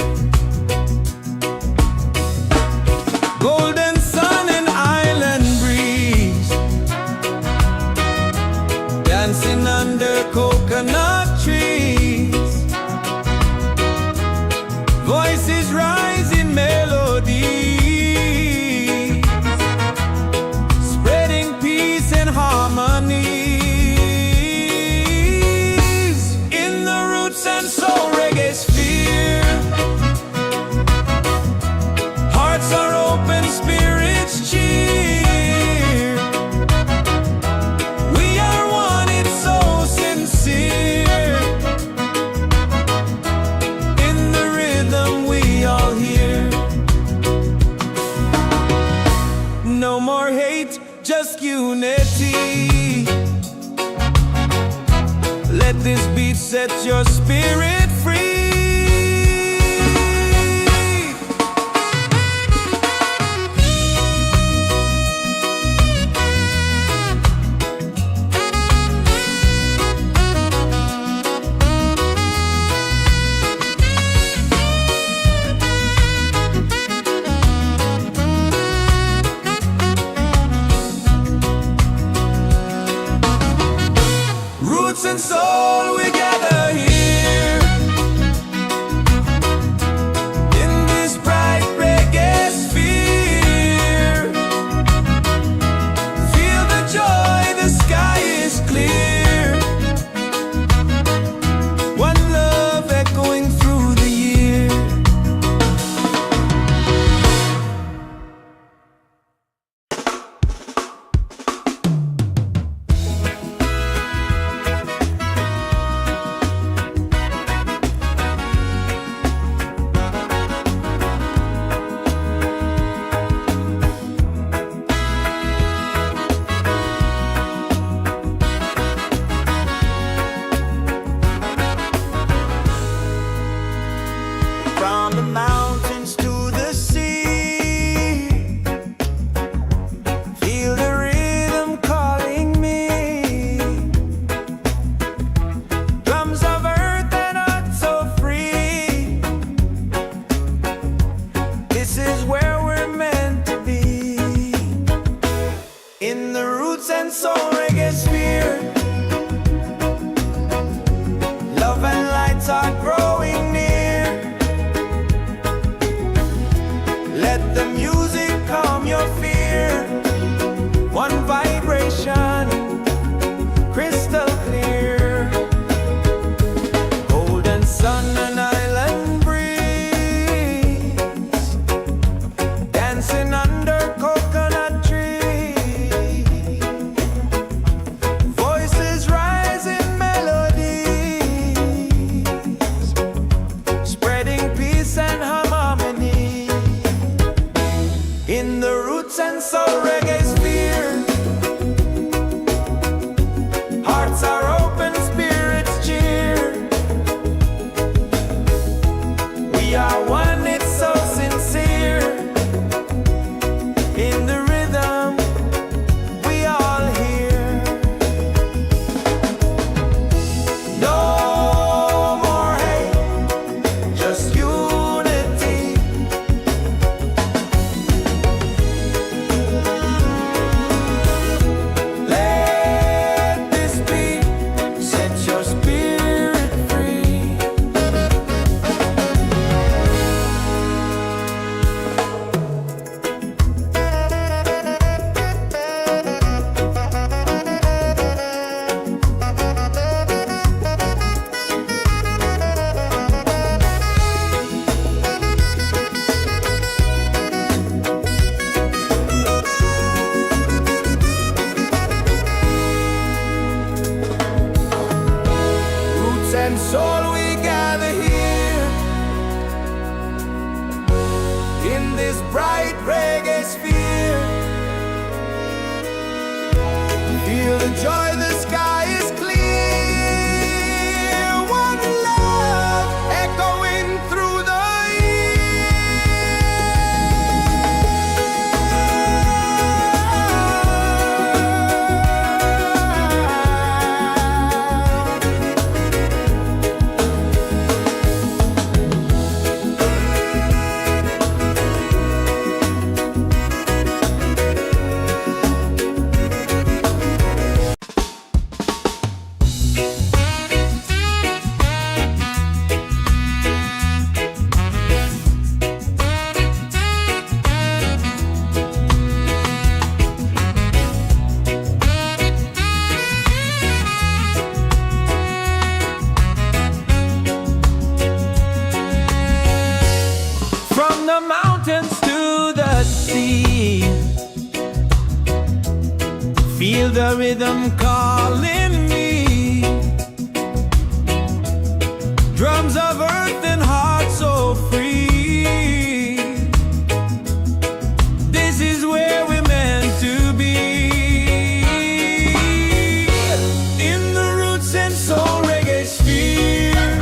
[SPEAKER 1] dancing under coconut trees. Voices rise in melody, spreading peace and harmony. In the Roots and Soul Reggaesphere, hearts are open, spirits cheer. We are one, it's so sincere. In the rhythm we all hear. No more hate, just unity. Let this beat set your spirit free. Roots and soul, we gather here in this bright reggae sphere. Feel the joy, the sky is clear. One love echoing through the year. From the mountains to the sea, feel the rhythm calling me. Drums of earth and heart so free. This is where we're meant to be. In the Roots and Soul Reggaesphere, love and lights are growing near. Let the music calm your fear. One vibration, crystal clear. Golden sun and island breeze, dancing under coconut trees. Voices rise in melodies, spreading peace and harmony. In the Roots and Soul Reggaesphere, hearts are open, spirits cheer. We are one, it's so sincere. In the rhythm we all hear. No more hate, just unity. Let this beat set your spirit free. Roots and soul, we gather here in this bright reggae sphere. Feel the joy, the sky is clear. One love echoing through the year. the rhythm calling me. Drums of earth and heart so free. This is where we're meant to be. In the Roots and Soul Reggaesphere,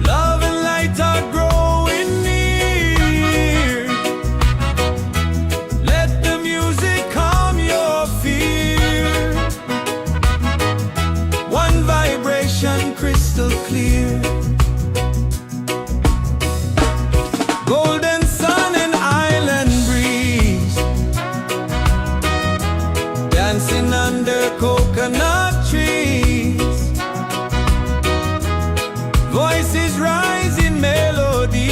[SPEAKER 1] love and light are growing near. Let the music calm your fear. One vibration crystal clear. Golden sun and island breeze, dancing under coconut trees. Voices rise in melody,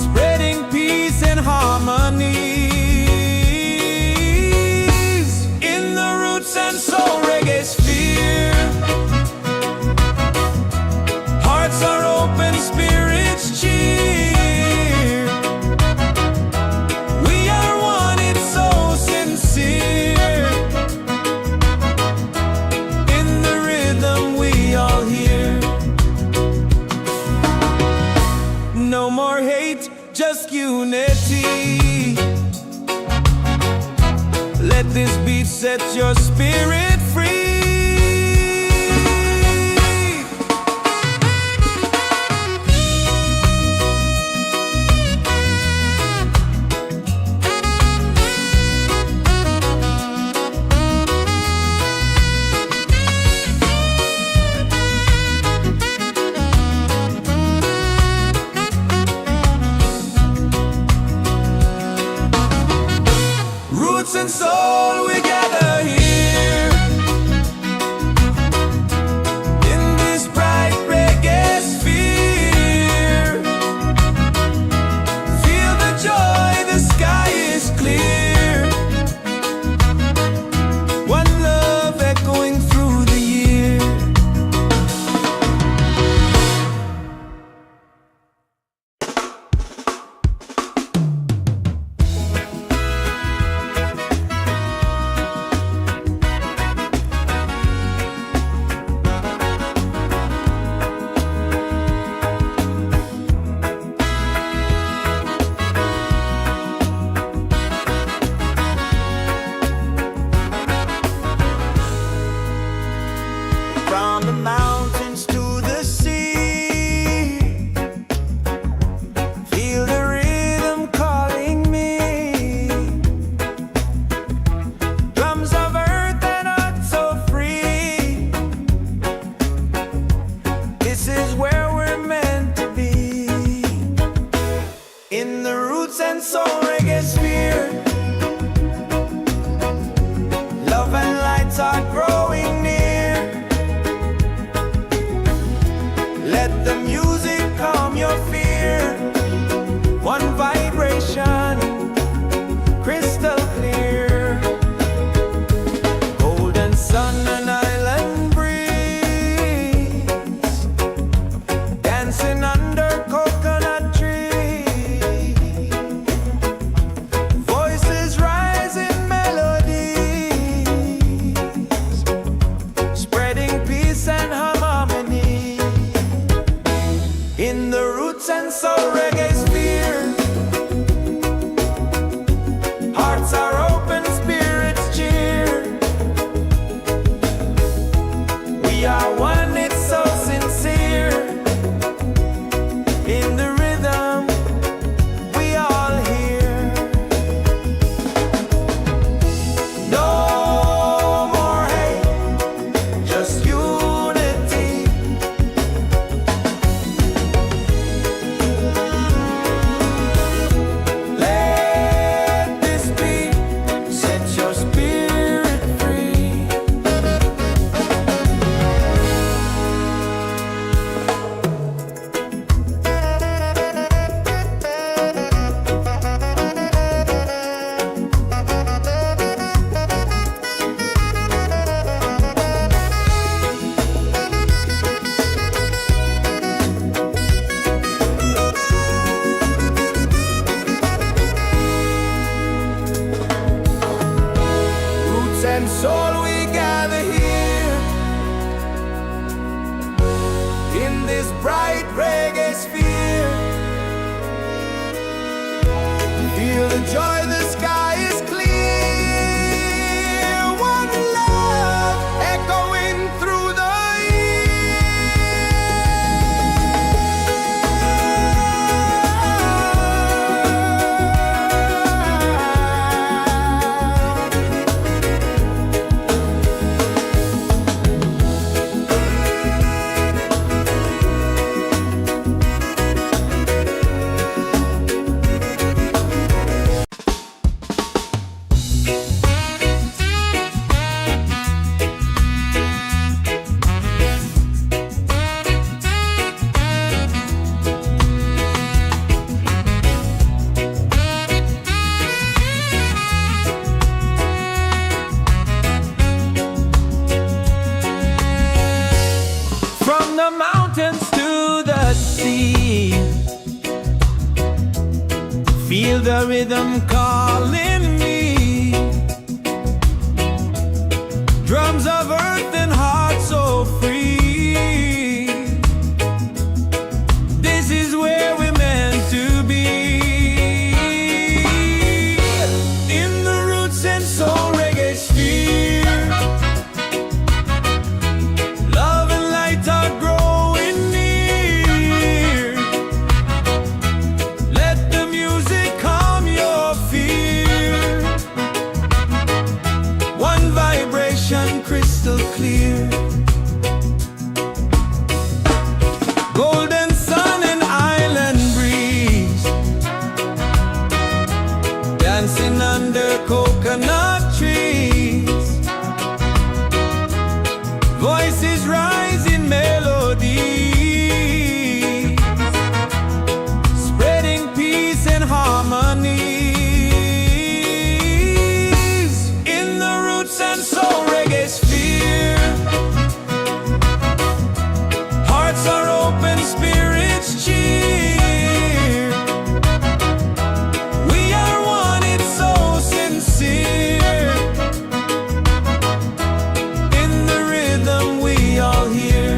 [SPEAKER 1] spreading peace and harmony. In the Roots and Soul Reggaesphere, hearts are open, spirits cheer. We are one, it's so sincere. In the rhythm we all hear. No more hate, just unity. Let this beat set your spirit free. Roots and soul, we gather here in this bright reggae sphere. Feel the joy, the sky is clear. One love echoing through the year. and soul we gather here in this bright reggae sphere. Feel the joy, the sky is clear. One love echoing through the
[SPEAKER 2] From the mountains to the sea, feel the rhythm calling me. Drums of earth and heart so free. This is where we're meant to be. In the Roots and Soul Reggaesphere, love and light are growing near. Let the music calm your fear. One vibration crystal clear. Golden sun and island breeze, dancing under coconut trees. Voices rise in melody, spreading peace and harmony. In the Roots and Soul Reggaesphere, hearts are open, spirits cheer. We are one, it's so sincere. In the rhythm we all hear.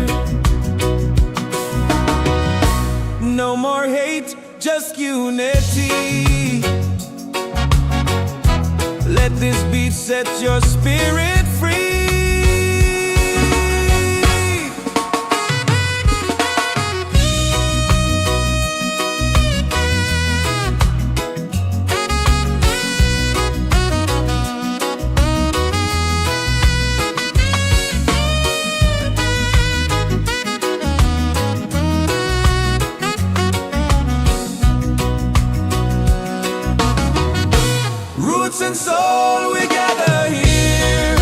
[SPEAKER 2] No more hate, just unity. Let this beat set your spirit free. Roots and soul, we gather here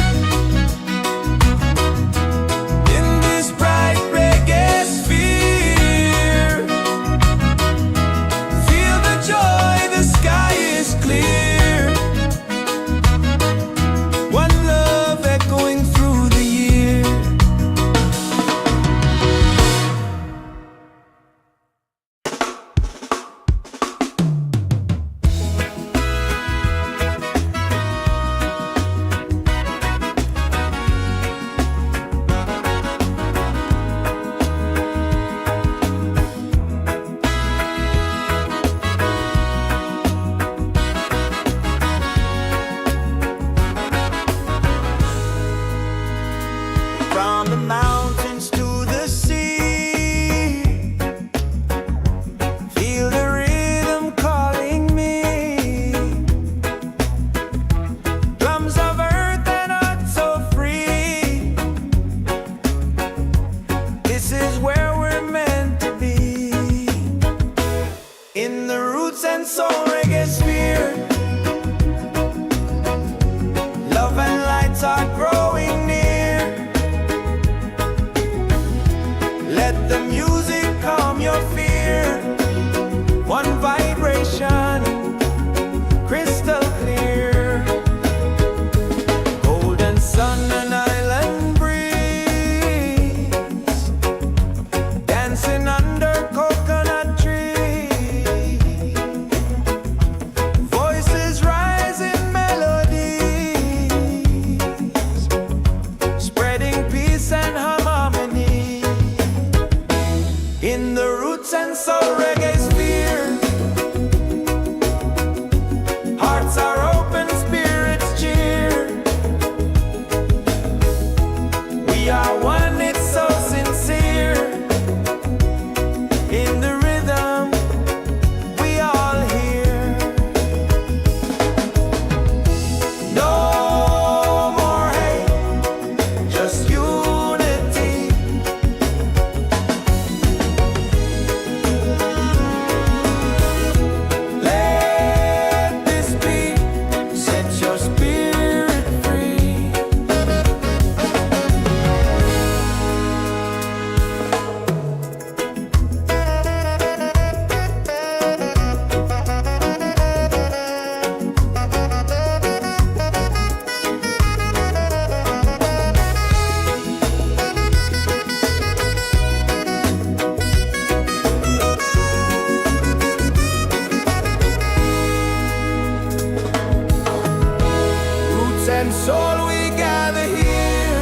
[SPEAKER 1] and soul we gather here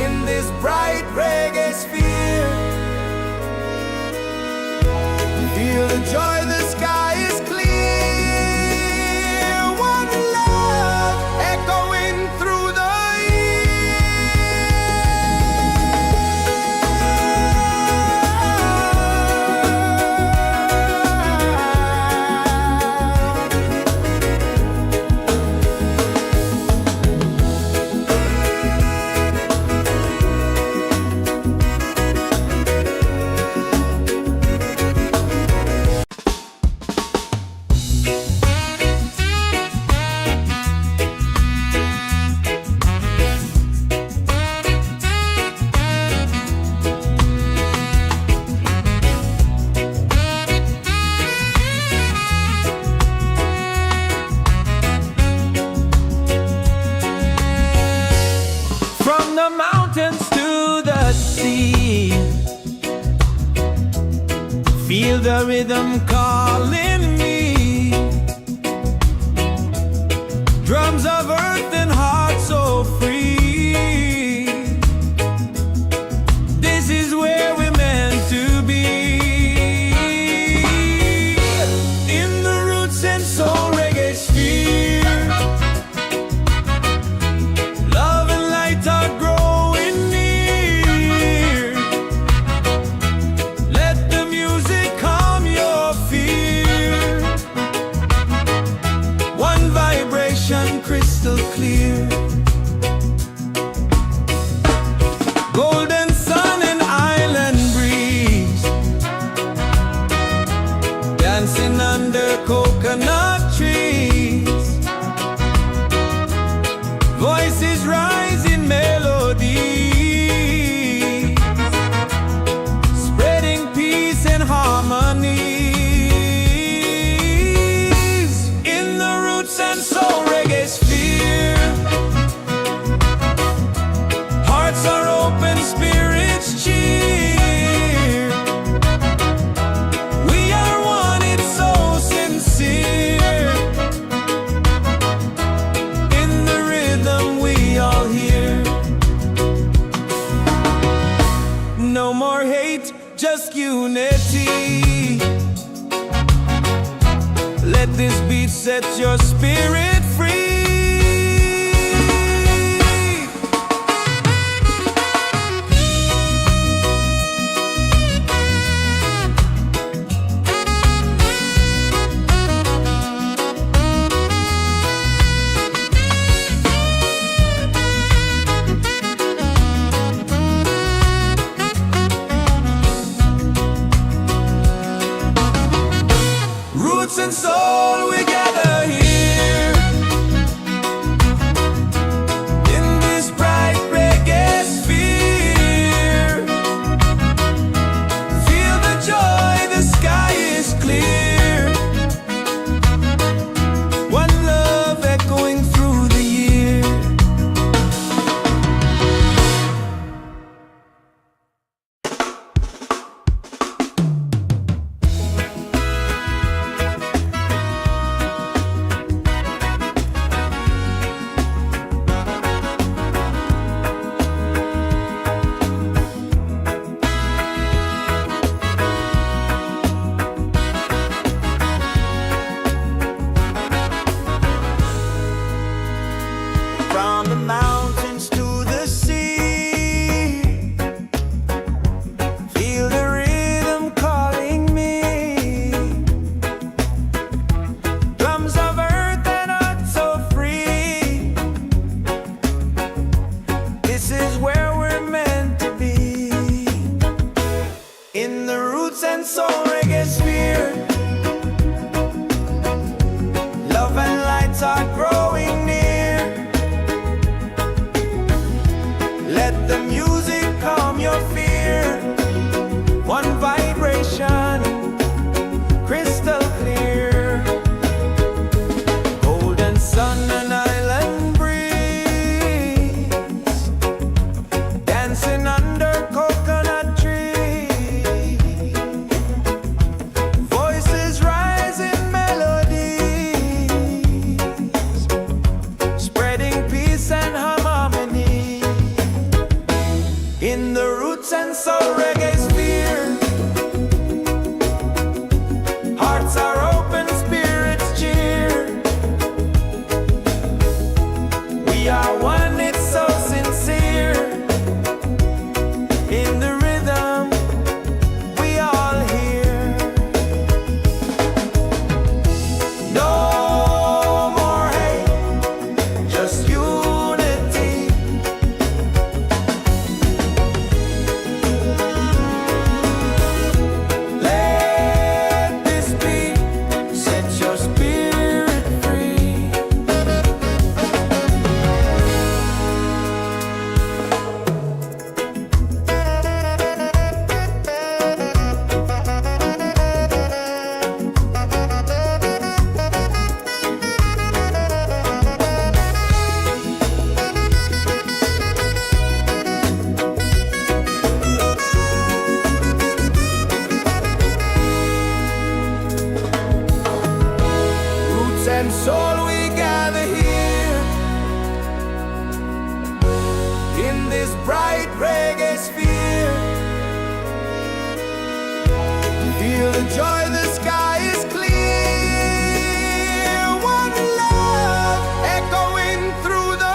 [SPEAKER 1] in this bright reggae sphere. Feel the joy, the sky is clear. One love echoing through the
[SPEAKER 2] the mountains to the sea. Feel the rhythm calling me. Drums of earth and heart so free. This is where we're meant to be. In the Roots and Soul Reggaesphere, love and light are growing near. Let the music calm your fear. One vibration crystal clear. Golden sun and island breeze, dancing under coconut trees. Voices rising melodies, spreading peace and harmonies. In the Roots and Soul Reggaesphere, hearts are open, spirits cheer. We are one, it's so sincere. In the rhythm we all hear. No more hate, just unity. Let this beat set your spirit free. Roots and soul, we gather here
[SPEAKER 1] and soul we gather here in this bright reggae sphere. Feel the joy, the sky is clear. One love echoing through the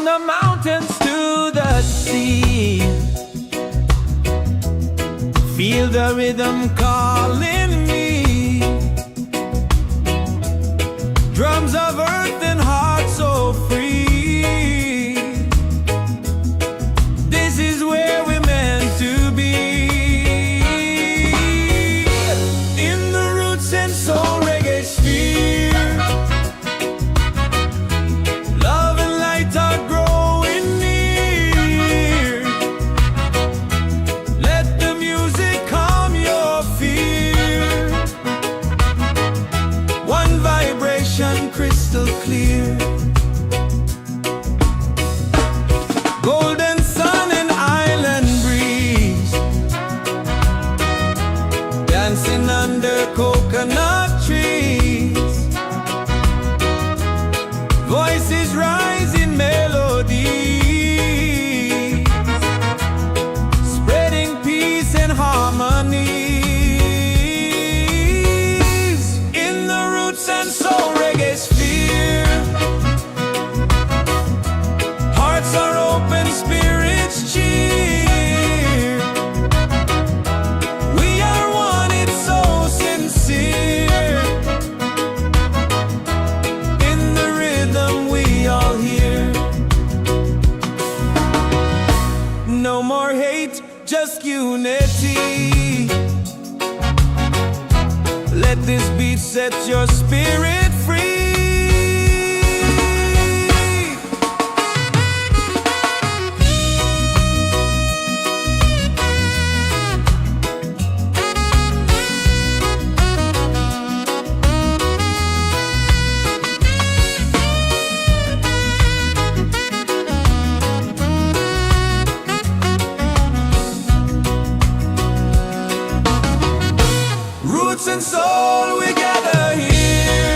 [SPEAKER 2] the mountains to the sea. Feel the rhythm calling me. Drums of earth and heart so free. This is where we're meant to be. In the Roots and Soul Reggaesphere, love and light are growing near. Let the music calm your fear. One vibration crystal clear. Golden sun and island breeze, dancing under coconut trees. Voices rise in melody, spreading peace and harmony. In the Roots and Soul Reggaesphere, hearts are open, spirits cheer. We are one, it's so sincere. In the rhythm we all hear. No more hate, just unity. Let this beat set your spirit free. Roots and soul, we gather here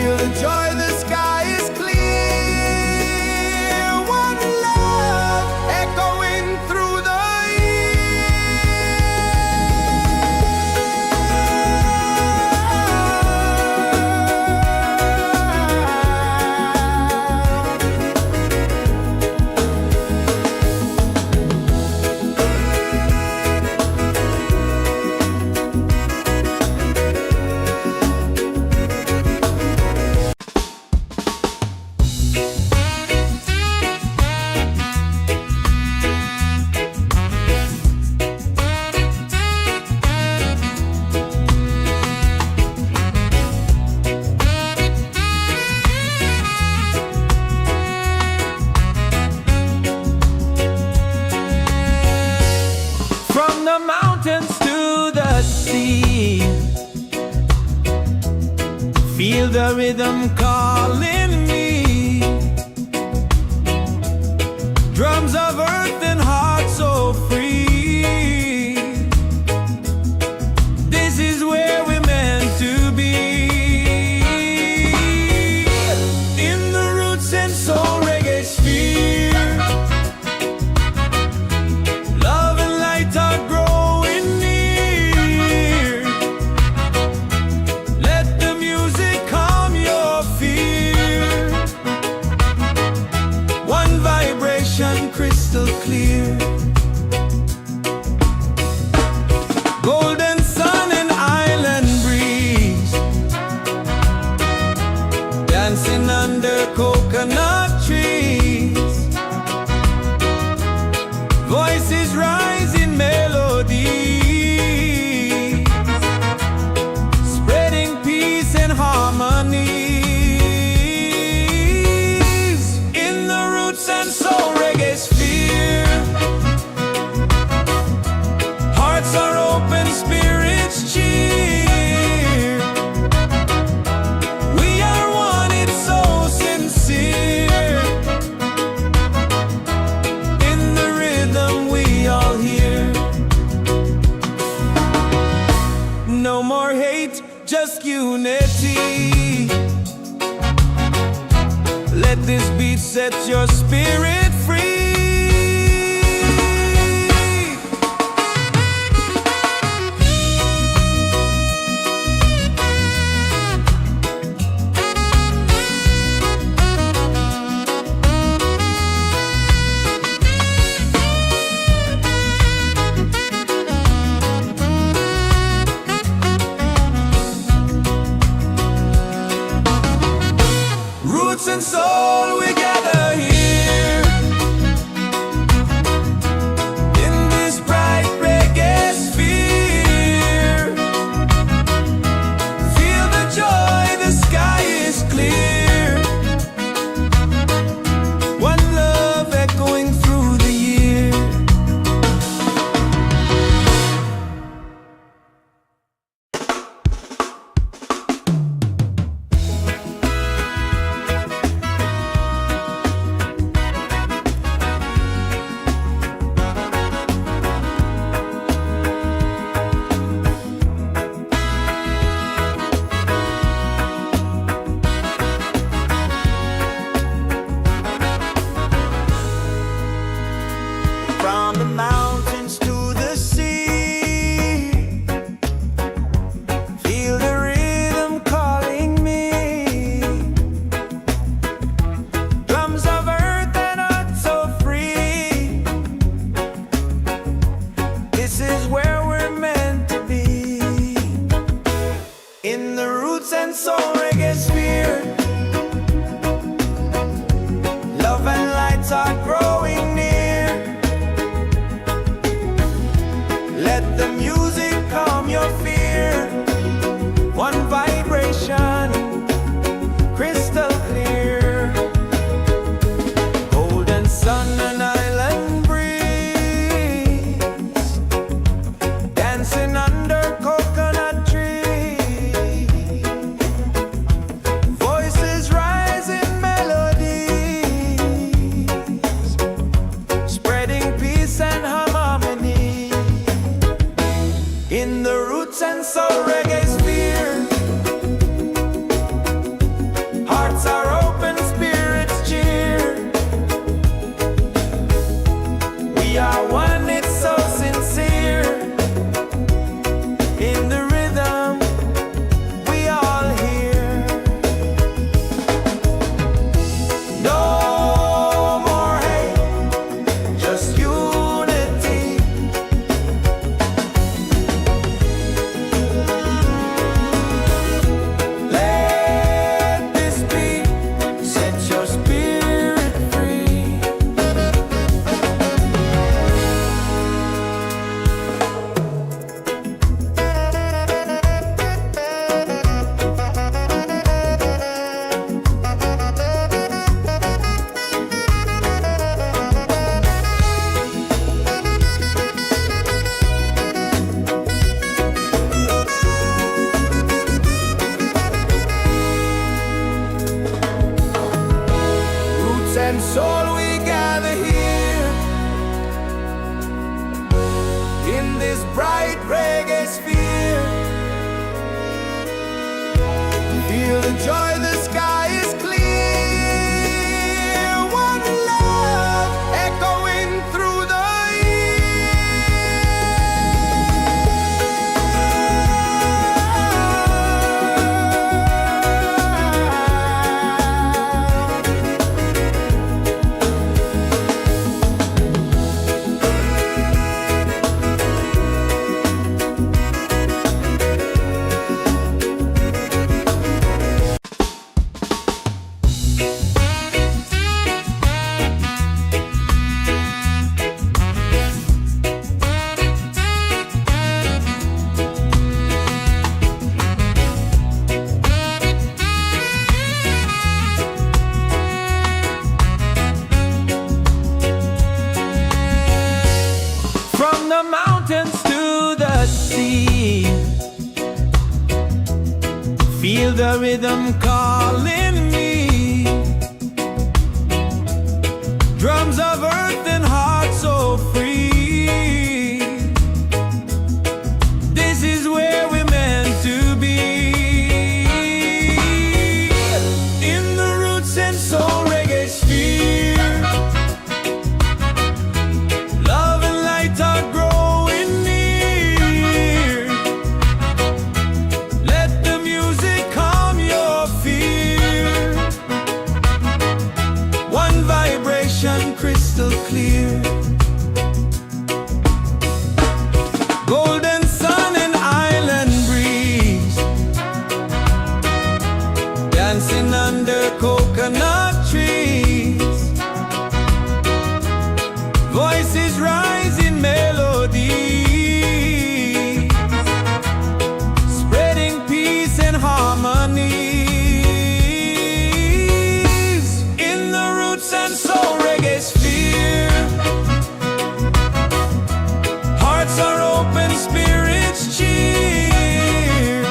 [SPEAKER 1] Feel the joy, the sky is clear. One love echoing through the the mountains to the sea. Feel the rhythm calling me. Drums of earth and heart so free. This is where we're meant to be. In the Roots and Soul Reggaesphere. Crystal clear, golden sun and island breeze, dancing under coconut trees, voices rising melodies, spreading peace and harmony. In the Roots and Soul Reggaesphere, hearts are open, spirits cheer. We are one, it's so sincere. In the rhythm we all hear. No more hate, just unity. Let this beat set your spirit free. Roots and soul, we gather here in this bright reggae sphere. Feel the joy, the sky is clear. One love echoing through the year. From the mountains to the sea, feel the rhythm calling me. Drums of earth and heart so free. This is where we're meant to be. In the Roots and Soul Reggaesphere, love and lights are growing near. Feel the rhythm calling me. Drums of earth and heart so free. This is where we're meant to be. In the Roots and Soul Reggaesphere, love and light are growing near. Let the music calm your fear. One vibration crystal clear. Golden sun and island breeze, dancing under coconut trees. Voices rise in melody, spreading peace and harmony. In the Roots and Soul Reggaesphere, hearts are open, spirits cheer.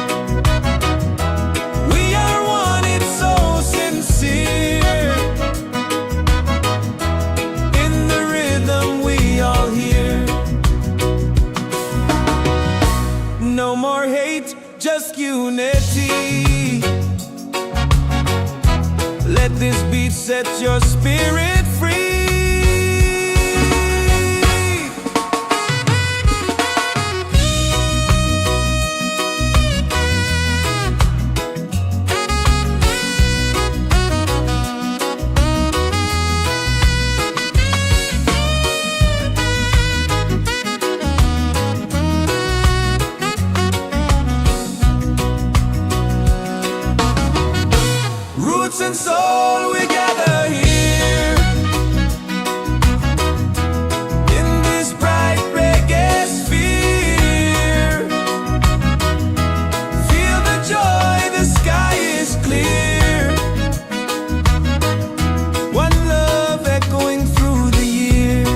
[SPEAKER 1] We are one, it's so sincere. In the rhythm we all hear. No more hate, just unity. Let this beat set your spirit free. Roots and soul, we gather here in this bright reggae sphere. Feel the joy, the sky is clear. One love echoing through the year.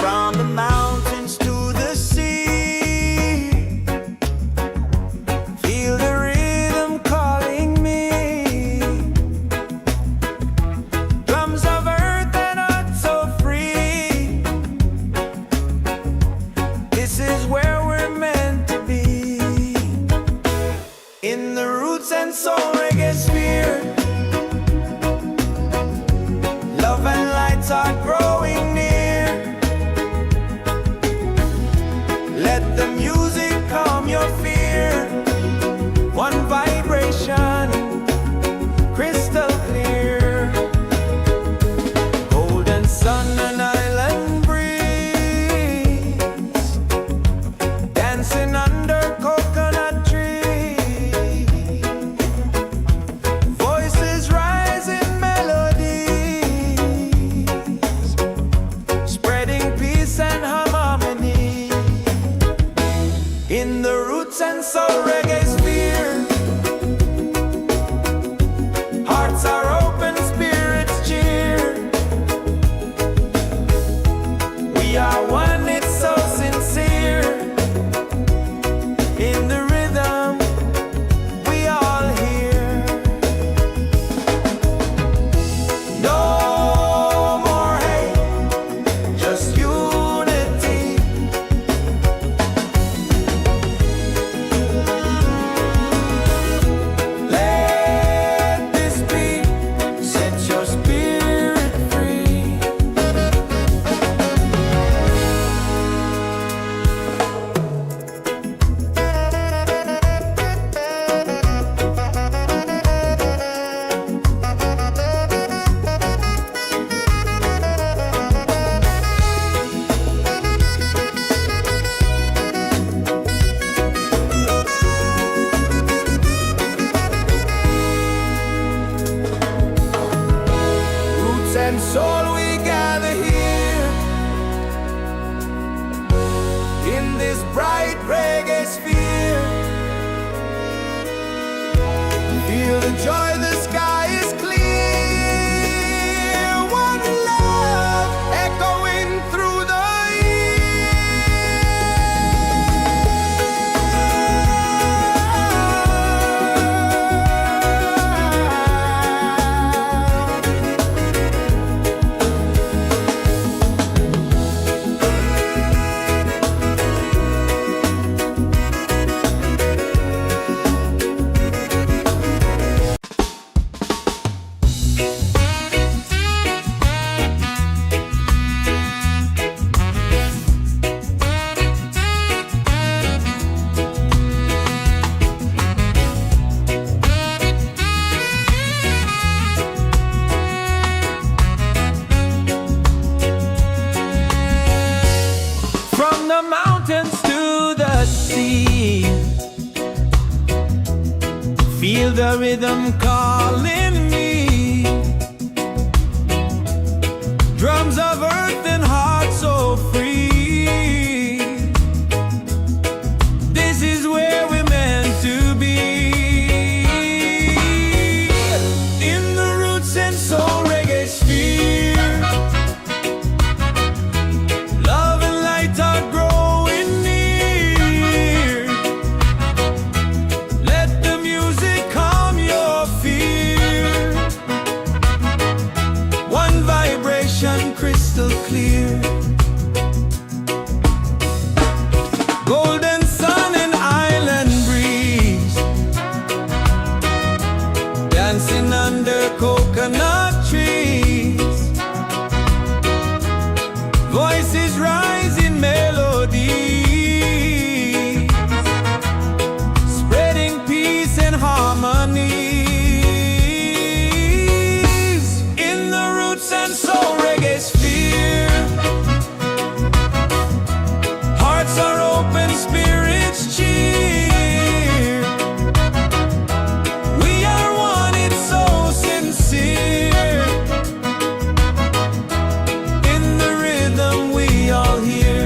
[SPEAKER 1] From the mountains to the sea, feel the rhythm calling me. Drums of earth and heart so free. This is where we're meant to be. In the Roots and Soul Reggaesphere, love and lights are growing near. Let the music calm your fear. One vibration, crystal clear. Golden sun and island breeze, this bright reggae sphere. Feel the joy, the sky is clear. One love echoing through the the mountains to the sea. Feel the rhythm calling me. Drums of earth and heart so free. This is where we're meant to be. In the Roots and Soul Reggaesphere. Love and light are growing near. Let the music calm your fear. One vibration crystal clear. Golden sun and island breeze. Dancing under coconut trees. Voices rising melodies, spreading peace and harmonies. In the Roots and Soul Reggaesphere. Hearts are open, spirits cheer. We are one, it's so sincere. In the rhythm we all hear.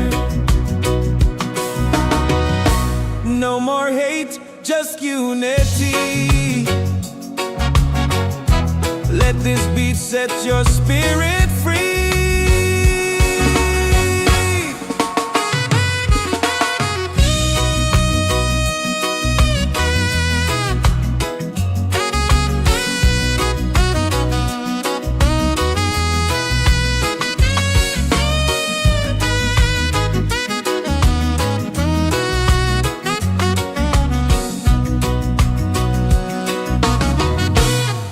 [SPEAKER 1] No more hate, just unity. Let this beat set your spirit free.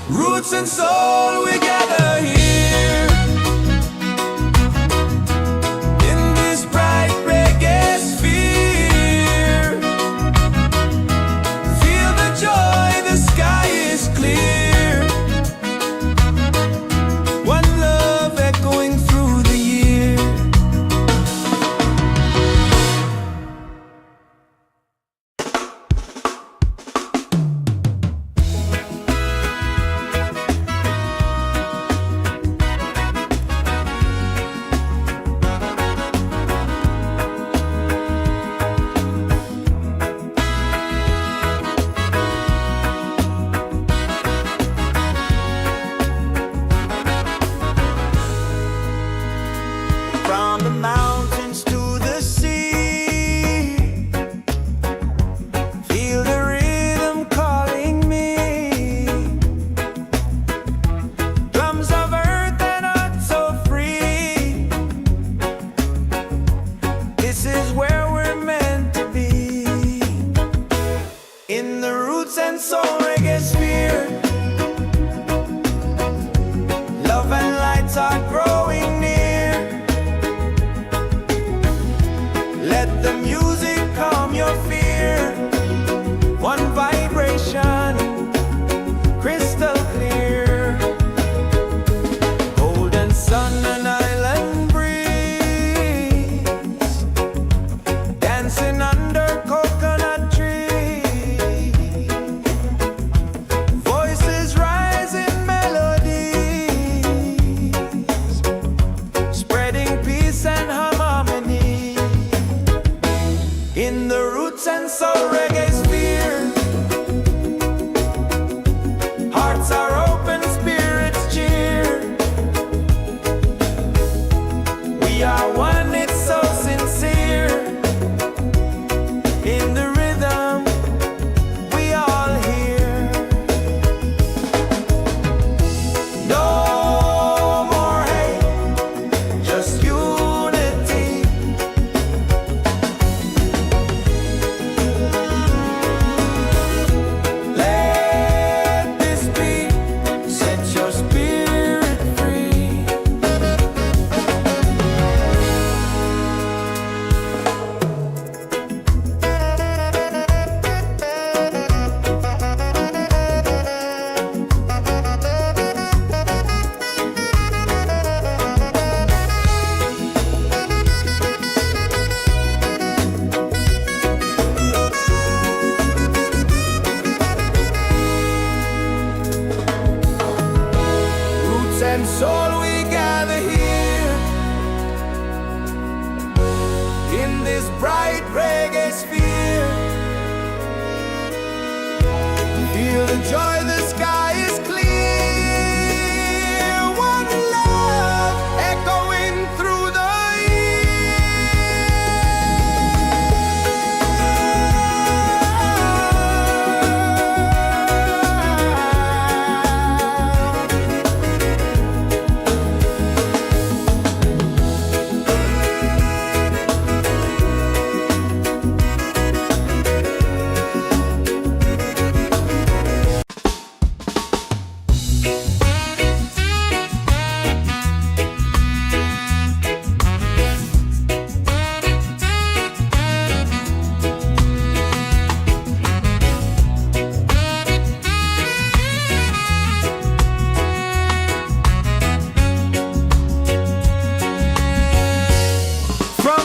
[SPEAKER 1] Roots and soul, we gather here. In this bright reggae sphere. Feel the joy, the sky is clear. One love echoing through the year. From the mountains to the sea. Feel the rhythm calling me. Drums of earth and heart so free. This is where we're meant to be. In the Roots and Soul Reggaesphere. Love and lights are growing near. Let the music calm your fear. One vibration, crystal clear. Golden sun and island breeze. Dancing under coconut trees. Voices rising melodies, spreading peace and harmony. this bright reggae sphere. Feel the joy, the sky is clear. One love echoing through the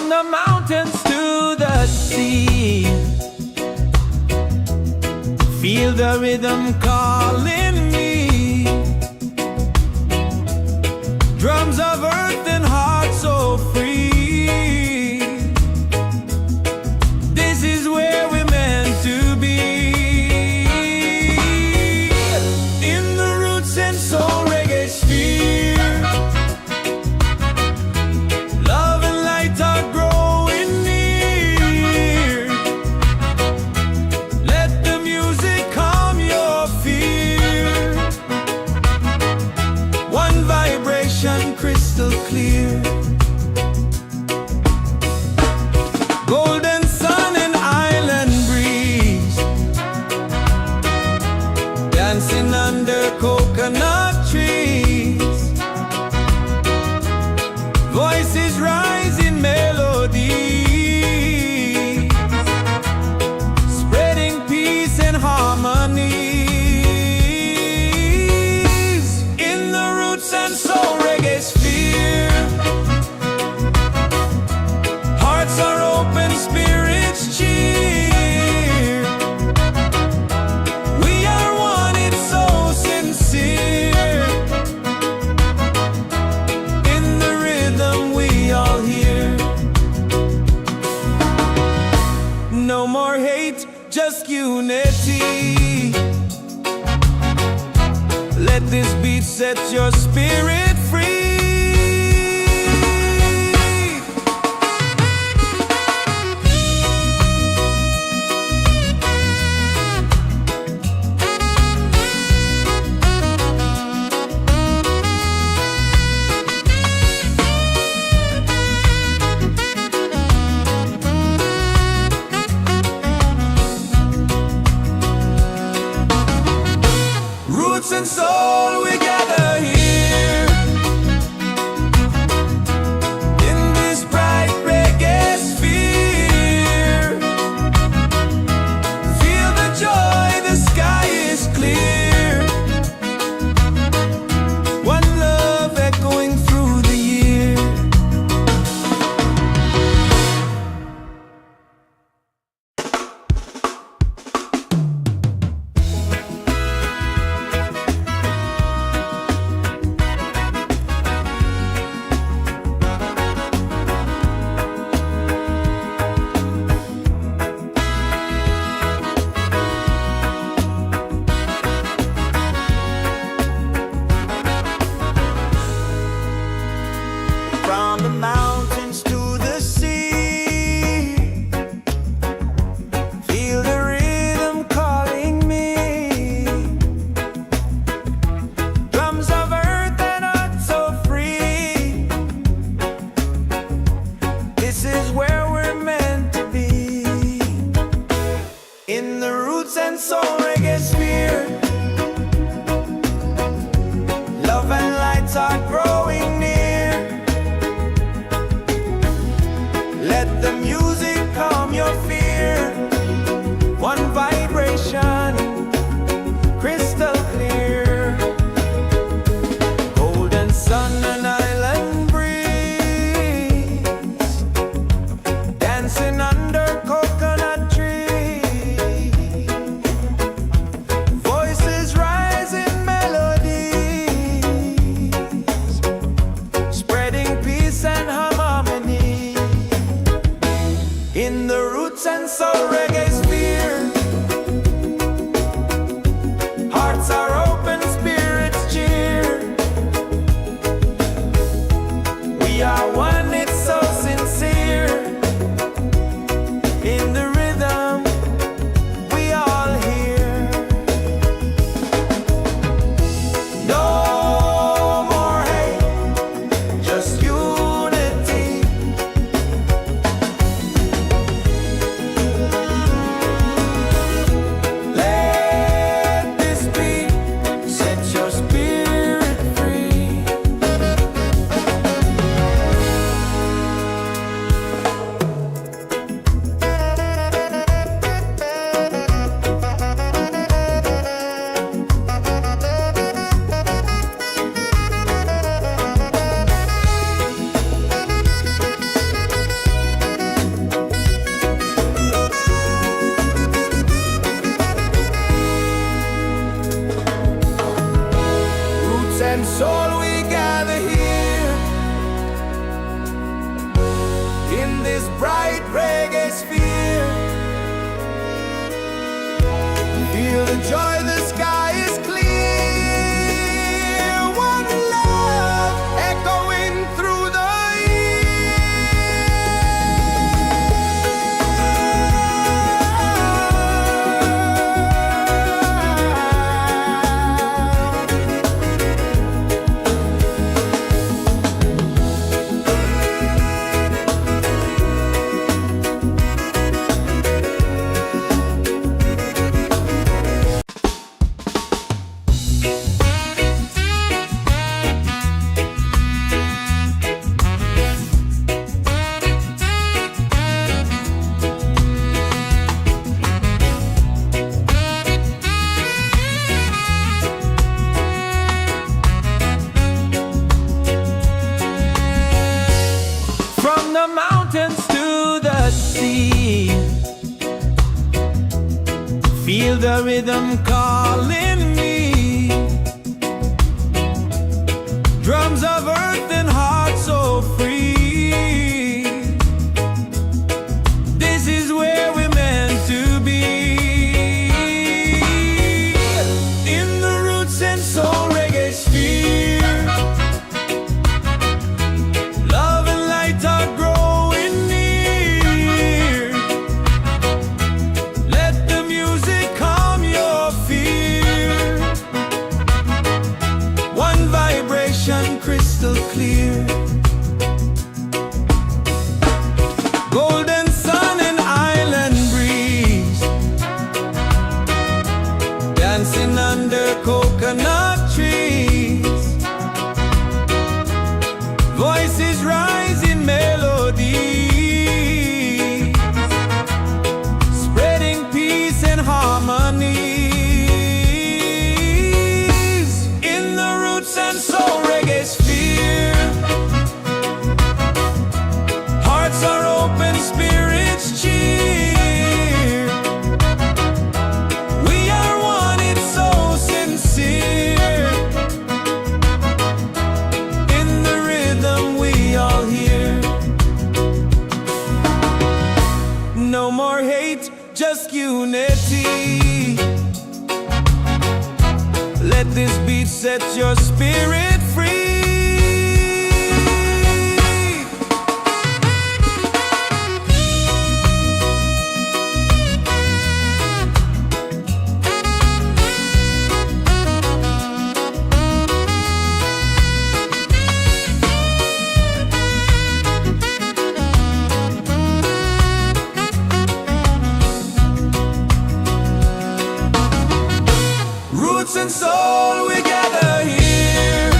[SPEAKER 2] the mountains to the sea. Feel the rhythm calling me. Drums of earth and heart so free. This is where we're meant to be. In the Roots and Soul Reggaesphere. Crystal clear, golden sun and island breeze, dancing under coconut trees. Voices rise in melody, spreading peace and harmony. In the Roots and Soul Reggaesphere, hearts are open, spirits cheer. We are one, it's so sincere. In the rhythm we all hear. No more hate, just unity. Let this beat set your spirit free. Roots and soul, we gather here. In this bright reggae sphere. Feel the joy, the sky is clear. One love echoing through the year. From the mountains to the sea, feel the rhythm calling me. Drums of earth and heart so free. This is where we're meant to be. In the Roots and Soul Reggaesphere, love and lights are growing near. Let the music calm your fear. One vibration, crystal clear. Golden sun and island breeze, dancing under coconut trees. Voices rise in melodies, spreading peace and harmony.
[SPEAKER 1] Roots and Soul Reggaesphere. Hearts are open, spirits cheer. We are one, it's so sincere. In the rhythm, we all hear. No more hate, just unity. Let this be, set your spirit free. Roots and soul, we gather here in this bright reggae sphere. Feel the joy, the sky is clear. One love echoing through the from the mountains to the sea. Feel the rhythm calling me. Drums of earth and heart so free. This is where we're meant to be. In the Roots and Soul Reggaesphere. Love and light are growing near. Let the music calm your fear. One vibration crystal clear. Golden sun and island breeze. Dancing under coconut trees. Voices rise in melody, spreading peace and harmony. In the Roots and Soul Reggaesphere. Hearts are open, spirits cheer. We are one, it's so sincere. In the rhythm we all hear. No more hate, just unity. Let this beat set your spirit free. Roots and soul, we gather here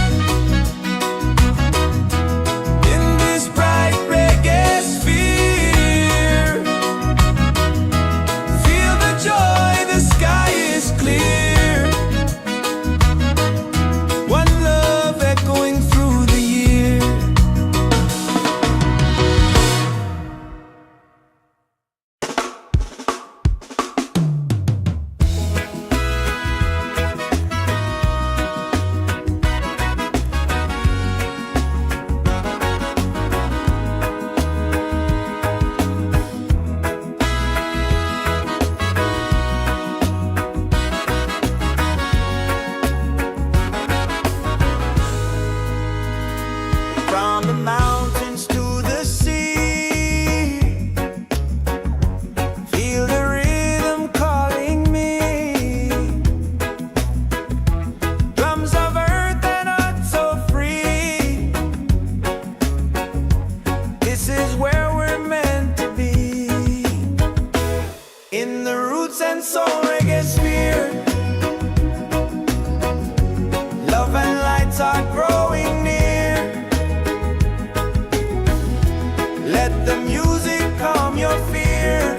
[SPEAKER 1] Soul Reggaesphere. Love and lights are growing near. Let the music calm your fear.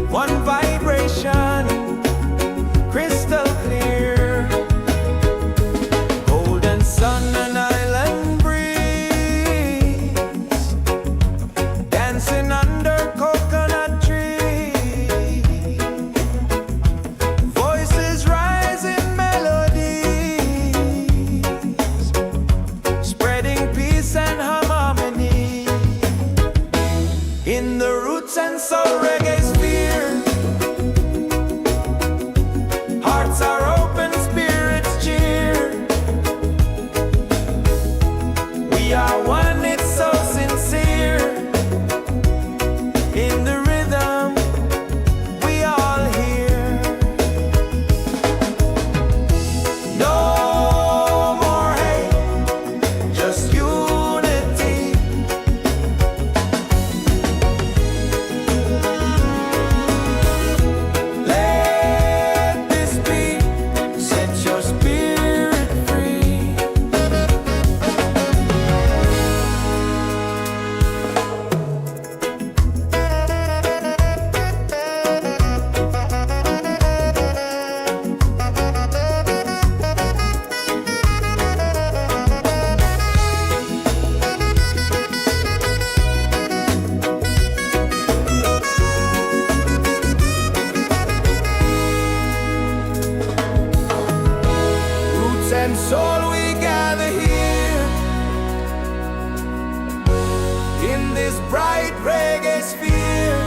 [SPEAKER 1] One vibration, crystal clear. Golden sun and island breeze, dancing under coconut trees. Voices rise in melodies, spreading peace and harmony. In the Roots and Soul Reggaesphere, hearts are open, spirits cheer. We are one, it's so sincere. In the rhythm, we all hear. No more hate, just unity. Let this beat set your spirit free. Roots and soul, we gather here in this bright reggae sphere.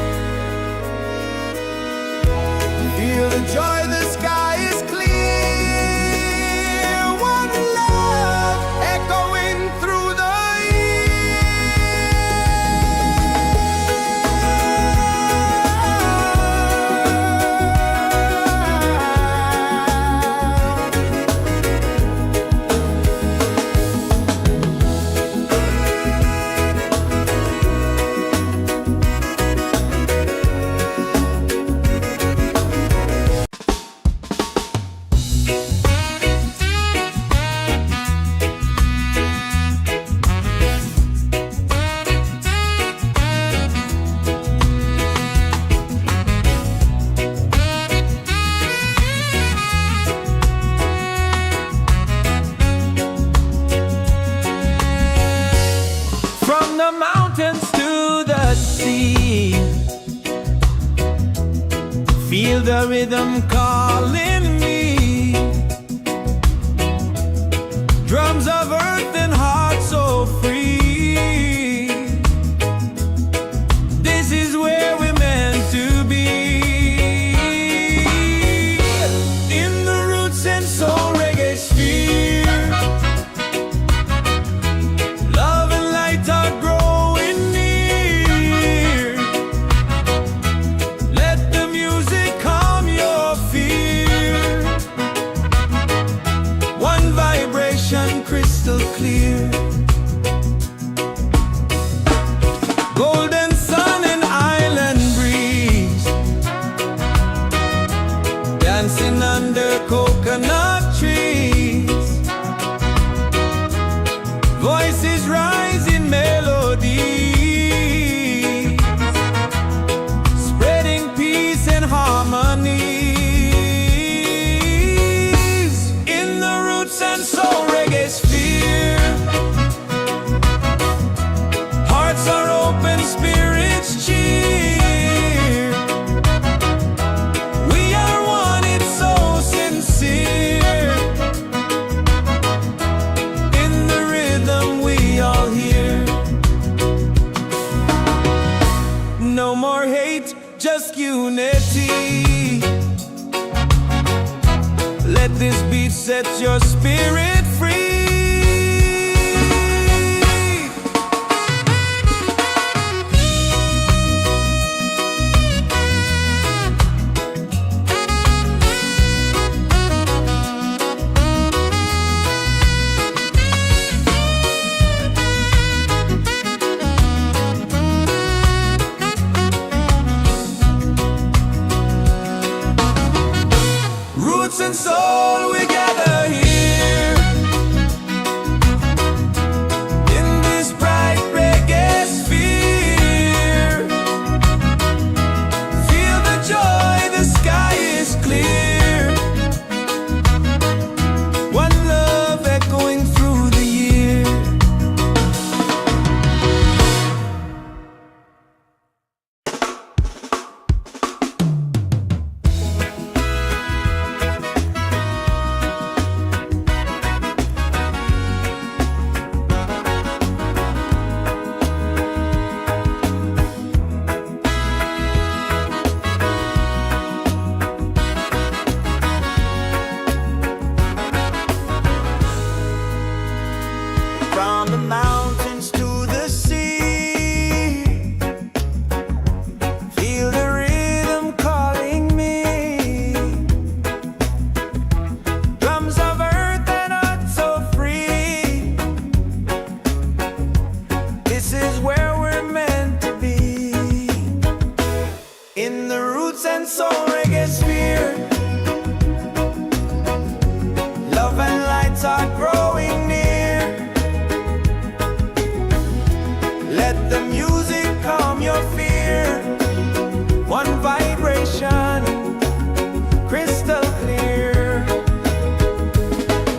[SPEAKER 1] Feel the joy, the sky is clear. One love echoing through the from the mountains to the sea. Feel the rhythm calling me. Drums of earth and heart so free. This is where we're meant to be. In the Roots and Soul Reggaesphere, love and light are growing near. Let the music calm your fear. One vibration, crystal clear. Golden sun and island breeze, dancing under coconut trees. Voices rise in melodies, spreading peace and harmonies. In the Roots and Soul Reggaesphere, hearts are open, spirits cheer. We are one, it's so sincere. In the rhythm, we all hear. No more hate, just unity. Let this beat set your spirit free. and soul Reggaesphere. Love and lights are growing near. Let the music calm your fear. One vibration, crystal clear.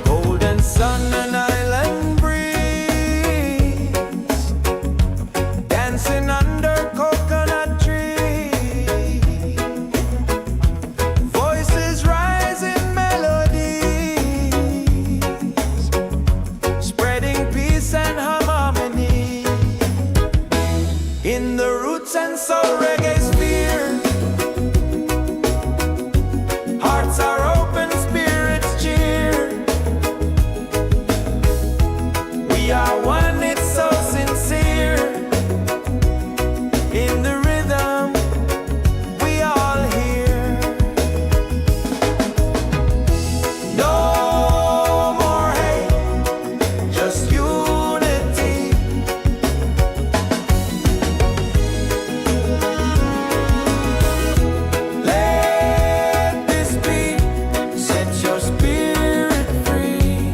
[SPEAKER 1] Golden sun and island breeze, dancing under coconut trees. Voices rise in melodies, spreading peace and harmony. In the Roots and Soul Reggaesphere, hearts are open, spirits cheer. We are one, it's so sincere. In the rhythm, we all hear. No more hate, just unity. Let this beat set your spirit free.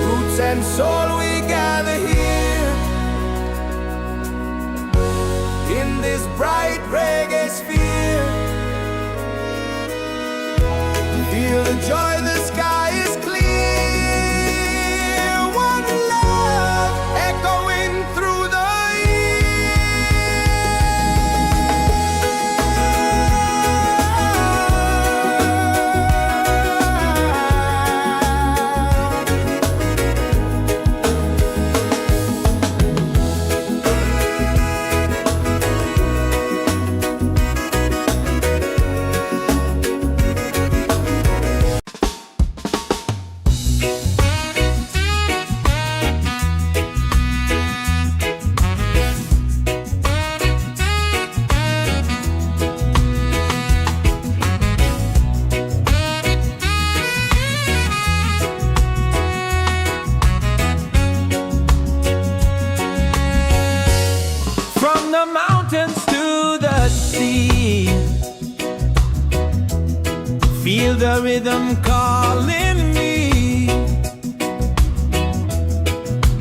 [SPEAKER 1] Roots and soul, we gather here in this bright reggae sphere. Feel the joy, the sky is clear. One love echoing through the from the mountains to the sea. Feel the rhythm calling me.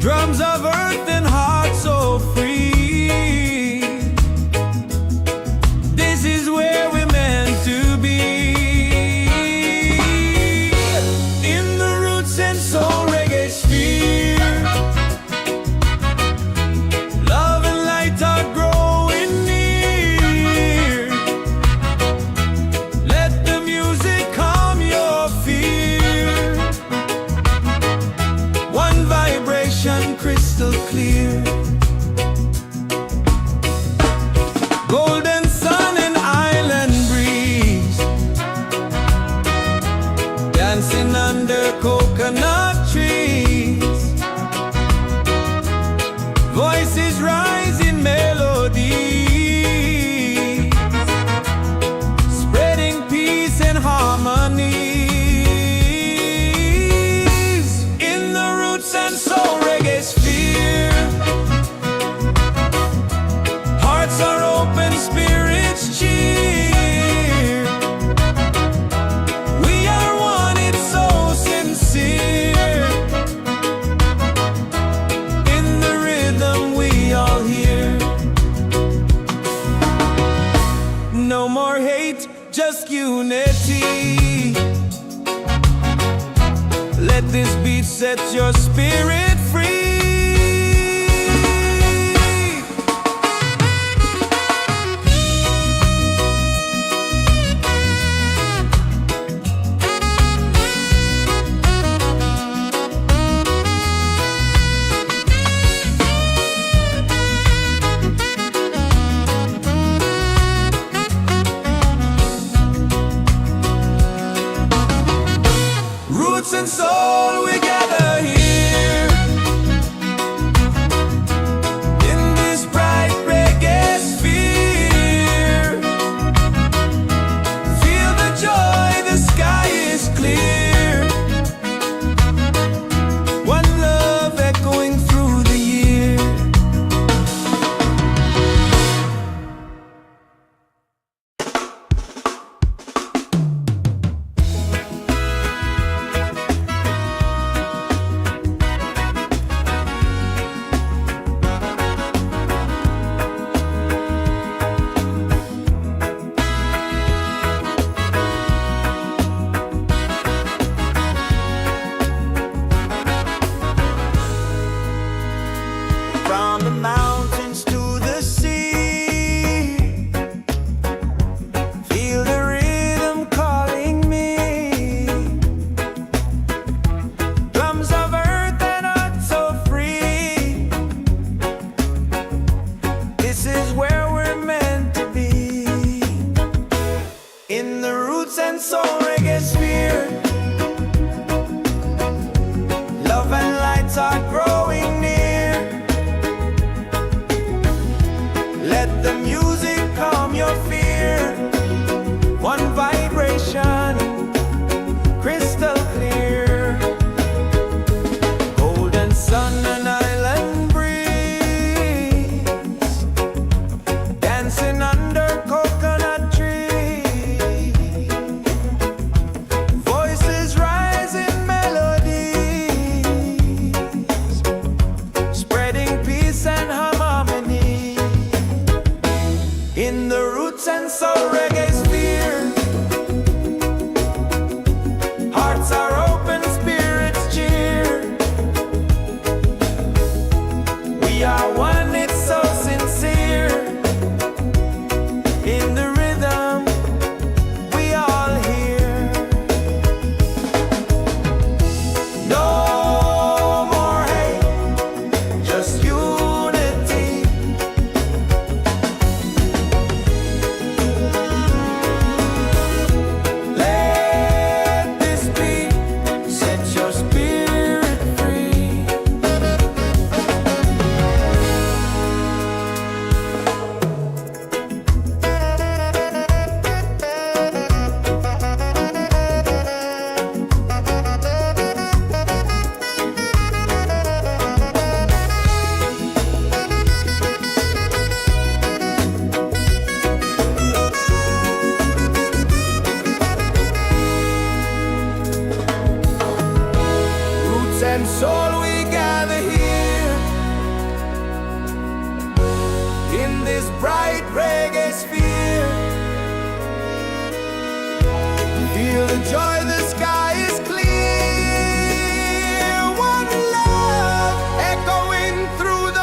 [SPEAKER 1] Drums of earth and heart so free. This is where we're meant to be. In the Roots and Soul Reggaesphere, love and light are growing near. Let the music calm your fear. One vibration, crystal clear. Golden sun and island breeze, dancing under coconut trees. Voices rise in melody, spreading peace and harmony. In the Roots and Soul Reggaesphere, hearts are open, spirits cheer. We are one, it's so sincere. In the rhythm, we all hear. No more hate, just unity. Let this beat set your spirit free. and soul, we gather here in this bright reggae sphere. Feel the joy, the sky is clear. One love echoing through the year. From the mountains to the sea, feel the rhythm calling me. Drums of earth and heart so free. This is where we're meant to be. In the Roots and Soul Reggaesphere, love and lights are growing near. Let the music calm your fear. One vibration, crystal clear. Golden sun and island breeze, dancing under coconut trees. Voices rise in melodies, spreading peace and harmony. In the Roots and Soul Reggaesphere, hearts are open, spirits cheer. We are one, it's so sincere. In the rhythm, we all hear. No more hate, just unity. Let this be, set your spirit free. Roots and soul, we gather here in this bright reggae sphere. Feel the joy, the sky is clear. One love echoing through the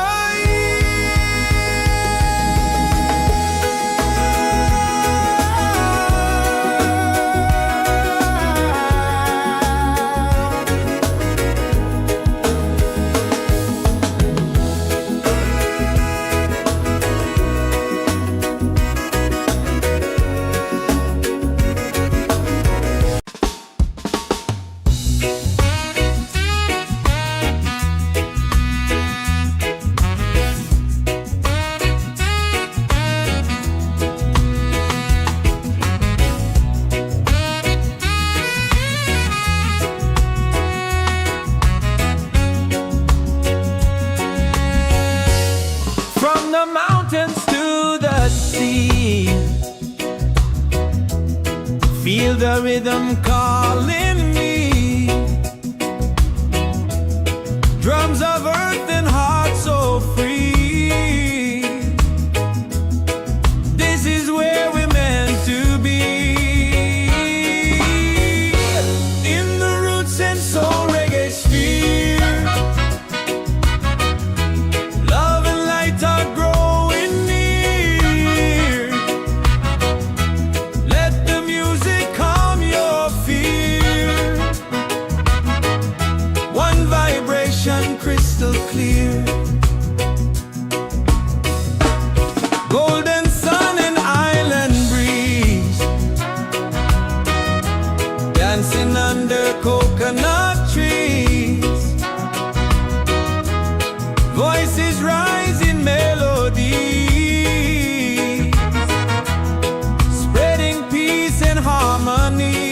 [SPEAKER 1] from the mountains to the sea. Feel the rhythm calling me. Drums of earth and heart so free. This is where we're meant to be. In the Roots and Soul Reggaesphere, love and light are growing near. Let the music calm your fear. One vibration, crystal clear. Golden sun and island breeze, dancing under coconut harmonies.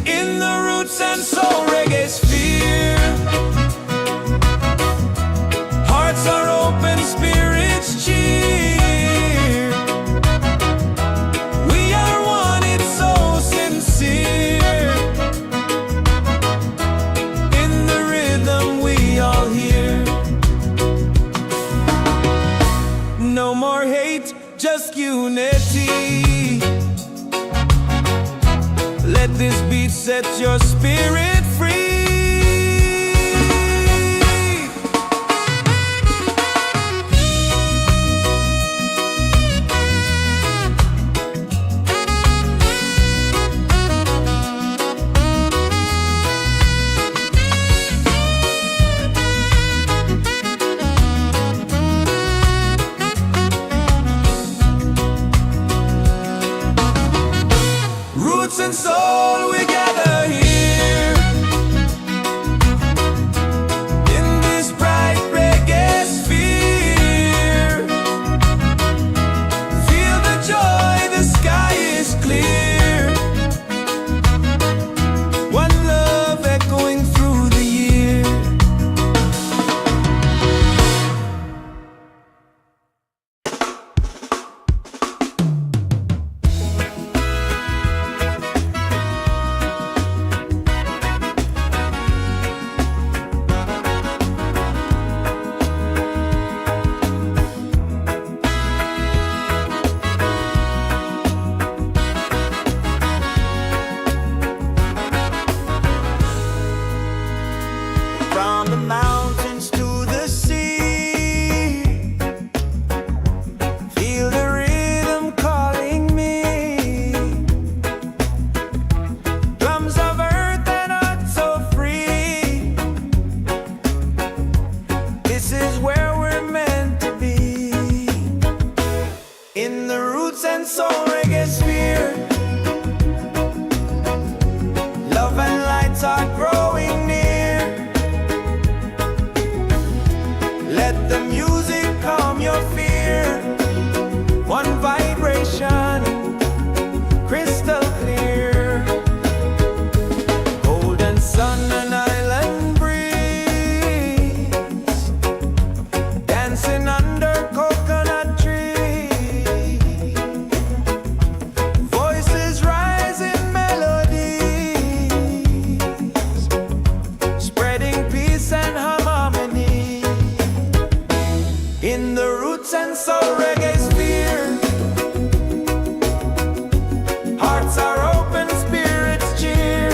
[SPEAKER 1] In the roots and soul reggae sphere, hearts are open, spirits cheer. We are one, it's so sincere. In the rhythm we all hear. No more hate, just unity. Let this beat set your spirit free. Roots and soul, we gather here in this bright reggae sphere. Feel the joy, the sky is clear. One love echoing through the year. From the mountains to the sea, feel the rhythm calling me. Drums of earth and heart so free. This is where we're meant to be. In the roots and soul reggae sphere, love and lights are growing near. Let the music calm your fear. One vibration, crystal clear. Golden sun and island breeze, dancing under coconut tree. Voices rise in melodies, spreading peace and harmony. In the roots and soul reggae sphere, hearts are open, spirits cheer.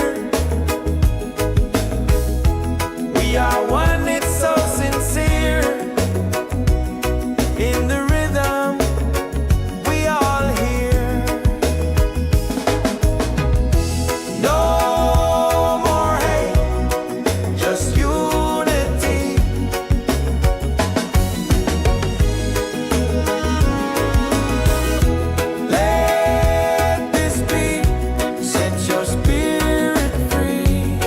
[SPEAKER 1] We are one, it's so sincere. In the rhythm we all hear. No more hate, just unity. Let this beat set your spirit free.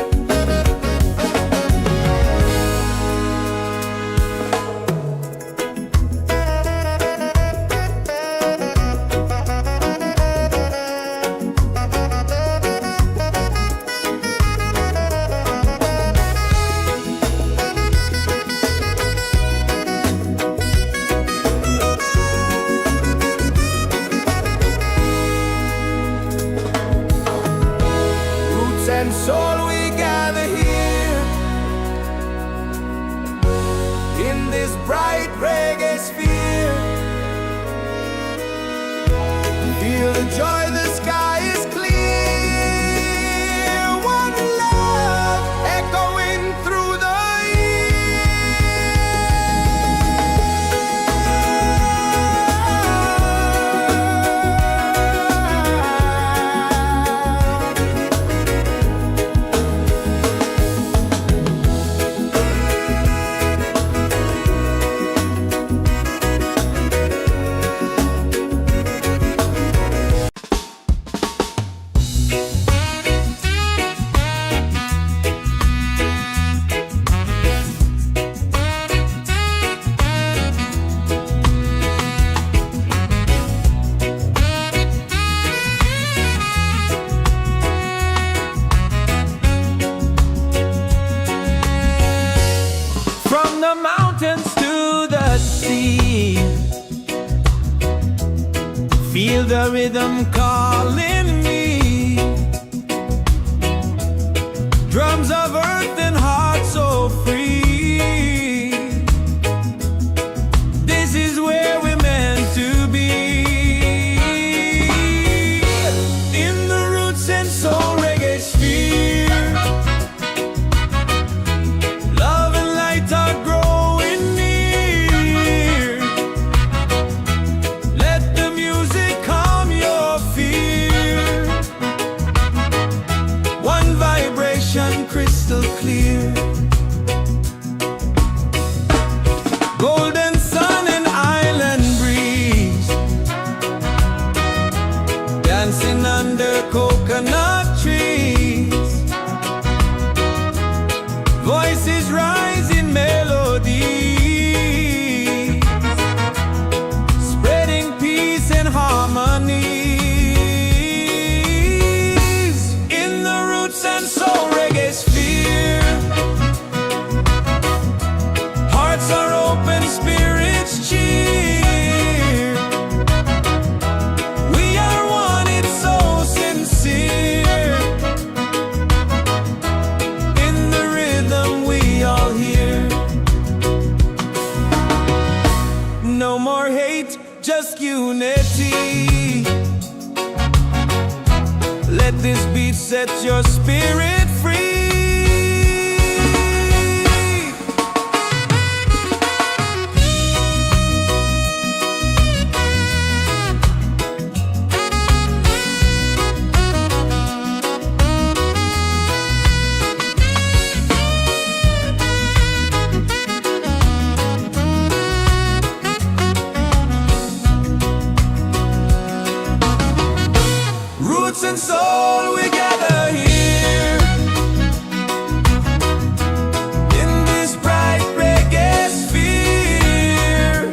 [SPEAKER 1] Roots and soul, we gather here in this bright reggae sphere. Feel the joy, the sky is clear. One love echoing through the the rhythm calling me. Drums of earth and heart so free. This is where we're meant to be. In the Roots and Soul Reggaesphere, love and light are growing near. Let the music calm your fear. One vibration crystal clear. Golden sun and island breeze, dancing under coconut trees. Voices rise in melody, spreading peace and harmony. In the Roots and Soul Reggaesphere, hearts are open, spirits cheer. We are one, it's so sincere. In the rhythm we all hear. No more hate, just unity. Let this beat set your spirit free. Roots and soul, we gather here in this bright reggae sphere.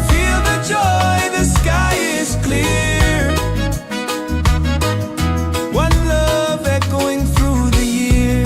[SPEAKER 1] Feel the joy, the sky is clear. One love echoing through the year.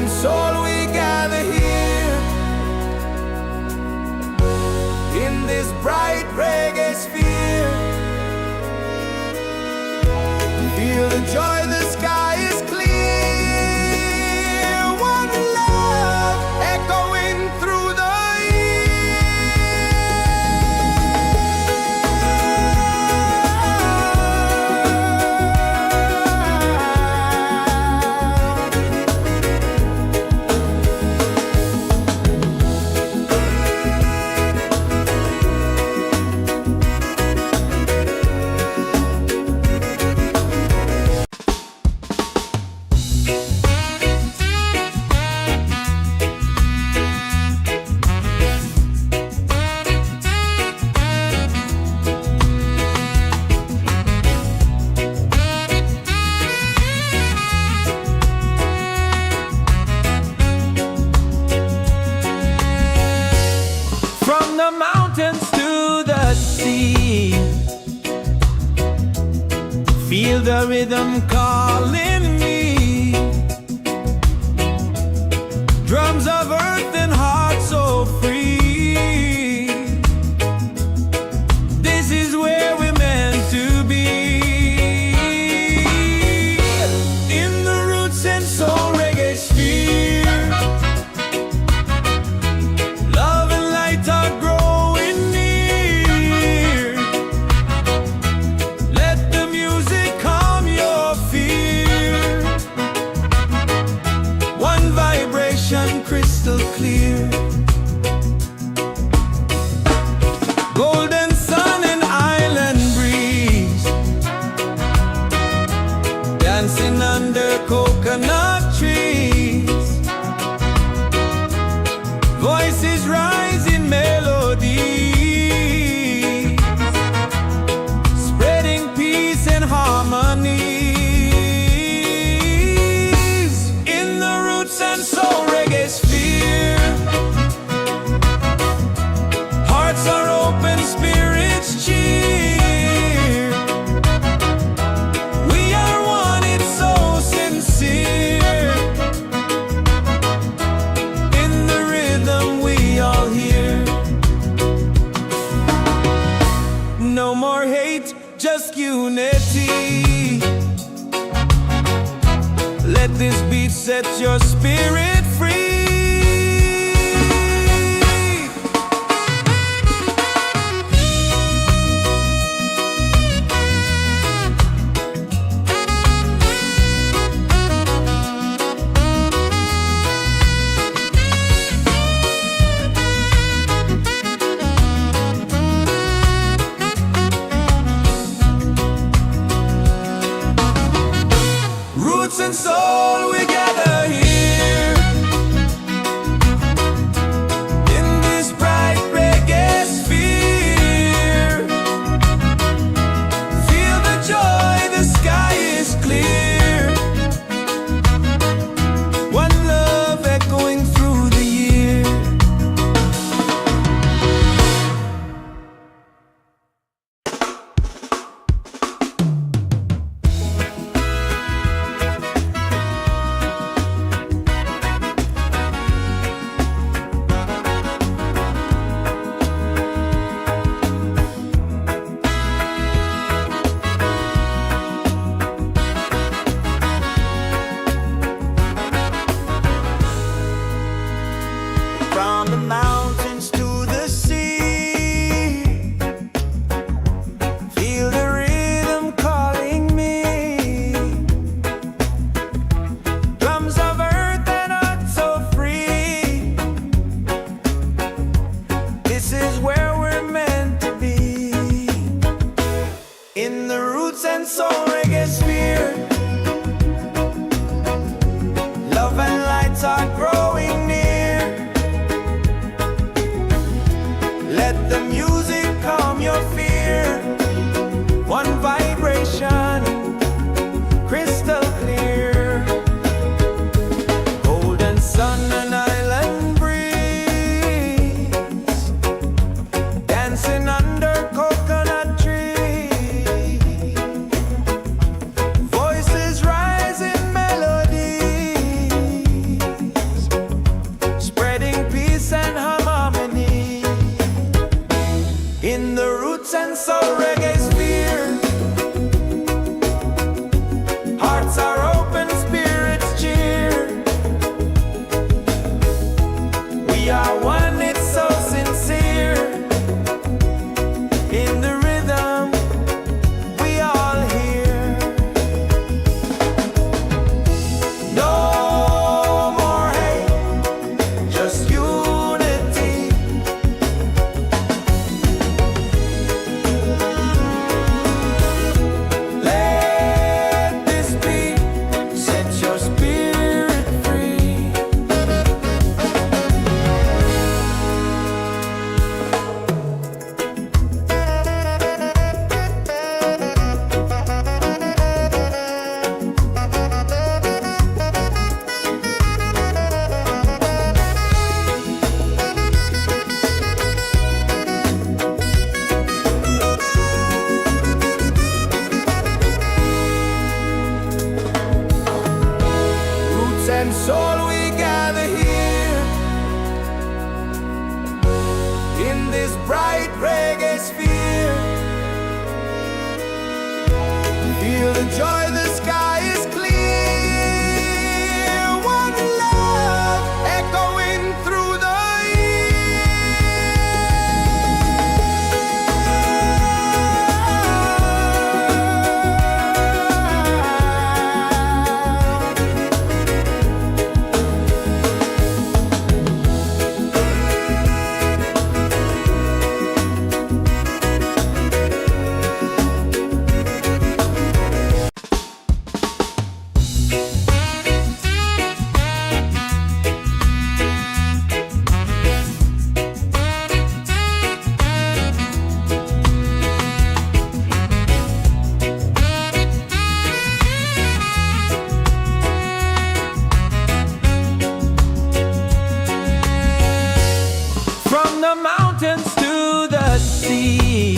[SPEAKER 1] and soul we gather here in this bright reggae sphere. Feel the joy, the sky is clear. One love echoing through the from the mountains to the sea. Feel the rhythm calling me. Drums of earth and heart so free. This is where we're meant to be. In the Roots and Soul Reggaesphere, love and light are growing near. Let the music calm your fear. One vibration crystal clear. Golden sun and island breeze, dancing under coconut trees. Voices rise in melody, spreading peace and harmony. In the Roots and Soul Reggaesphere, hearts are open, spirits cheer. We are one, it's so sincere. In the rhythm we all hear. No more hate, just unity. Let this beat set your spirit free. Roots and soul, we gather here in this bright reggae sphere. Feel the joy, the sky is clear. One love echoing through the year. and soul we gather here in this bright reggae sphere. Feel the joy, the sky is clear. One love echoing through the
[SPEAKER 2] the mountains to the sea.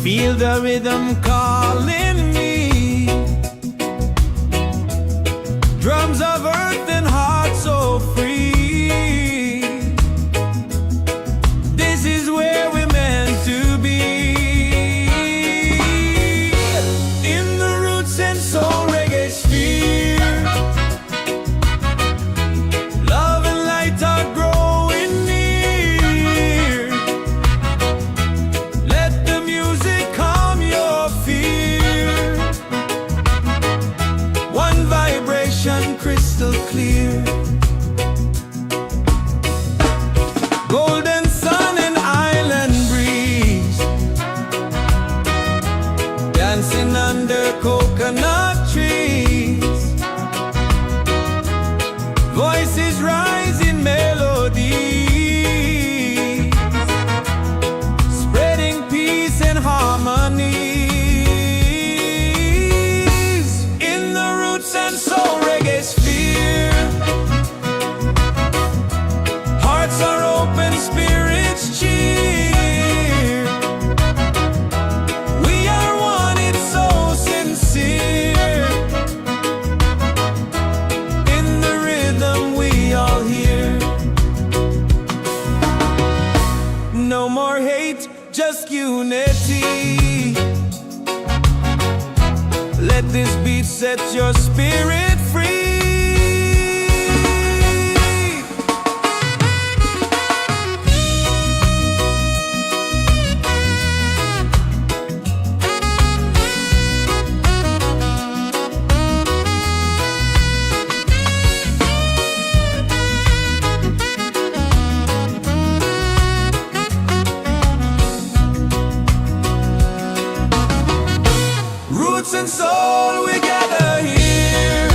[SPEAKER 2] Feel the rhythm calling me. Drums of earth and heart so free. This is where we're meant to be. In the Roots and Soul Reggaesphere. Crystal clear, golden sun and island breeze, dancing under coconut trees, voices rising melodies, spreading peace and harmony. In the Roots and Soul Reggaesphere, hearts are open, spirits cheer. We are one, it's so sincere. In the rhythm we all hear. No more hate, just unity. Let this beat set your spirit free. Roots and soul, we gather here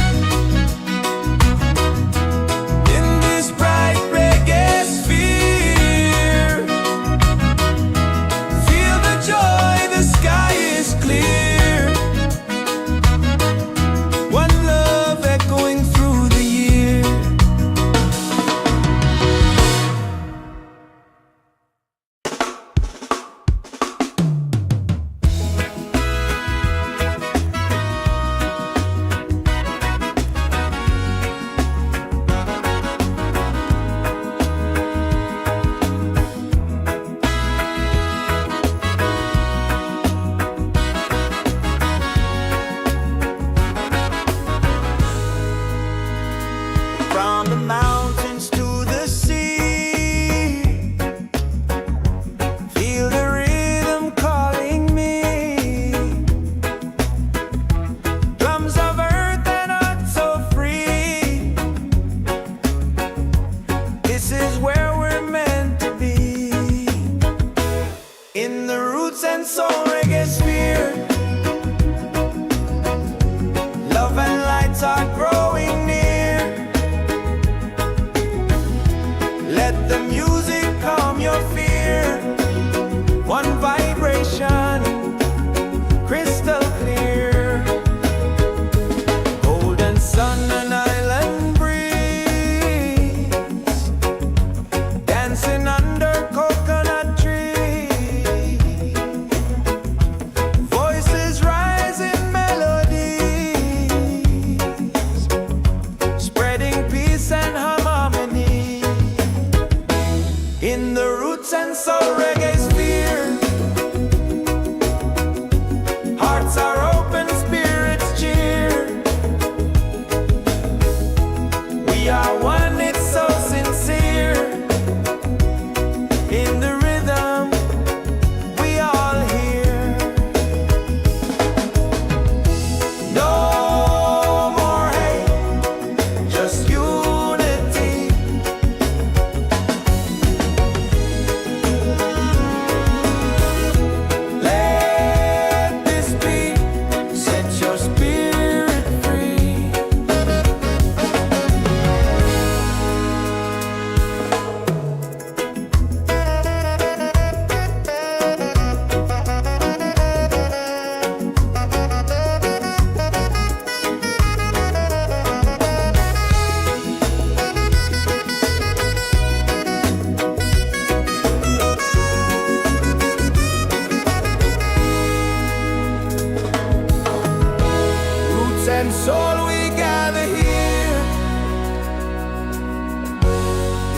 [SPEAKER 1] and soul we gather here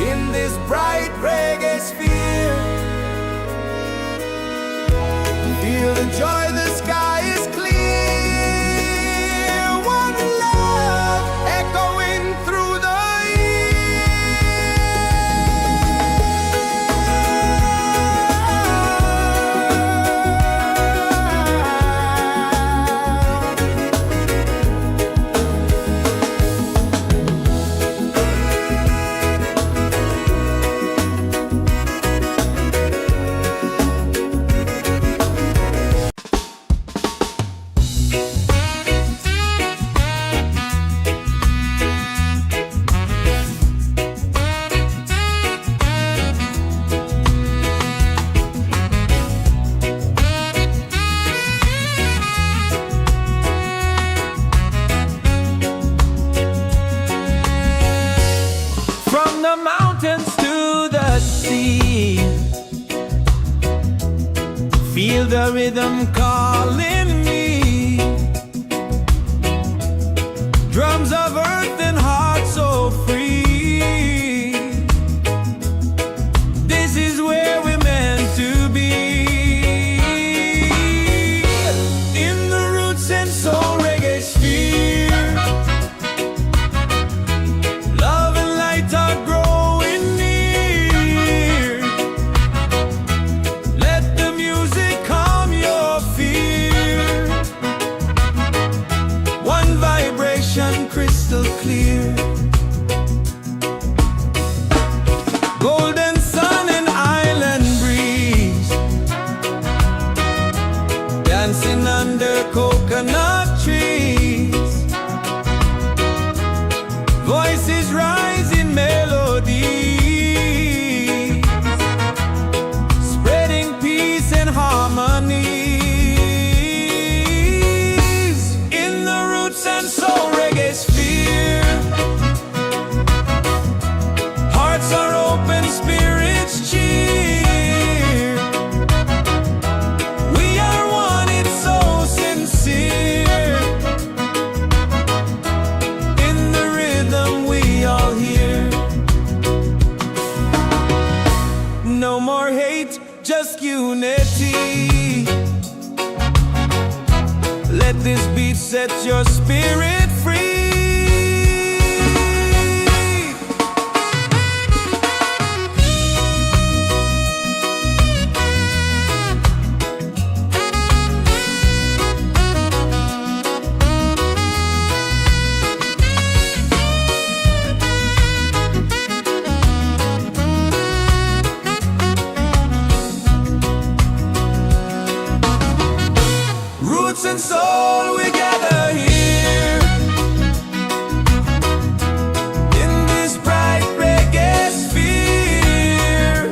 [SPEAKER 1] in this bright reggae sphere. Feel the joy, the sky is clear. One love echoing through the
[SPEAKER 2] the mountains to the sea. Feel the rhythm calling me. Drums of earth and heart so free. This is where we're meant to be. In the Roots and Soul Reggaesphere, love and light are growing near. Let the music calm your fear. One vibration crystal clear. Golden sun and island breeze, dancing under coconut trees. Voices rise in melody, spreading peace and harmony. In the Roots and Soul Reggaesphere, hearts are open, spirits cheer. We are one, it's so sincere. In the rhythm we all hear. No more hate, just unity. Let this beat set your spirit free. Roots and soul, we gather here in this bright reggae sphere.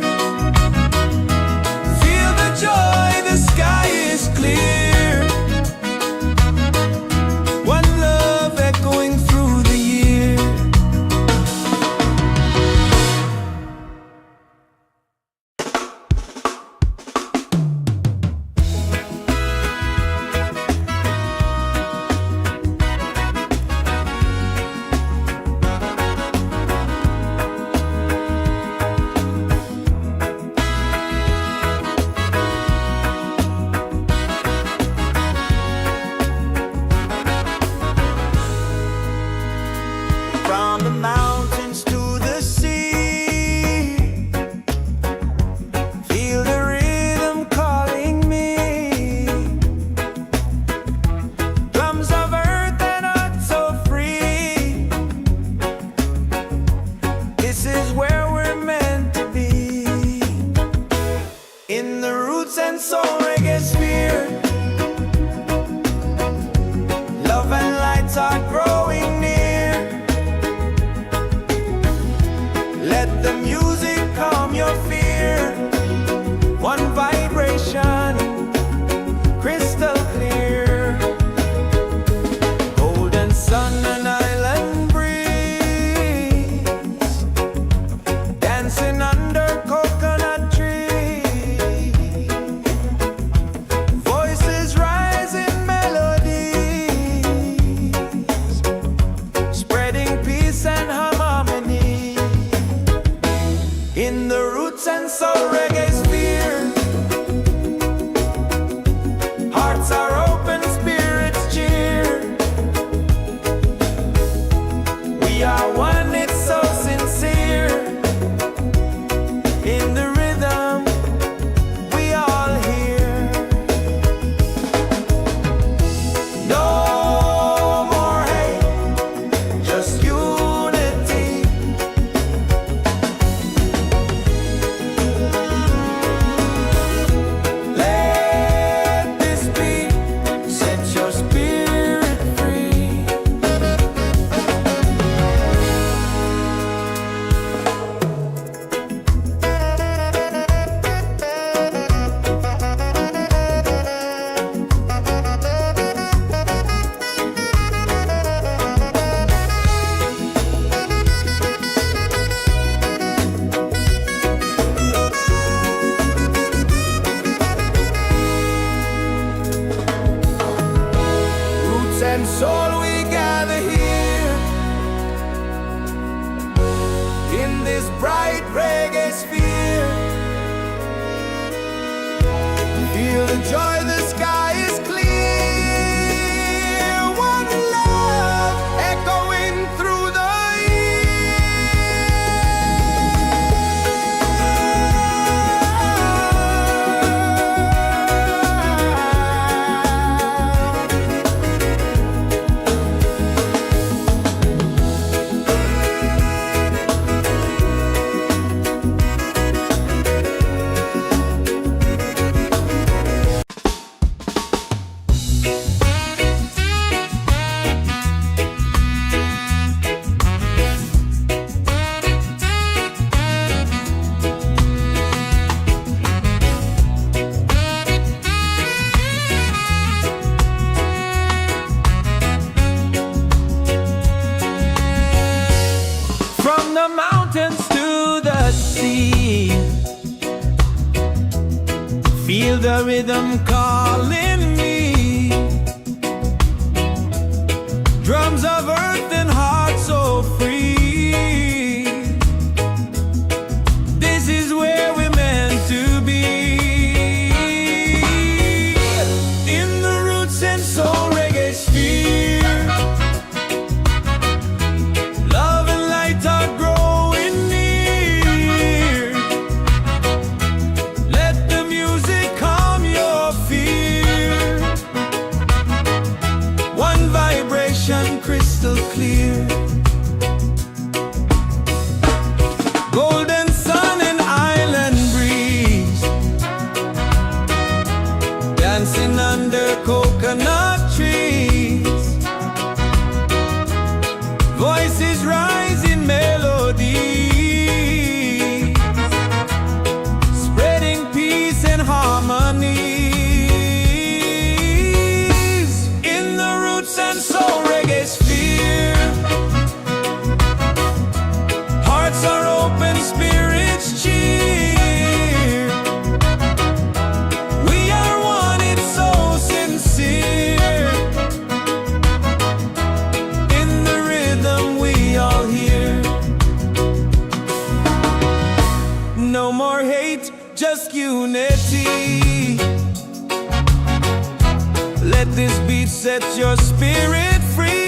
[SPEAKER 2] Feel the joy, the sky is clear. One love echoing through the year. From the mountains to the sea, feel the rhythm calling me. Drums of earth and heart so free. This is where we're meant to be. In the Roots and Soul Reggaesphere, love and lights are growing near. Let the music calm your fear. One vibration, crystal clear. Golden sun and island breeze, dancing under coconut trees. Voices rise in melody,
[SPEAKER 1] and soul we gather here in this bright reggae sphere. Feel the joy, the sky is clear. One love echoing through the
[SPEAKER 2] the mountains to the sea. Feel the rhythm calling me. Drums of earth and heart so free. This is where we're meant to be. In the Roots and Soul Reggaesphere. Love and light are growing near. Let the music calm your fear. One vibration crystal clear. Golden sun and island breeze, dancing under coconut trees. Voices rise in melody, spreading peace and harmonies. In the Roots and Soul Reggaesphere, hearts are open, spirits cheer. We are one, it's so sincere. In the rhythm we all hear. No more hate, just unity. Let this beat set your spirit free.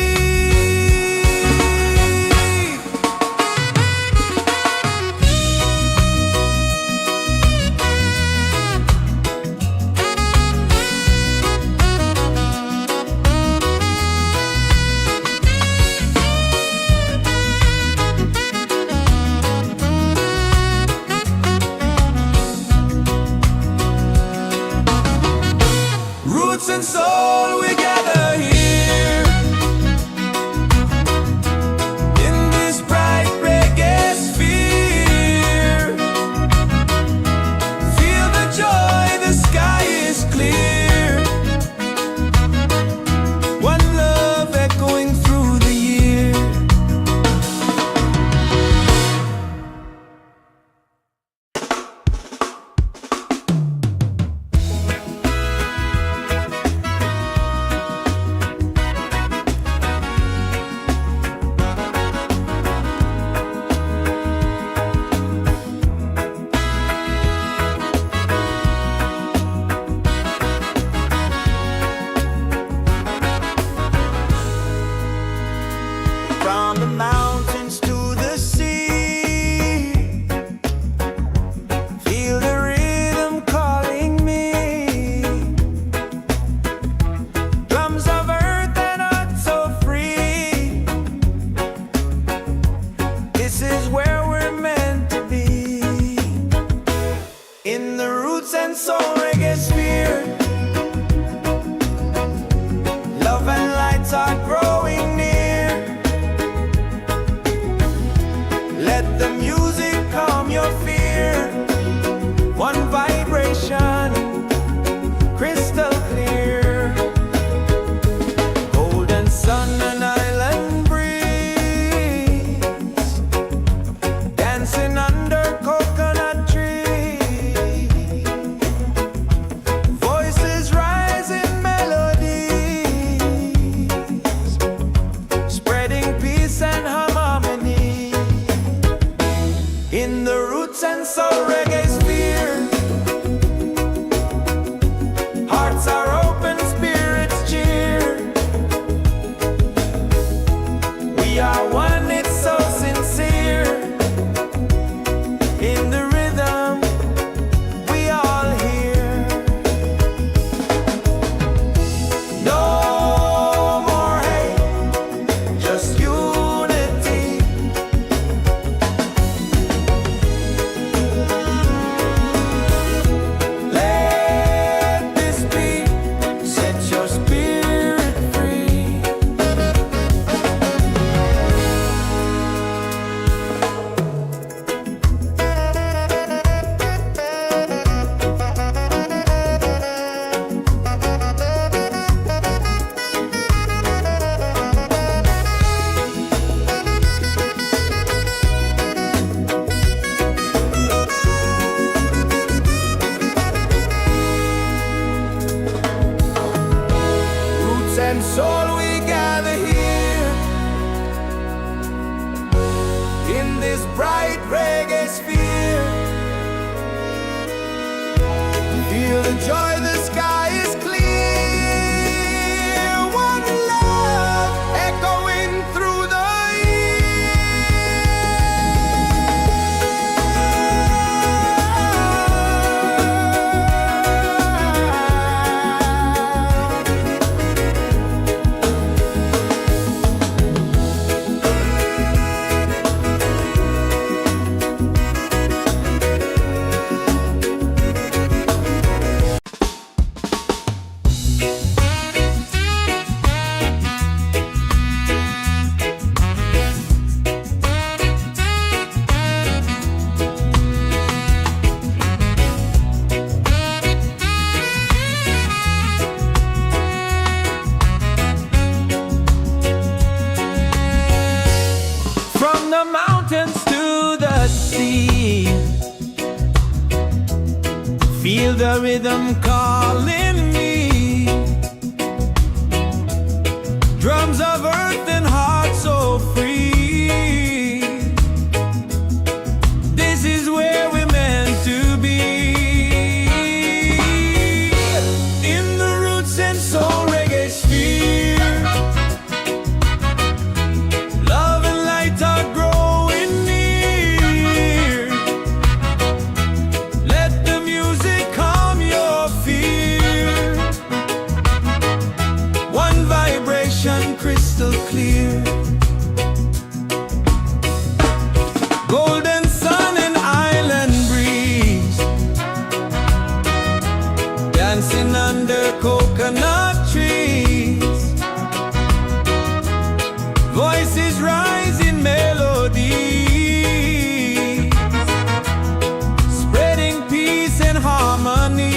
[SPEAKER 2] Roots and soul, we gather here
[SPEAKER 1] From the mountains to the sea, feel the rhythm calling me. Drums of earth and heart so free. This is where we're meant to be. In the Roots and Soul Reggaesphere, love and light are growing near. Let the music calm your fear. One vibration crystal clear. Golden sun and island breeze, dancing under coconut trees. Voices rise in melody, spreading peace and harmony.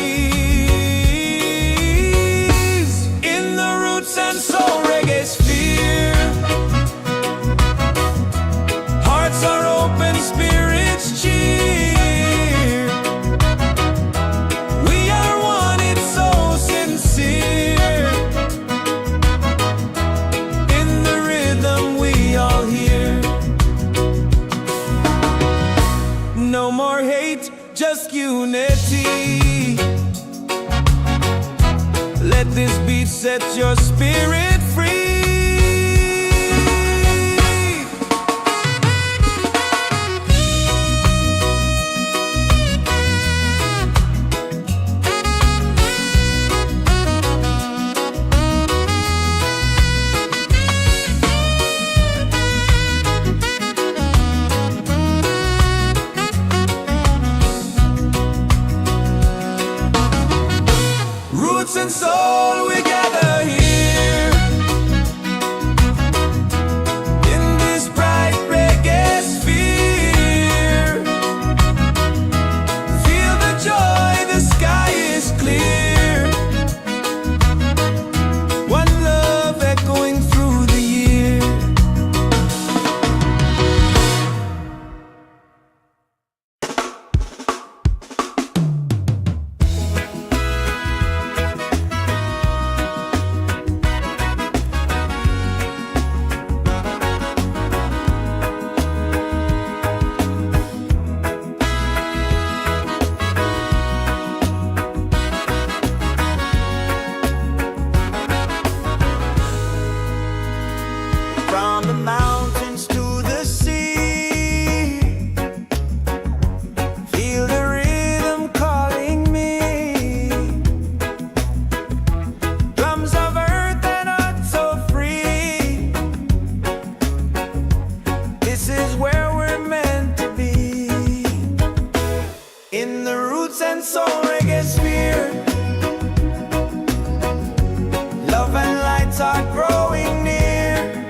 [SPEAKER 1] In the Roots and Soul Reggaesphere, hearts are open, spirits cheer. We are one, it's so sincere. In the rhythm we all hear. No more hate, just unity. Let this beat set your spirit free. Roots and soul, we gather here in this bright reggae sphere. Feel the joy, the sky is clear. One love echoing through the year. From the mountains to the sea, feel the rhythm calling me. Drums of earth and heart so free. This is where we're meant to be. In the Roots and Soul Reggaesphere, love and lights are growing near.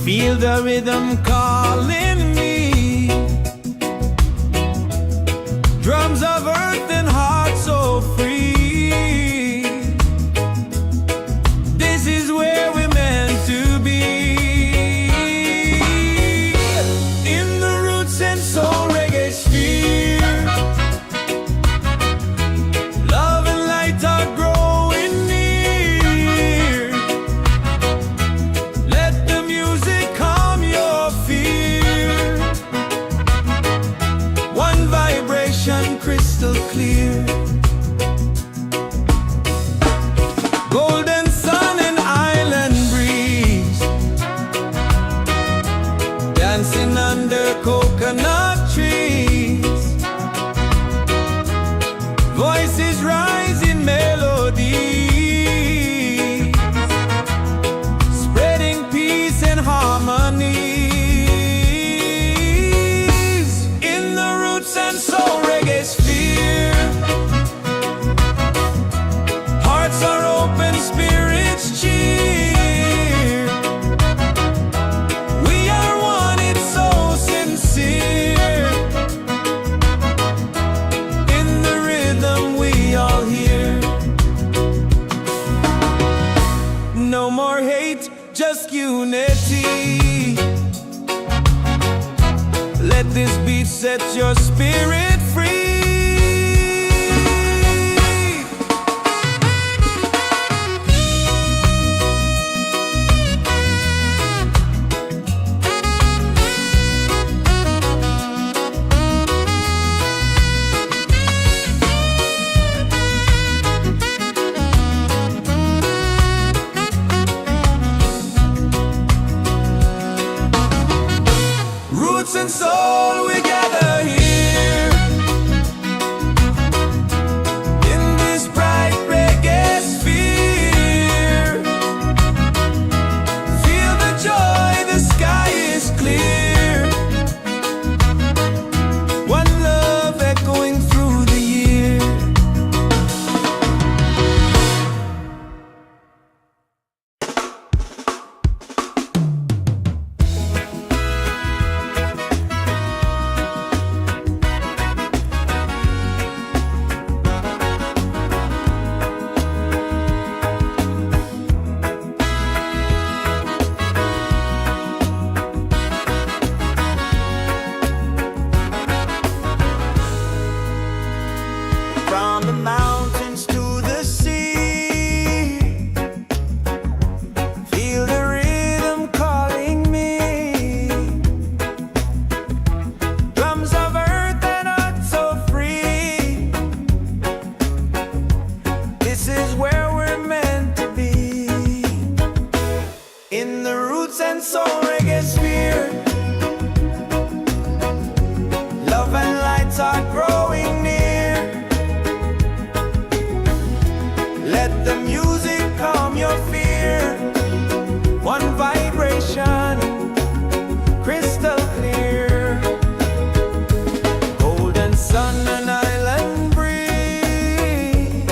[SPEAKER 1] Feel the rhythm calling me. Drums of earth and heart so free. This is where we're meant to be. In the Roots and Soul Reggaesphere, love and light are growing near. Let the music calm your fear. One vibration crystal clear. Golden sun and island breeze, dancing under coconut trees. Voices rise in melody, spreading peace and harmony. In the Roots and Soul Reggaesphere, hearts are open, spirits cheer. We are one, it's so sincere. In the rhythm we all hear. No more hate, just unity. Let this beat set your spirit free. Roots and soul, we gather here in this bright reggae sphere. Feel the joy, the sky is clear. One love echoing through the year. From the mountains to the sea, feel the rhythm calling me. Drums of earth and heart so free. This is where we're meant to be. In the Roots and Soul Reggaesphere, love and lights are growing near. Let the music calm your fear. One vibration, crystal clear. Golden sun and island breeze,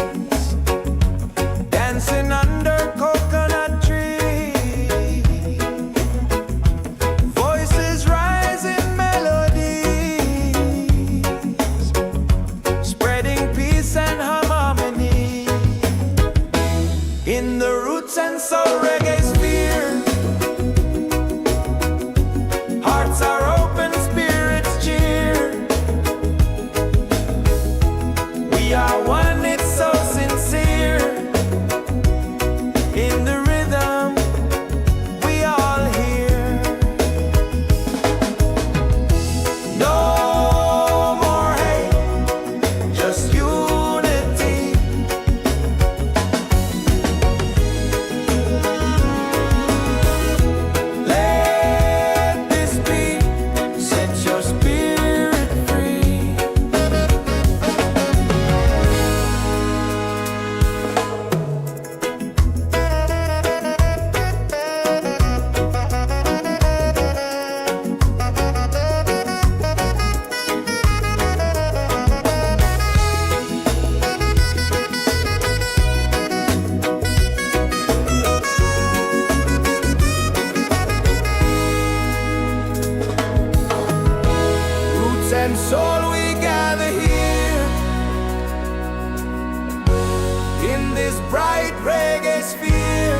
[SPEAKER 1] this bright reggae sphere.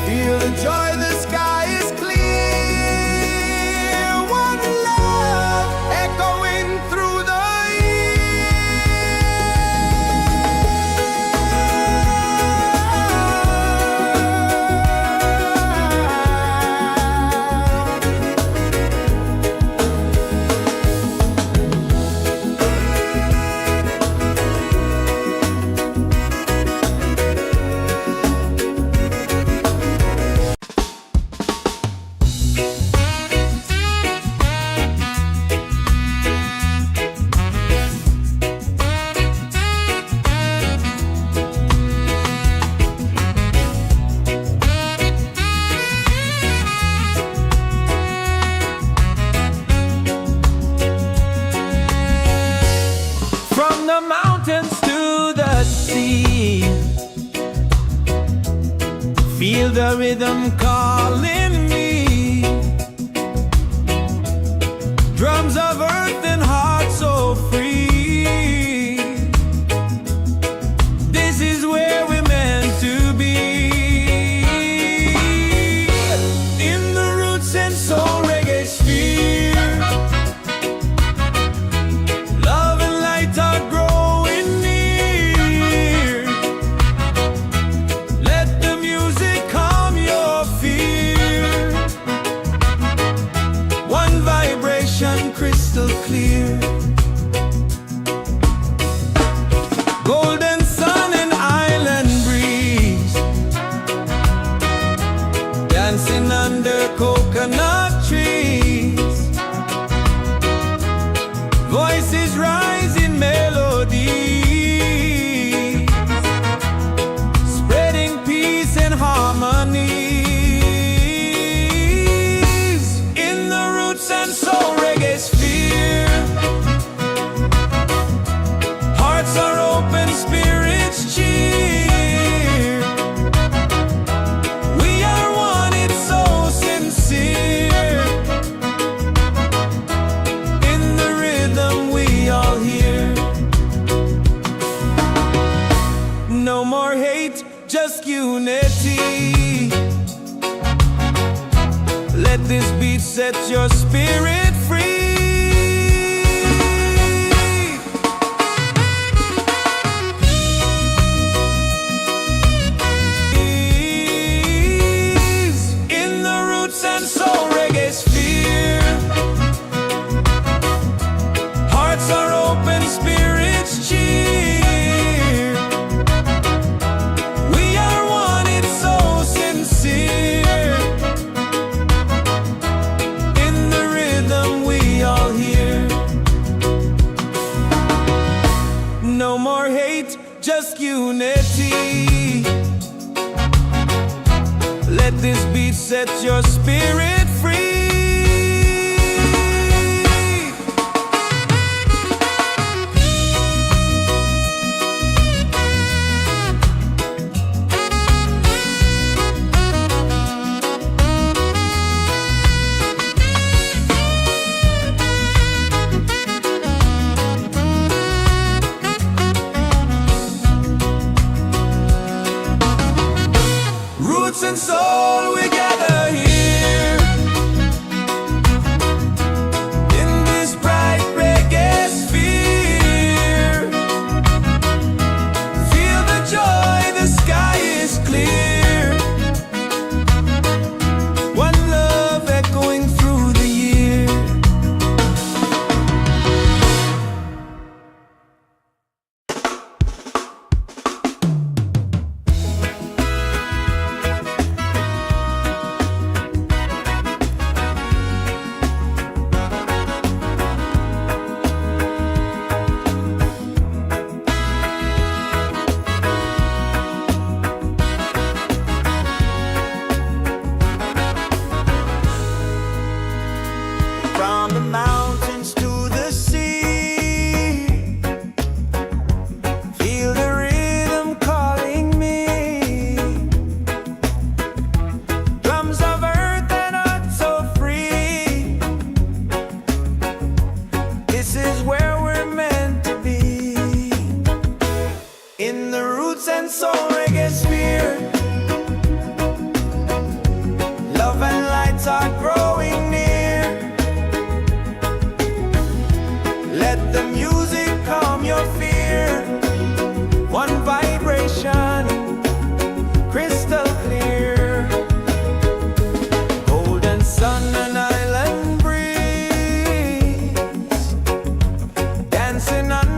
[SPEAKER 1] Feel the joy, the sky is clear. One love echoing through the
[SPEAKER 2] the mountains to the sea. Feel the rhythm calling me. Drums of earth and heart so free. This is where we're meant to be. In the Roots and Soul Reggaesphere. Crystal clear, golden sun and island breeze, dancing under coconut trees. Voices rising melodies, spreading peace and harmony. In the Roots and Soul Reggaesphere, hearts are open, spirits cheer. We are one, it's so sincere. In the rhythm we all hear. No more hate, just unity. Let this beat set your spirit free. In the Roots and Soul Reggaesphere, hearts are open, spirits cheer. We are one, it's so sincere. In the rhythm we all hear. No more hate, just unity. Let this beat set your spirit free. Roots and soul, we gather here.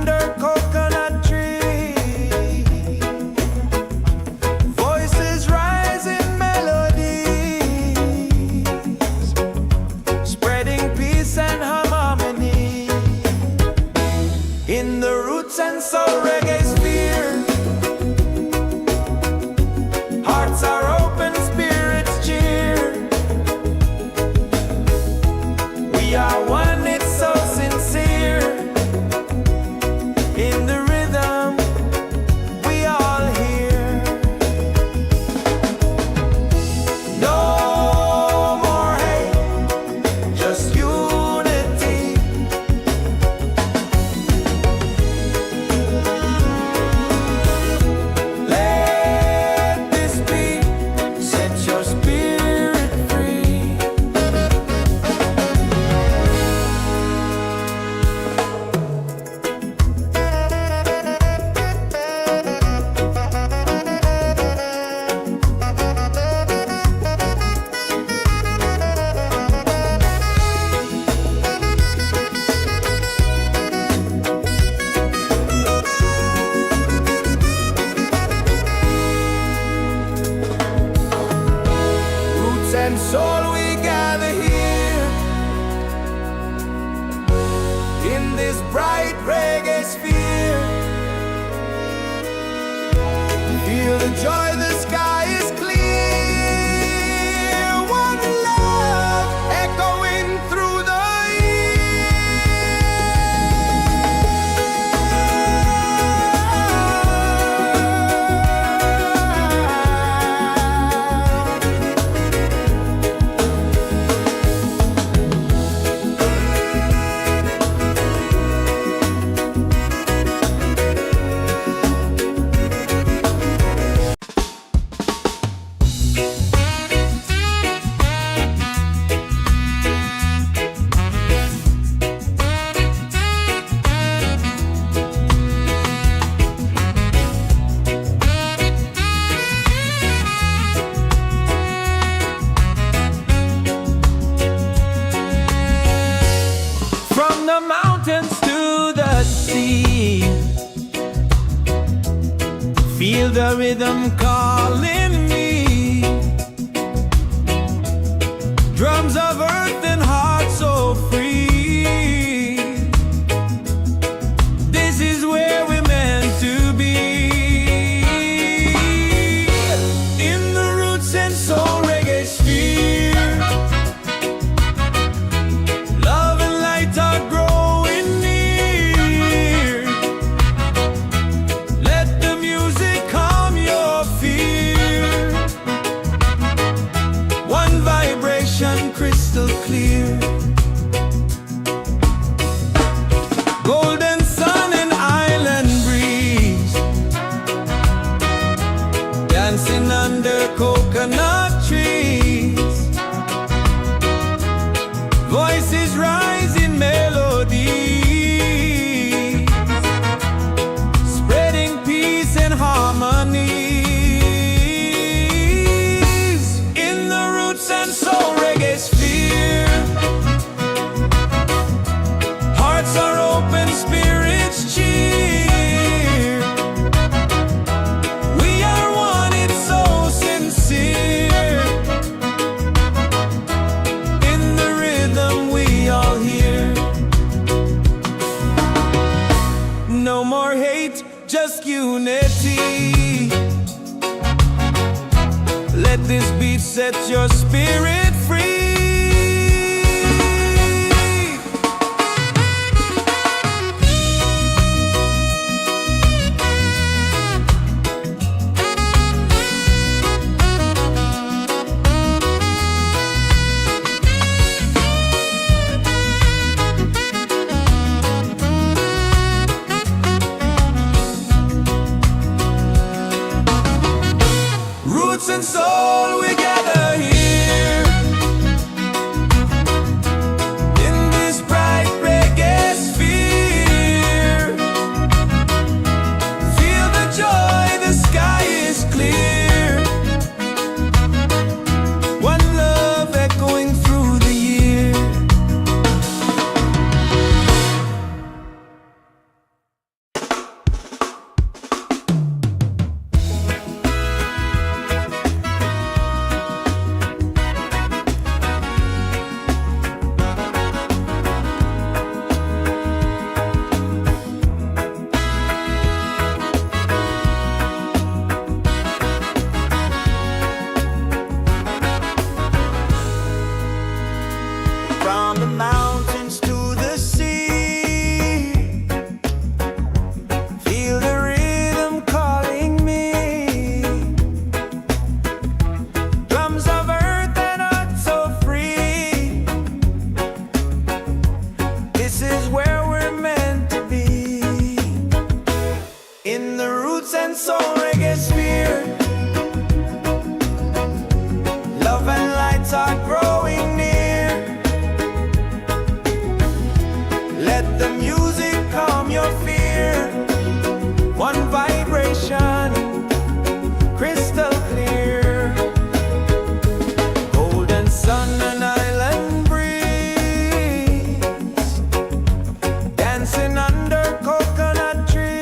[SPEAKER 1] under coconut tree. Voices rise in melodies, spreading peace and harmony in the roots and soul reggaesphere. Hearts are open, spirits cheer. We are one, it's so sincere. In the rhythm, we all hear. No more hate, just unity. Let this be, set your spirit free. Roots and soul, we gather here in this bright reggae sphere. Feel the joy, the sky is clear. One love echoing through the from the mountains to the sea. Feel the rhythm calling me. Drums of earth and heart so free. This is where we're meant to be. In the roots and soul reggaesphere. Love and light are growing near. Let the music calm your fear. One vibration crystal clear. Golden sun and island breeze, dancing under coconut trees. Voices rise in melody, spreading peace and harmonies in the roots and soul reggaesphere. Hearts are open, spirits cheer. We are one, it's so sincere. In the rhythm, we all hear. No more hate, just unity. Let this beat set your spirit free. Roots and soul, we gather here and soul Reggaesphere. Love and lights are growing near. Let the music calm your fear. One vibration, crystal clear. Golden sun and island breeze, dancing under coconut trees.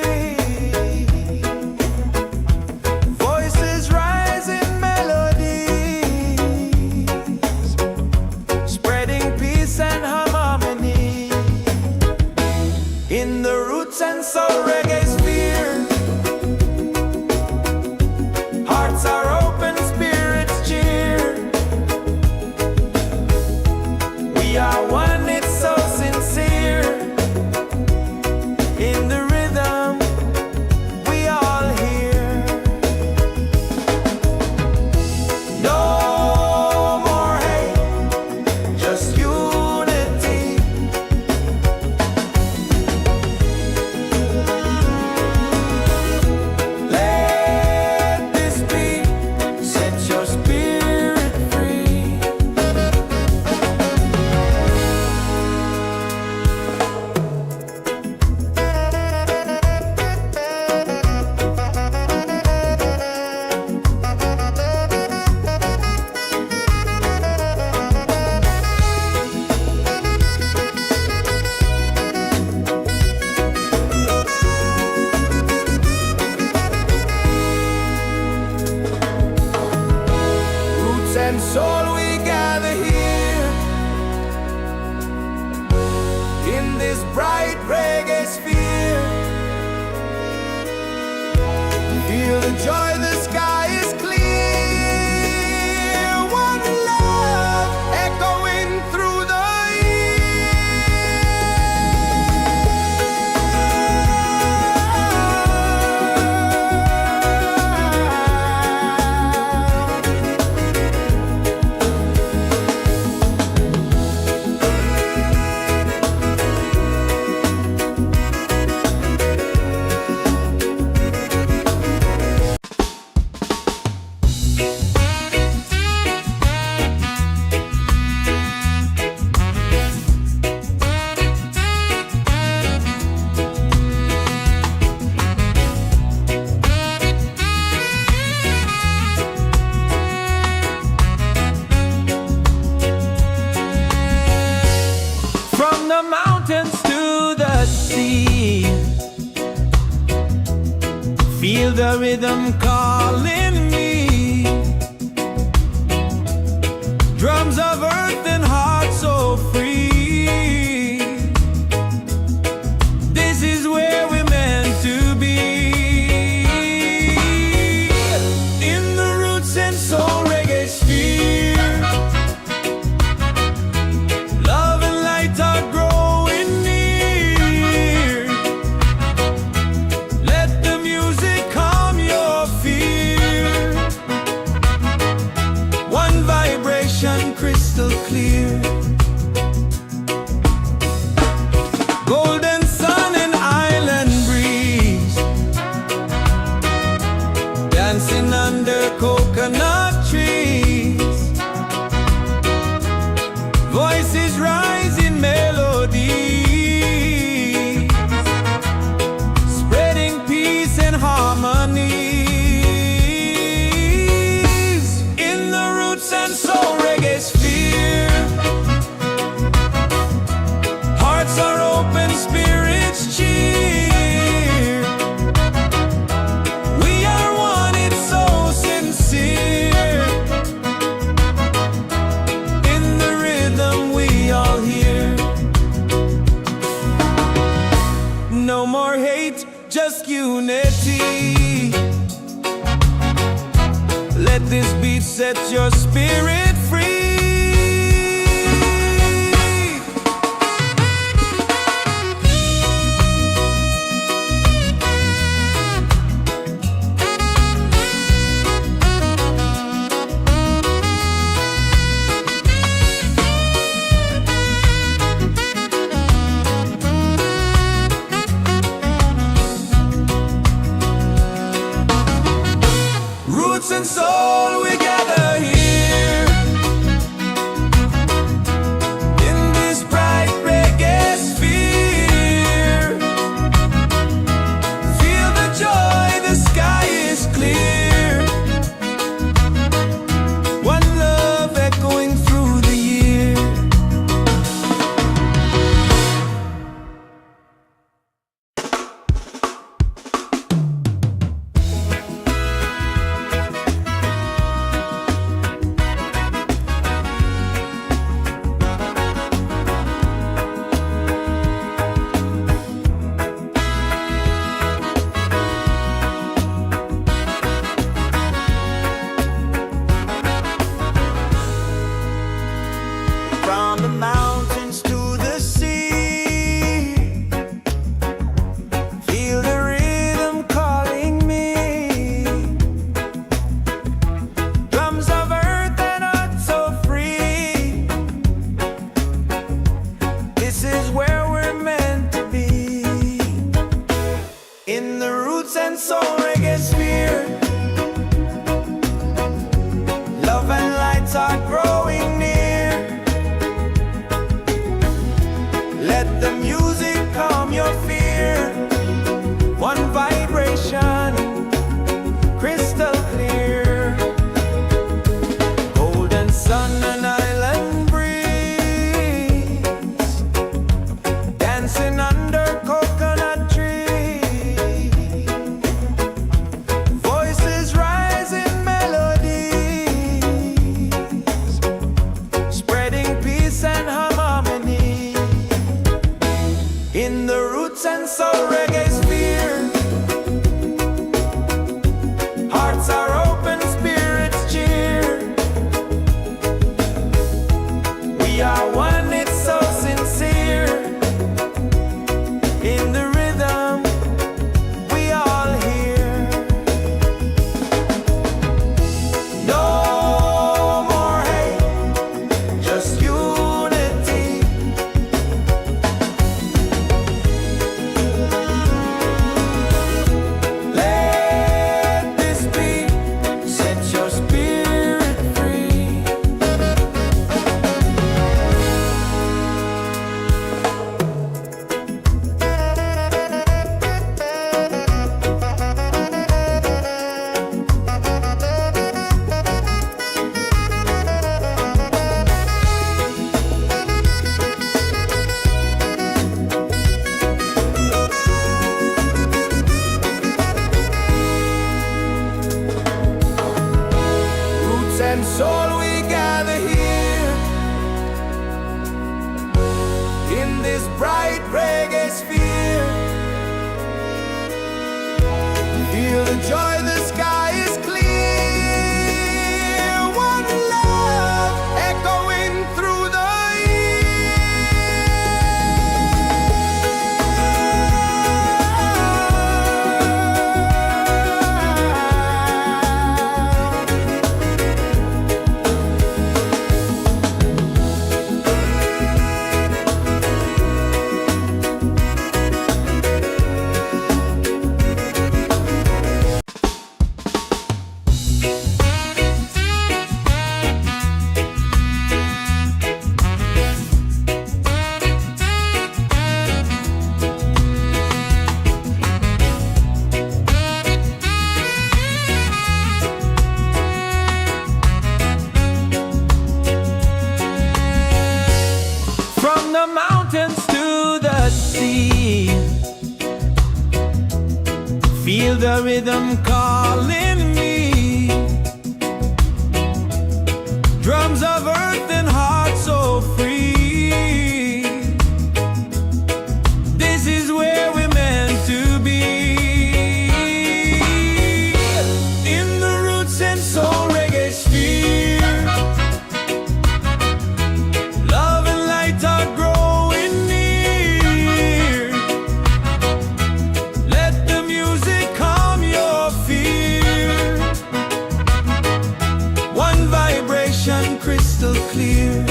[SPEAKER 1] Voices rise in melodies, spreading peace and harmony. In the Roots and Soul Reggaesphere, hearts are open, spirits cheer. We are one, it's so sincere. In the rhythm, we all hear. No more hate, just unity. Let this beat set your spirit free. Roots and soul, we gather here in this bright reggae sphere. Feel the joy, the sky is clear. One love echoing through the from the mountains to the sea. Feel the rhythm calling me. Drums of earth and heart so free. This is where we're meant to be. In the Roots and Soul Reggaesphere, love and light are growing near. Let the music calm your fear. One vibration, crystal clear. Golden sun and island breeze, dancing under coconut trees. Voices rise in melodies, spreading peace and harmonies. In the Roots and Soul Reggaesphere, hearts are open, spirits cheer. We are one, it's so sincere. In the rhythm, we all hear. No more hate, just unity. Let this beat set your spirit free. Roots and Soul Reggaesphere. Love and lights are growing near. Let the music calm your fear. One vibration, crystal clear. Golden sun and island breeze, dancing under coconut trees. Voices rise in melodies, spreading peace and harmony. In the Roots and Soul Reggaesphere, hearts are open, spirits cheer. We are one, it's so sincere. In the rhythm, we all hear. No more hate, just unity. Let this be, set your spirit free. Roots and soul, we gather here in this bright reggae sphere. Feel the joy, the sky is clear. One love echoing through the from the mountains to the sea. Feel the rhythm calling me. Drums of earth and heart so free. This is where we're meant to be. In the Roots and Soul Reggaesphere, love and light are growing near. Let the music calm your fear. One vibration, crystal clear.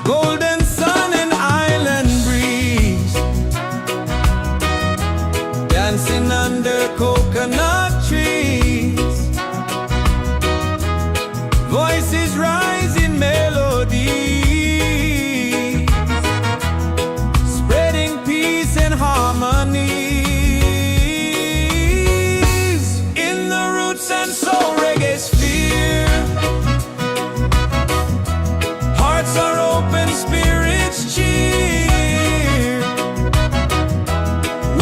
[SPEAKER 1] Golden sun and island breeze, dancing under coconut trees. Voices rise in melody, spreading peace and harmony. In the Roots and Soul Reggaesphere, hearts are open, spirits cheer.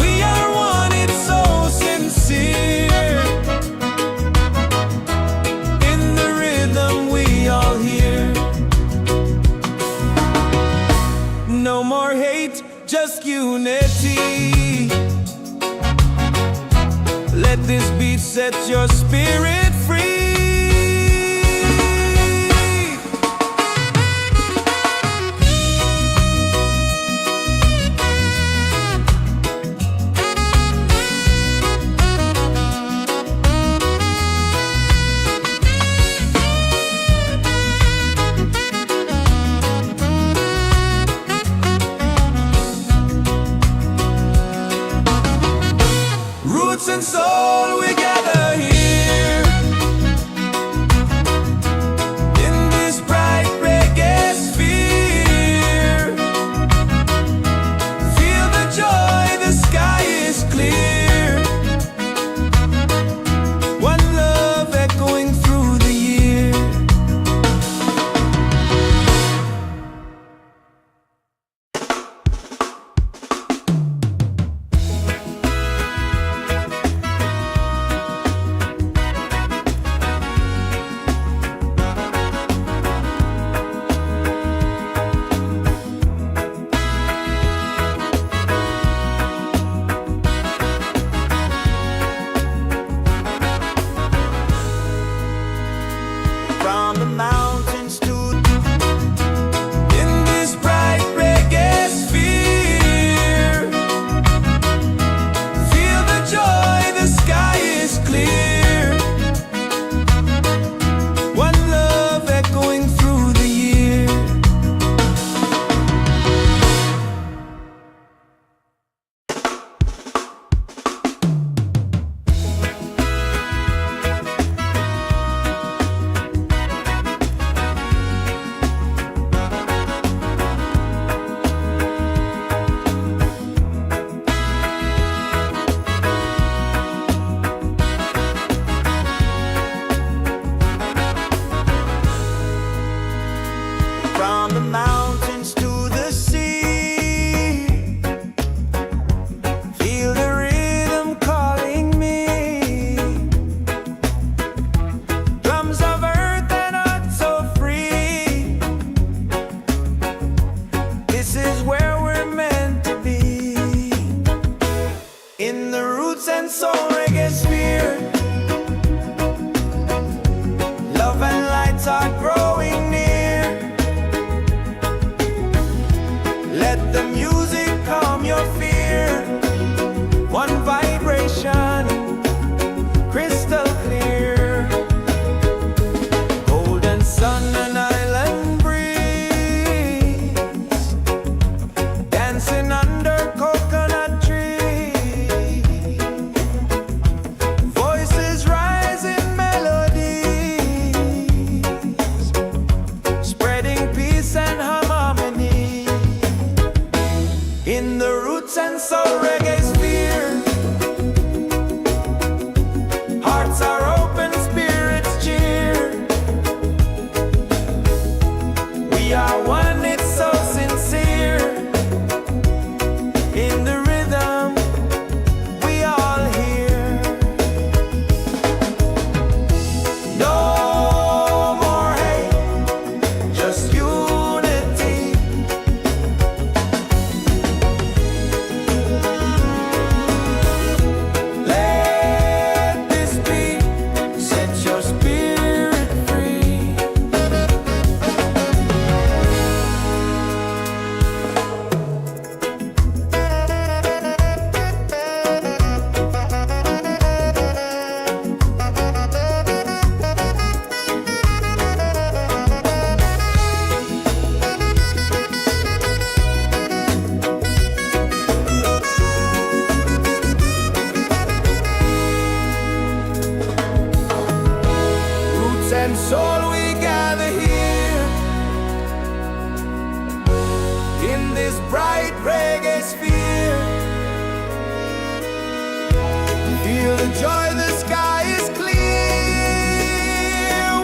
[SPEAKER 1] We are one, it's so sincere. In the rhythm, we all hear. No more hate, just unity. Let this beat set your spirit free. roots and soul, we gather here in this bright reggae sphere. Feel the joy, the sky is clear. One love echoing through the year. From the mountains to in this bright reggae sphere. Feel the joy, the sky is clear. One love echoing through the year. From the mountains to the sea, feel the rhythm calling me. Drums of earth and heart so free. This is where we're meant to be. In the Roots and Soul Reggaesphere, love and lights are growing near. Let the music calm your fear. One vibration, crystal clear. Golden sun and island breeze, dancing under coconut trees. Voices rise in melodies, spreading peace and harmony. In the Roots and Soul Reggaesphere, hearts are open, spirits cheer. We are one, it's so sincere. In the rhythm, we all hear. No more hate, just unity. Let this be, set your spirit free. Roots and soul, we gather here in this bright reggae sphere. Feel the joy, the sky is clear.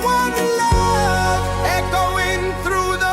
[SPEAKER 1] One love echoing through the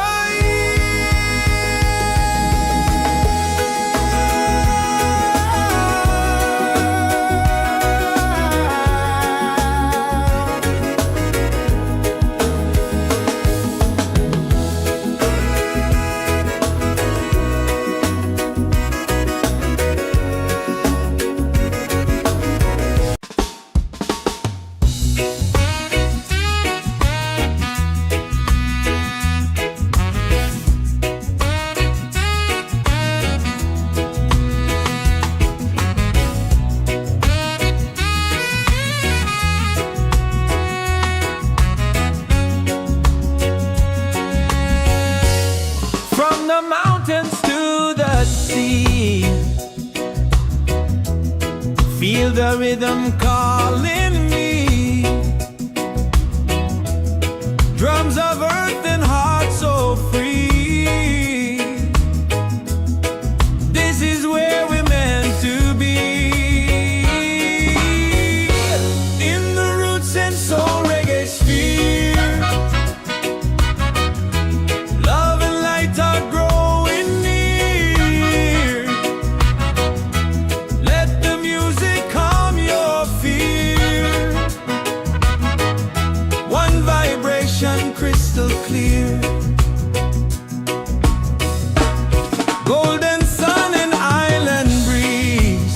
[SPEAKER 1] Feel the rhythm calling me. Drums of earth and heart so free. This is where we're meant to be. In the Roots and Soul Reggaesphere, love and light are growing near. Let the music calm your fear. One vibration crystal clear. Golden sun and island breeze,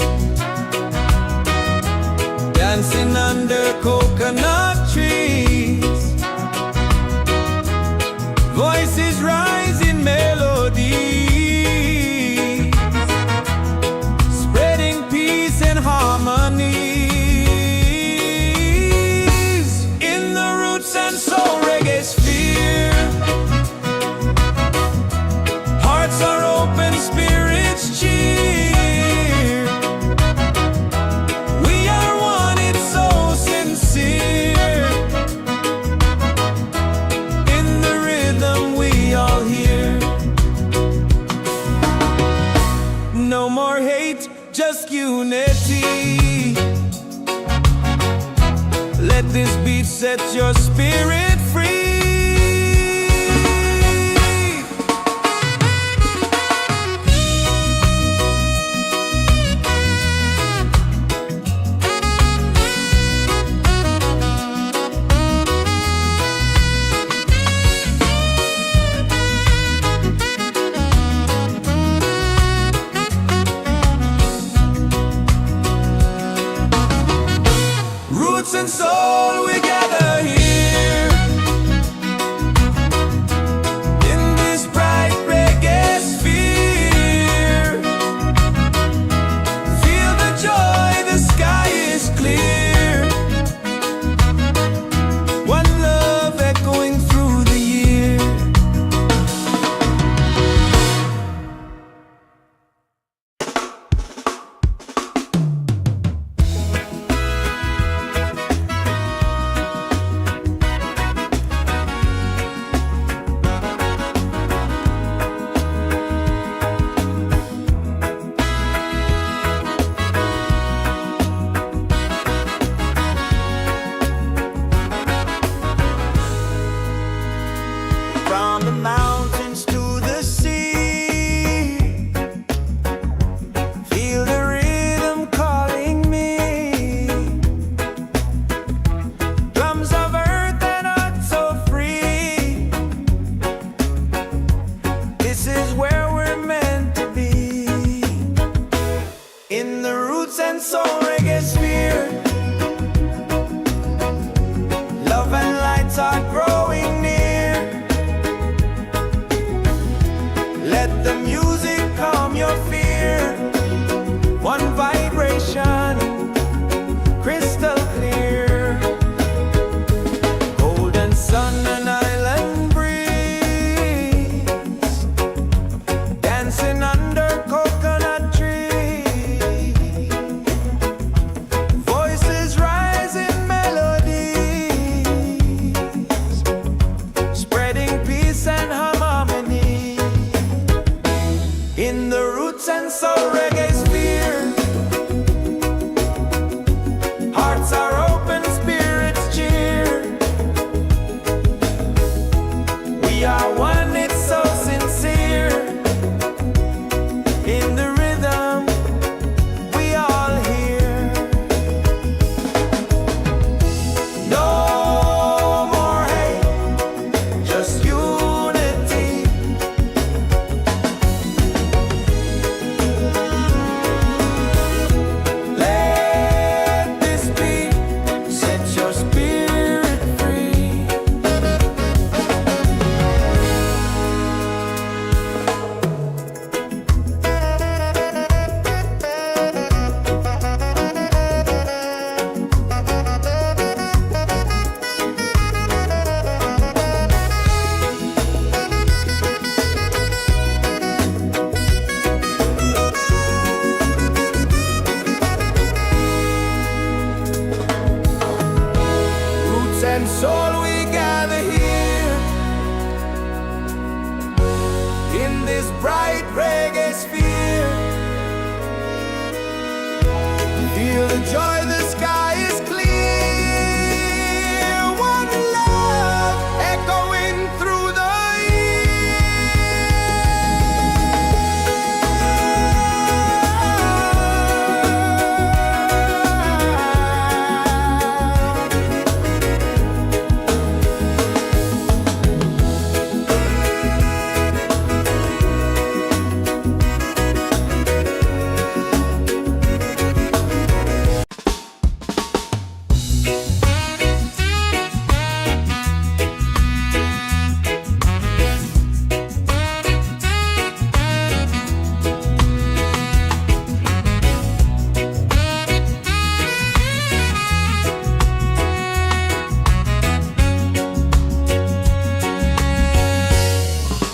[SPEAKER 1] dancing under coconut trees. Voices rise in melody, spreading peace and harmonies. In the Roots and Soul Reggaesphere, hearts are open, spirits cheer. We are one, it's so sincere. In the rhythm we all hear. No more hate, just unity. Let this beat set your spirit free. Roots and soul, we gather here in this bright reggae sphere. Feel the joy, the sky is clear. One love echoing through the year. From the mountains to the sea, feel the rhythm calling me. Drums of earth and heart so free. This is where we're meant to be. In the Roots and Soul Reggaesphere, love and lights are growing near. Let the music calm your fear. One vibration, crystal clear. Golden sun and island breeze, dancing under coconut trees. Feel the joy, the sky is clear. One love echoing through the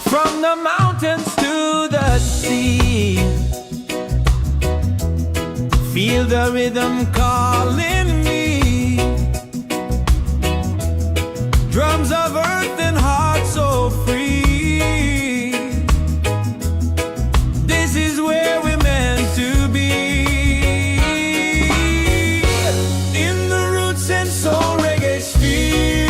[SPEAKER 1] from the mountains to the sea. Feel the rhythm calling me. Drums of earth and heart so free. This is where we're meant to be. In the Roots and Soul Reggaesphere,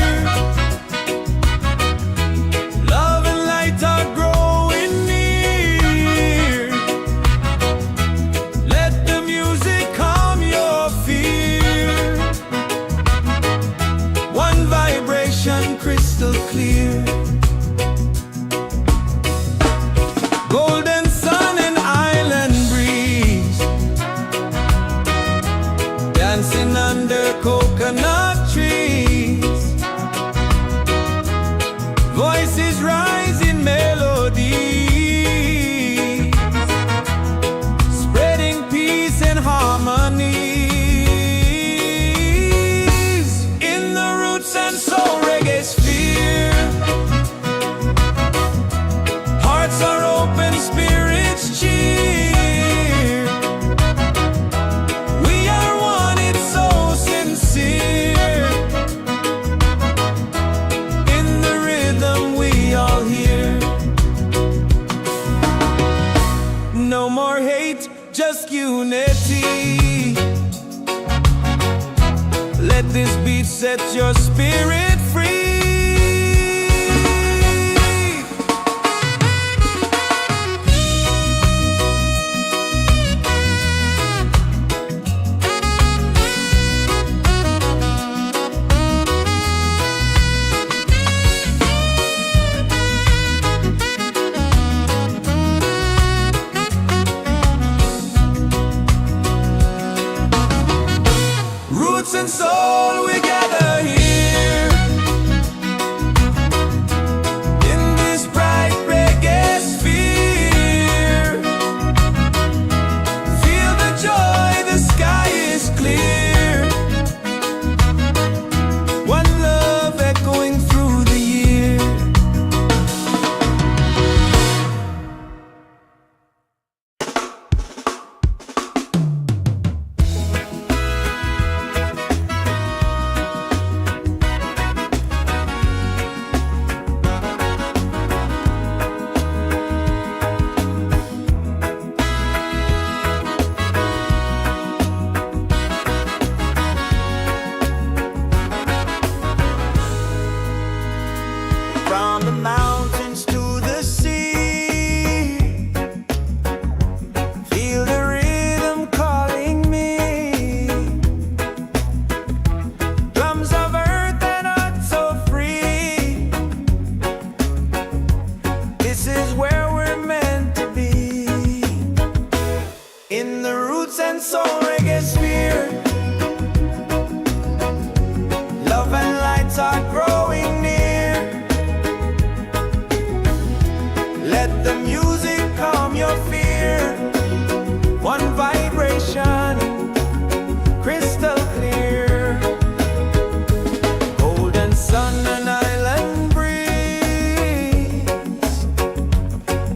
[SPEAKER 1] love and light are growing near. Let the music calm your fear. One vibration crystal clear. Golden sun and island breeze, dancing under coconut trees. Voices rise in melody, spreading peace and harmonies. In the Roots and Soul Reggaesphere, hearts are open, spirits cheer. We are one, it's so sincere. In the rhythm we all hear. No more hate, just unity. Let this beat set your spirit free. Roots and soul, we gather here in this bright reggae sphere. Feel the joy, the sky is clear. One love echoing through the year. From the mountains to the sea, feel the rhythm calling me. Drums of earth and heart so free. This is where we're meant to be. In the Roots and Soul Reggaesphere, love and lights are growing near. Let the music calm your fear. One vibration, crystal clear. Golden sun and island breeze,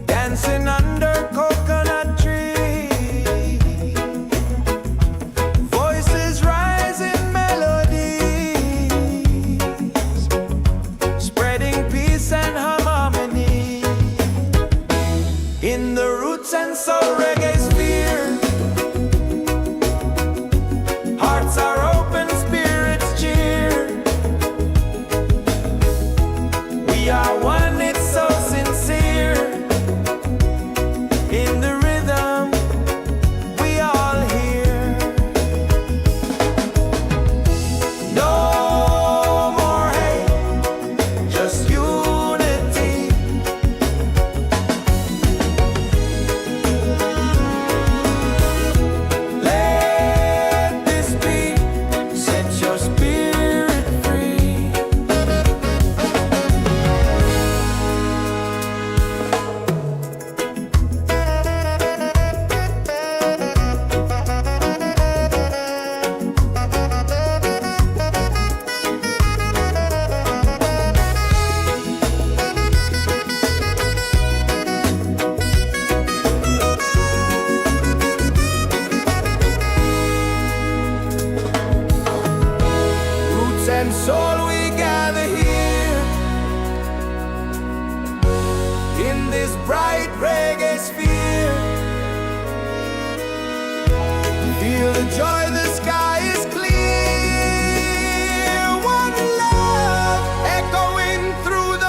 [SPEAKER 1] dancing under coconut trees. and soul we gather here in this bright reggae sphere. Feel the joy, the sky is clear. One love echoing through the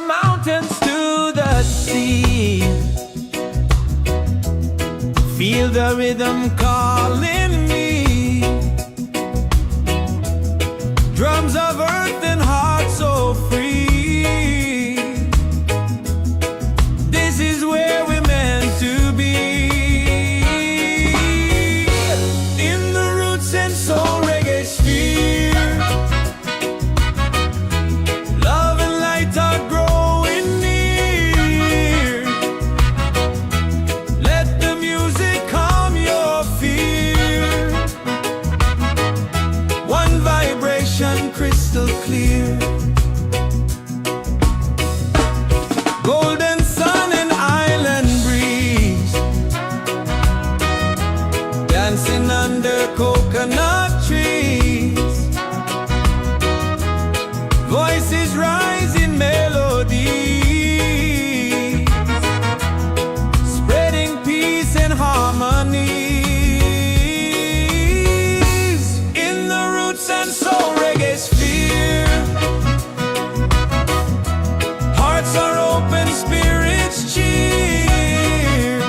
[SPEAKER 1] mountains to the sea. Feel the rhythm calling me. Drums of earth and heart so free. This is where we're meant to be. In the Roots and Soul Reggaesphere, love and light are growing near. Let the music calm your fear. One vibration crystal clear. Golden sun and island breeze, dancing under coconut trees. Voices rise in melody, spreading peace and harmony. In the Roots and Soul Reggaesphere, hearts are open, spirits cheer.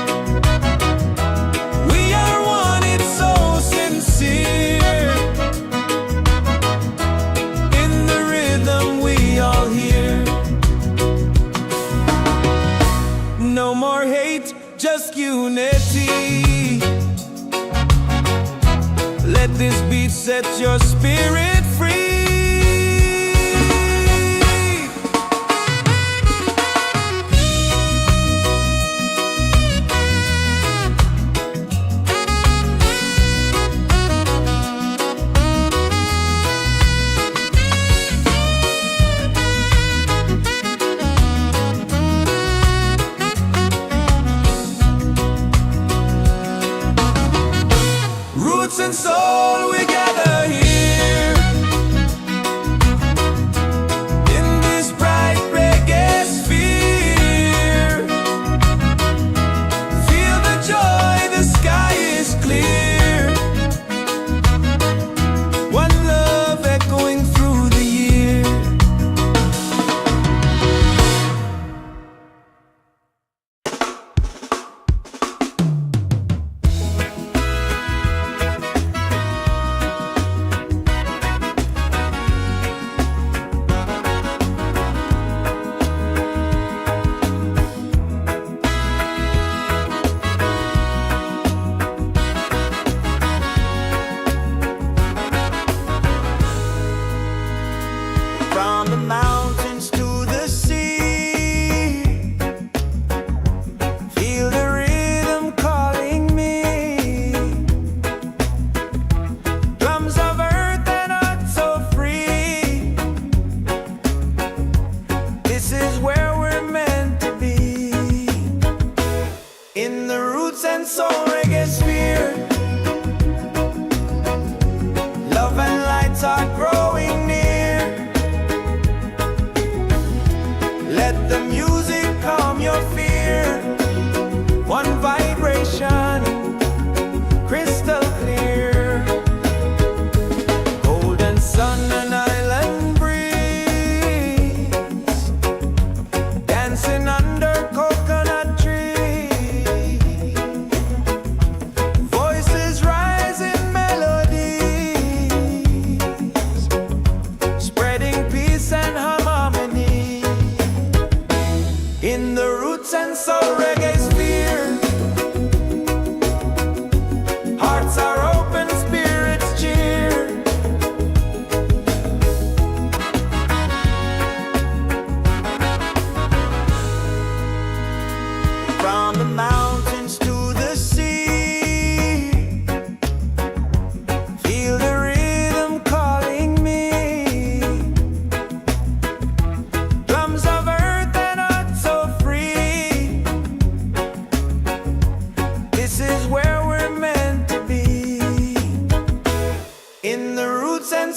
[SPEAKER 1] We are one, it's so sincere. In the rhythm we all hear. No more hate, just unity. Let this beat set your spirit free. Roots and soul, we gather here in this bright reggae sphere. Feel the joy, the sky is clear. One love echoing through the year.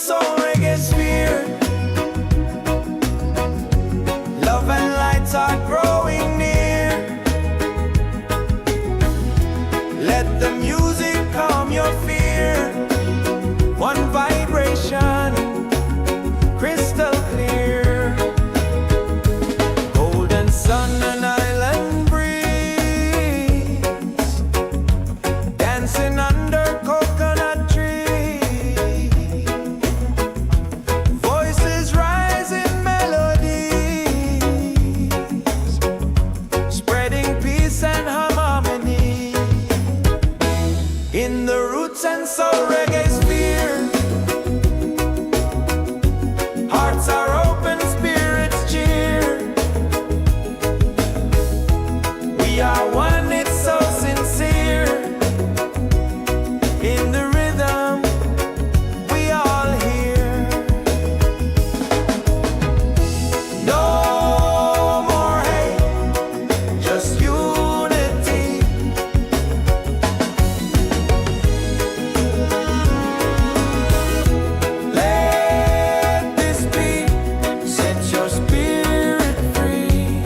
[SPEAKER 1] Soul Reggaesphere. Love and lights are growing near. Let the music calm your fear. One vibration, crystal clear. Golden sun and island breeze, dancing under coconut trees. Voices rise in melodies, spreading peace and harmony. In the Roots and Soul Reggaesphere, hearts are open, spirits cheer. We are one, it's so sincere. In the rhythm, we all hear. No more hate, just unity. Let this be, set your spirit free.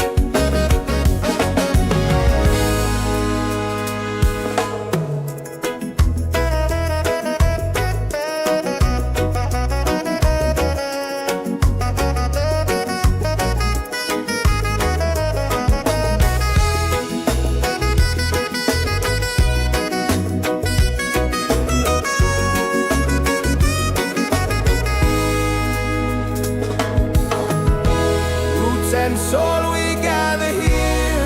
[SPEAKER 1] Roots and soul, we gather here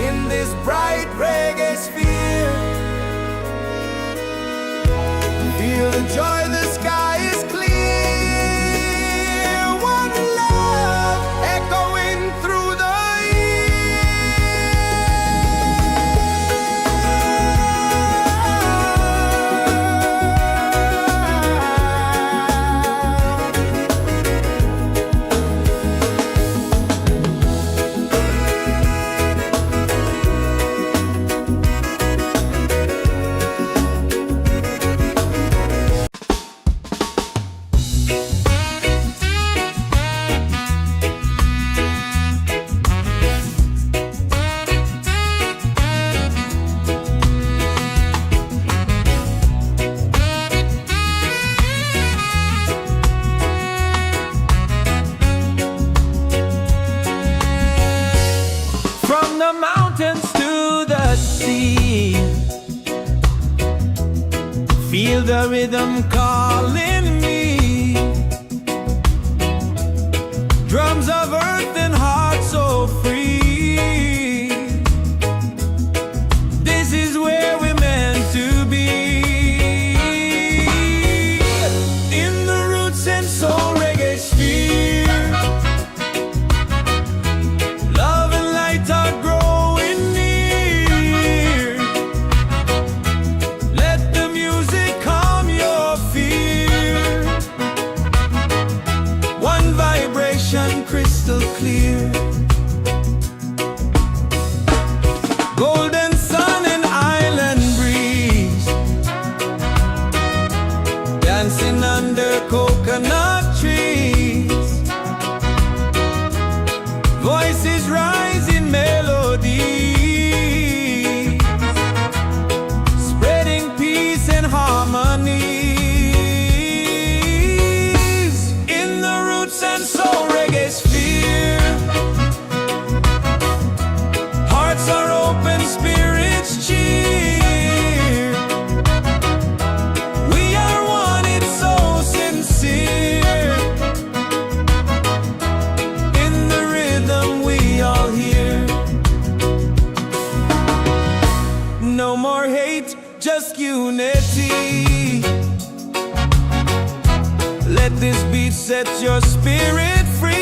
[SPEAKER 1] in this bright reggae sphere. Feel the joy, the sky is clear. One love echoing through the from the mountains to the sea. Feel the rhythm calling me. Drums of earth and heart so free. This is where we're meant to be. In the Roots and Soul Reggaesphere, love and light are growing near. Let the music calm your fear. One vibration, crystal clear. Golden sun and island breeze, dancing under coconut trees. Voices rise in melody, spreading peace and harmony. In the Roots and Soul Reggaesphere, hearts are open, spirits cheer. We are one, it's so sincere. In the rhythm, we all hear. No more hate, just unity. Let this beat set your spirit free.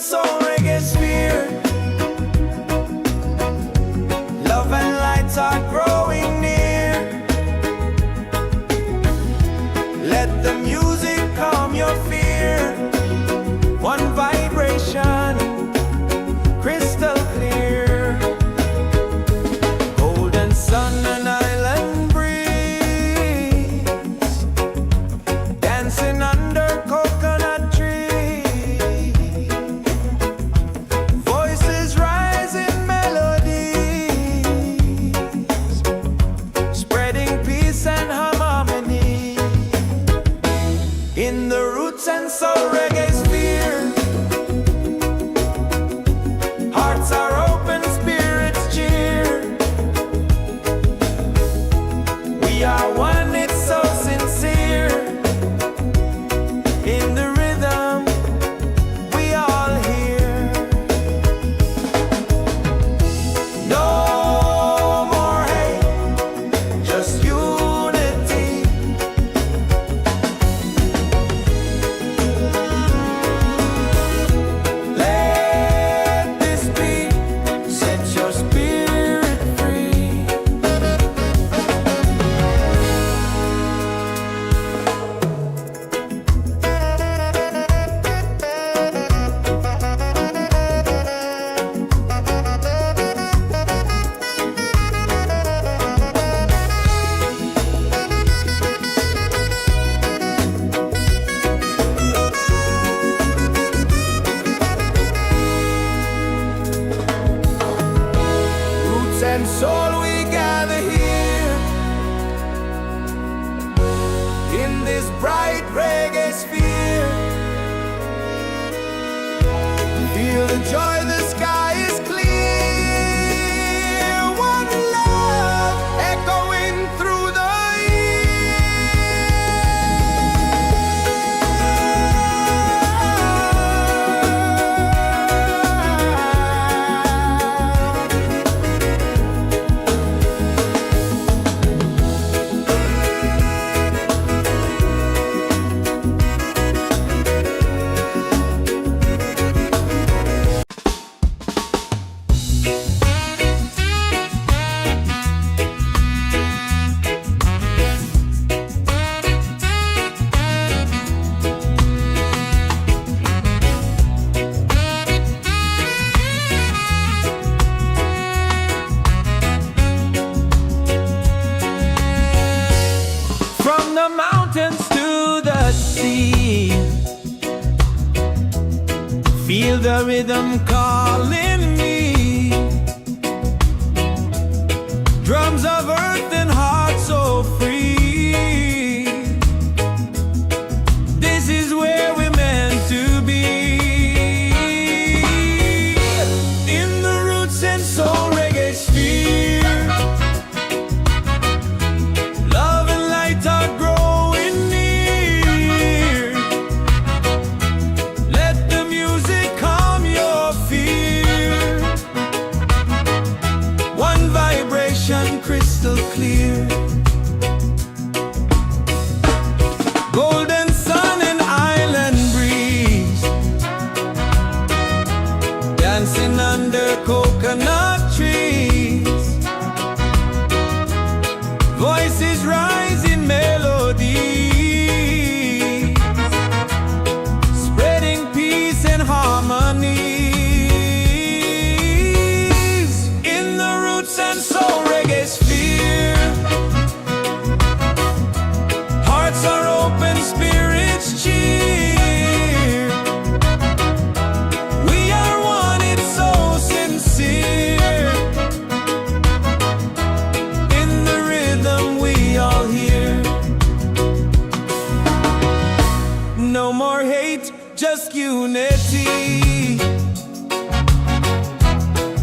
[SPEAKER 1] Soul Reggaesphere. Love and light are growing near. Let the music calm your fear. One vibration, crystal clear. Golden sun and island breeze, dancing under coconut trees. Voices rise in melodies, spreading peace and harmony. In the Roots and Soul Reggaesphere, hearts are open, spirits cheer. We are one, it's so sincere. In the rhythm, we all hear. No more hate, just unity. Let this beat set your spirit free. Roots and soul, we gather here in this bright reggae sphere. Feel the joy, the sky is clear. One love echoing through the from the mountains to the sea. Feel the rhythm calling me. Drums of earth and heart so free. This is where we're meant to be. In the Roots and Soul Reggaesphere, love and light are growing near. Let the music calm your fear. One vibration, crystal clear. Golden sun and island breeze, dancing under coconut trees. Voices rise in melody, spreading peace and harmony. In the Roots and Soul Reggaesphere, hearts are open, spirits cheer. We are one, it's so sincere. In the rhythm, we all hear. No more hate, just unity.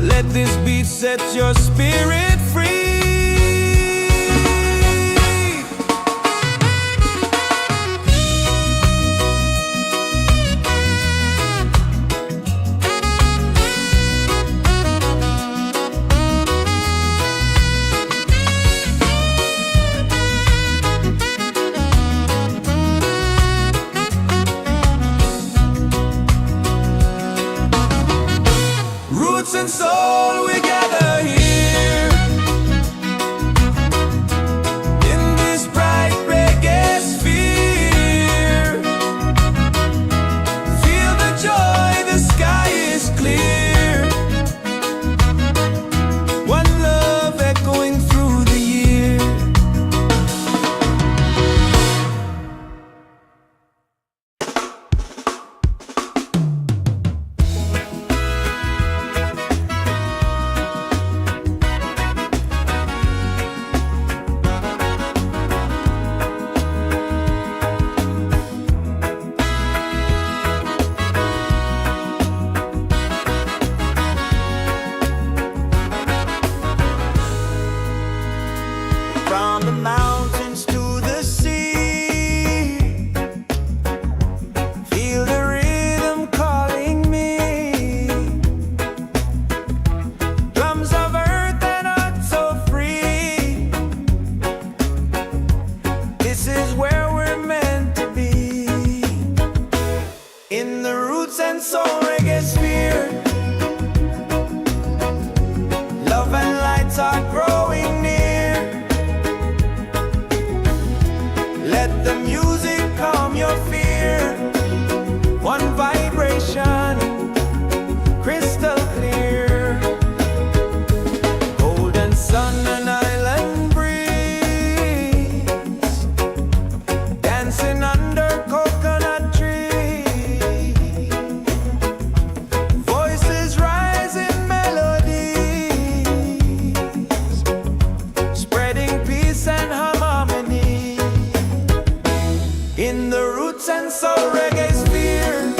[SPEAKER 1] Let this beat set your spirit free. and soul Reggaesphere. Love and lights are growing near. Let the music calm your fear. One vibration, crystal clear. Golden sun and island breeze, dancing under coconut trees. Voices rise in melodies, spreading peace and harmony. In the Roots and Soul Reggaesphere,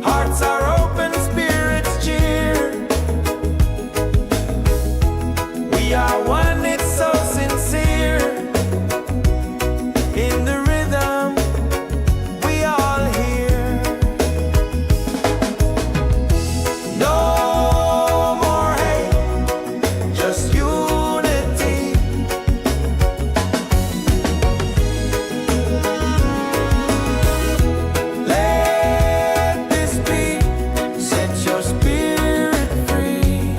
[SPEAKER 1] hearts are open, spirits cheer. We are one, it's so sincere. In the rhythm, we all hear. No more hate, just unity. Let this beat set your spirit free.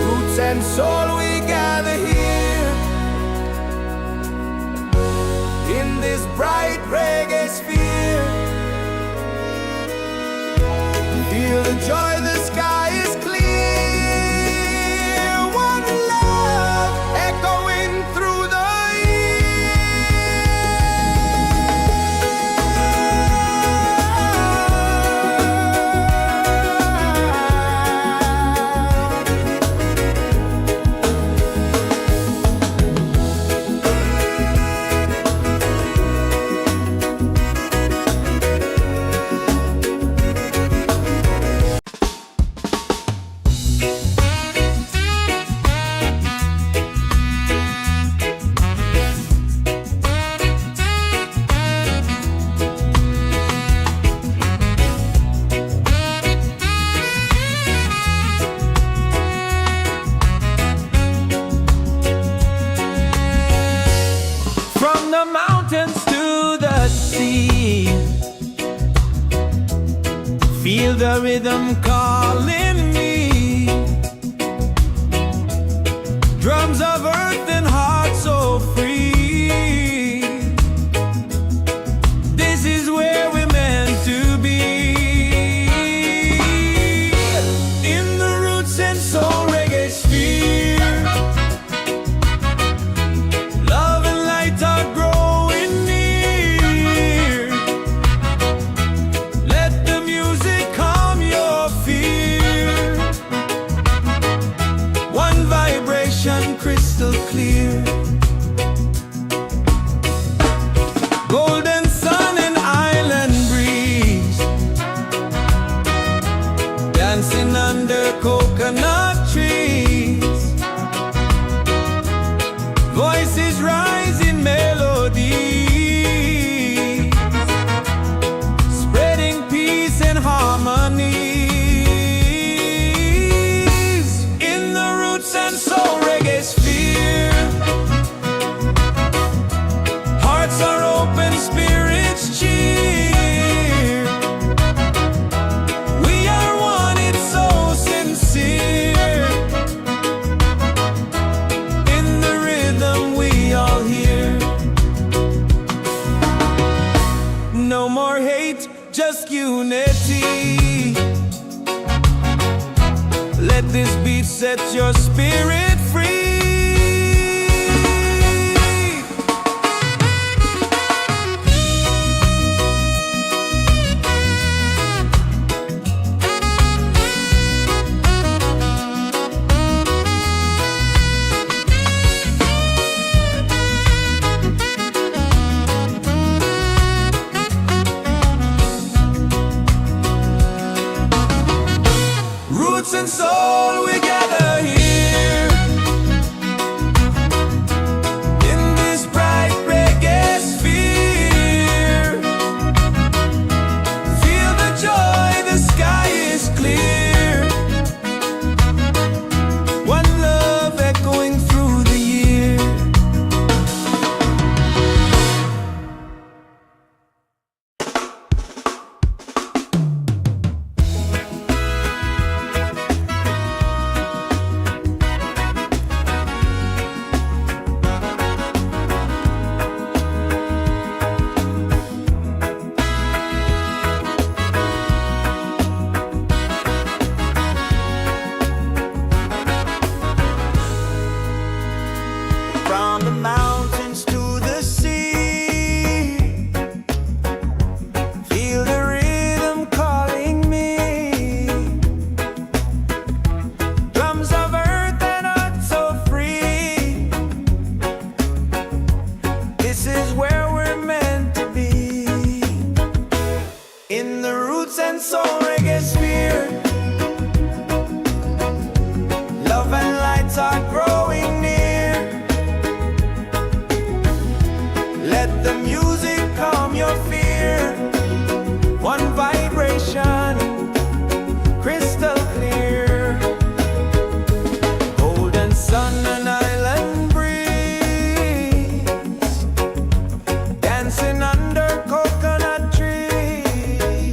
[SPEAKER 1] Roots and soul, we gather here in this bright reggae sphere. Feel the joy, the sky is clear. One love echoing through the from the mountains to the sea. Feel the rhythm calling me. Drums of earth and heart so free. This is where we're meant to be. In the Roots and Soul Reggaesphere, love and light are growing near. Let the music calm your fear. One vibration, crystal clear. Golden sun and island breeze, dancing under coconut trees. Voices rise in melody, spreading peace and harmony. In the Roots and Soul Reggaesphere, hearts are open, spirits cheer. We are one, it's so sincere. In the rhythm, we all hear. No more hate, just unity. Let this beat set your spirit free. roots and soul, we gather here in this bright reggae sphere. Feel the joy, the sky is clear. One love echoing through the year. From the mountains to the sea, feel the rhythm calling me. Drums of earth and heart so free. This is where we're meant to be. In the Roots and Soul Reggaesphere, love and lights are growing near. Let the music calm your fear. One vibration, crystal clear. Golden sun and island breeze, dancing under coconut trees.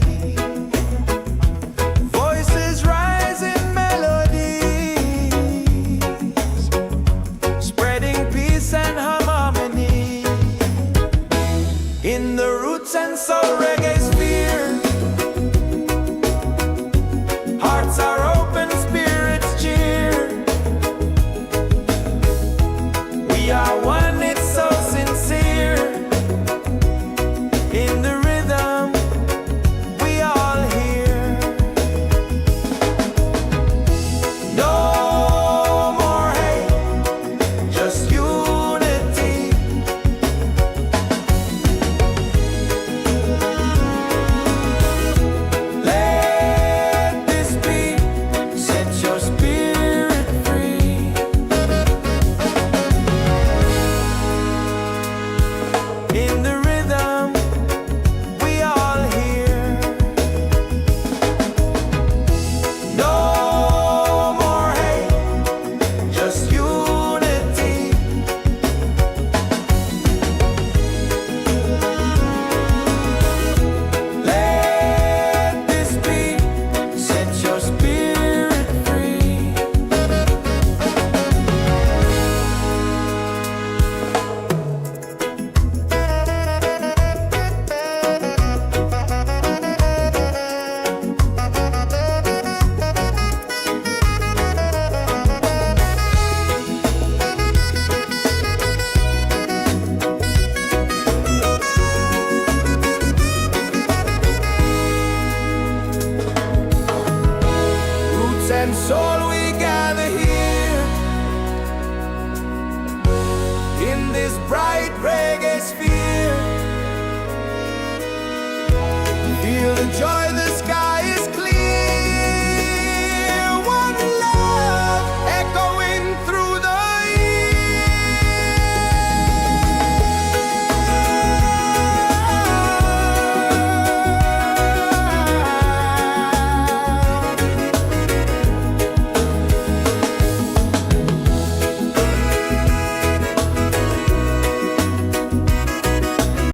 [SPEAKER 1] Voices rise in melodies, spreading peace and harmony. In the Roots and Soul Reggaesphere, hearts are open, spirits cheer. We are one, it's so sincere. In the rhythm, we all hear. No more hate, just unity. Let this be, set your spirit free. In the rhythm, we all hear. No more hate, just unity. Let this be, set your spirit free. Roots and soul,